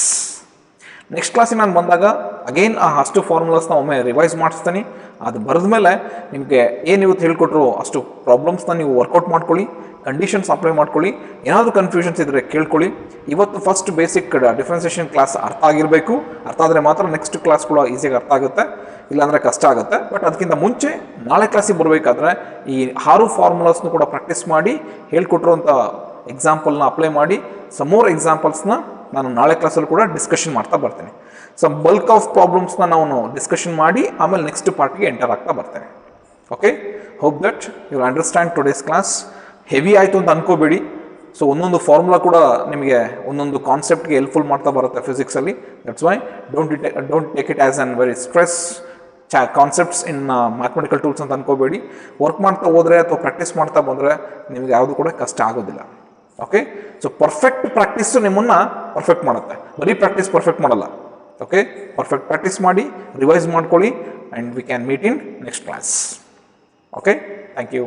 Next ಕ್ಲಾಸಿಗೆ ನಾನು ಬಂದಾಗ again ಆ ಅಷ್ಟು ಫಾರ್ಮುಲಾಸ್ನ ಒಮ್ಮೆ revise ಮಾಡಿಸ್ತೀನಿ. ಅದು ಬರೆದ ಮೇಲೆ ನಿಮಗೆ ಏನು ಇವತ್ತು ಹೇಳ್ಕೊಟ್ರು ಅಷ್ಟು ಪ್ರಾಬ್ಲಮ್ಸ್ನ ನೀವು ವರ್ಕೌಟ್ ಮಾಡ್ಕೊಳ್ಳಿ, ಕಂಡೀಷನ್ಸ್ ಅಪ್ಲೈ ಮಾಡ್ಕೊಳ್ಳಿ. ಏನಾದರೂ ಕನ್ಫ್ಯೂಷನ್ಸ್ ಇದ್ದರೆ ಕೇಳ್ಕೊಳ್ಳಿ. ಇವತ್ತು ಫಸ್ಟ್ ಬೇಸಿಕ್ ಡಿಫ್ರೆನ್ಸಿಯೇಷನ್ ಕ್ಲಾಸ್ ಅರ್ಥ ಆಗಿರಬೇಕು. ಅರ್ಥ ಆದರೆ ಮಾತ್ರ ನೆಕ್ಸ್ಟ್ ಕ್ಲಾಸ್ ಕೂಡ ಈಸಿಯಾಗಿ ಅರ್ಥ ಆಗುತ್ತೆ, ಇಲ್ಲಾಂದರೆ ಕಷ್ಟ ಆಗುತ್ತೆ. ಬಟ್ ಅದಕ್ಕಿಂತ ಮುಂಚೆ ನಾಳೆ ಕ್ಲಾಸಿಗೆ ಬರಬೇಕಾದ್ರೆ ಈ 6 ಫಾರ್ಮುಲಾಸ್ನು ಕೂಡ ಪ್ರಾಕ್ಟೀಸ್ ಮಾಡಿ, ಹೇಳ್ಕೊಟ್ಟಿರುವಂಥ ಎಕ್ಸಾಂಪಲ್ನ ಅಪ್ಲೈ ಮಾಡಿ, ಸಮ್ ಮೋರ್ ಎಕ್ಸಾಂಪಲ್ಸ್ನ ನಾನು ನಾಳೆ ಕ್ಲಾಸಲ್ಲಿ ಕೂಡ ಡಿಸ್ಕಷನ್ ಮಾಡ್ತಾ ಬರ್ತೀನಿ. ಸೊ ಬಲ್ಕ್ ಆಫ್ ಪ್ರಾಬ್ಲಮ್ಸ್ನ ನಾವು ಡಿಸ್ಕಷನ್ ಮಾಡಿ ಆಮೇಲೆ ನೆಕ್ಸ್ಟ್ ಪಾರ್ಟ್ಗೆ ಎಂಟರ್ ಆಗ್ತಾ ಬರ್ತೇನೆ. Okay, hope that you understand today's class. Heavy ಆಯಿತು ಅಂತ ಅನ್ಕೋಬೇಡಿ. ಸೊ ಒಂದೊಂದು ಫಾರ್ಮುಲಾ ಕೂಡ ನಿಮಗೆ ಒಂದೊಂದು ಕಾನ್ಸೆಪ್ಟ್ಗೆ ಹೆಲ್ಪ್ಫುಲ್ ಮಾಡ್ತಾ ಬರುತ್ತೆ ಫಿಸಿಕ್ಸಲ್ಲಿ. That's why don't take it as an very stress concepts in mathematical tools ಅಂತ ಅನ್ಕೋಬೇಡಿ. ವರ್ಕ್ ಮಾಡ್ತಾ ಹೋದರೆ ಅಥವಾ ಪ್ರಾಕ್ಟೀಸ್ ಮಾಡ್ತಾ ಬಂದರೆ ನಿಮಗೆ ಯಾವುದು ಕೂಡ ಕಷ್ಟ ಆಗೋದಿಲ್ಲ. ಓಕೆ, ಸೊ ಪರ್ಫೆಕ್ಟ್ ಪ್ರಾಕ್ಟೀಸು ನಿಮ್ಮನ್ನು ಪರ್ಫೆಕ್ಟ್ ಮಾಡುತ್ತೆ, ಬರೀ ಪ್ರಾಕ್ಟೀಸ್ ಪರ್ಫೆಕ್ಟ್ ಮಾಡಲ್ಲ. ಓಕೆ, ಪರ್ಫೆಕ್ಟ್ ಪ್ರಾಕ್ಟೀಸ್ ಮಾಡಿ, ರಿವೈಸ್ ಮಾಡ್ಕೊಳ್ಳಿ, and we can meet in next class. Okay, thank you.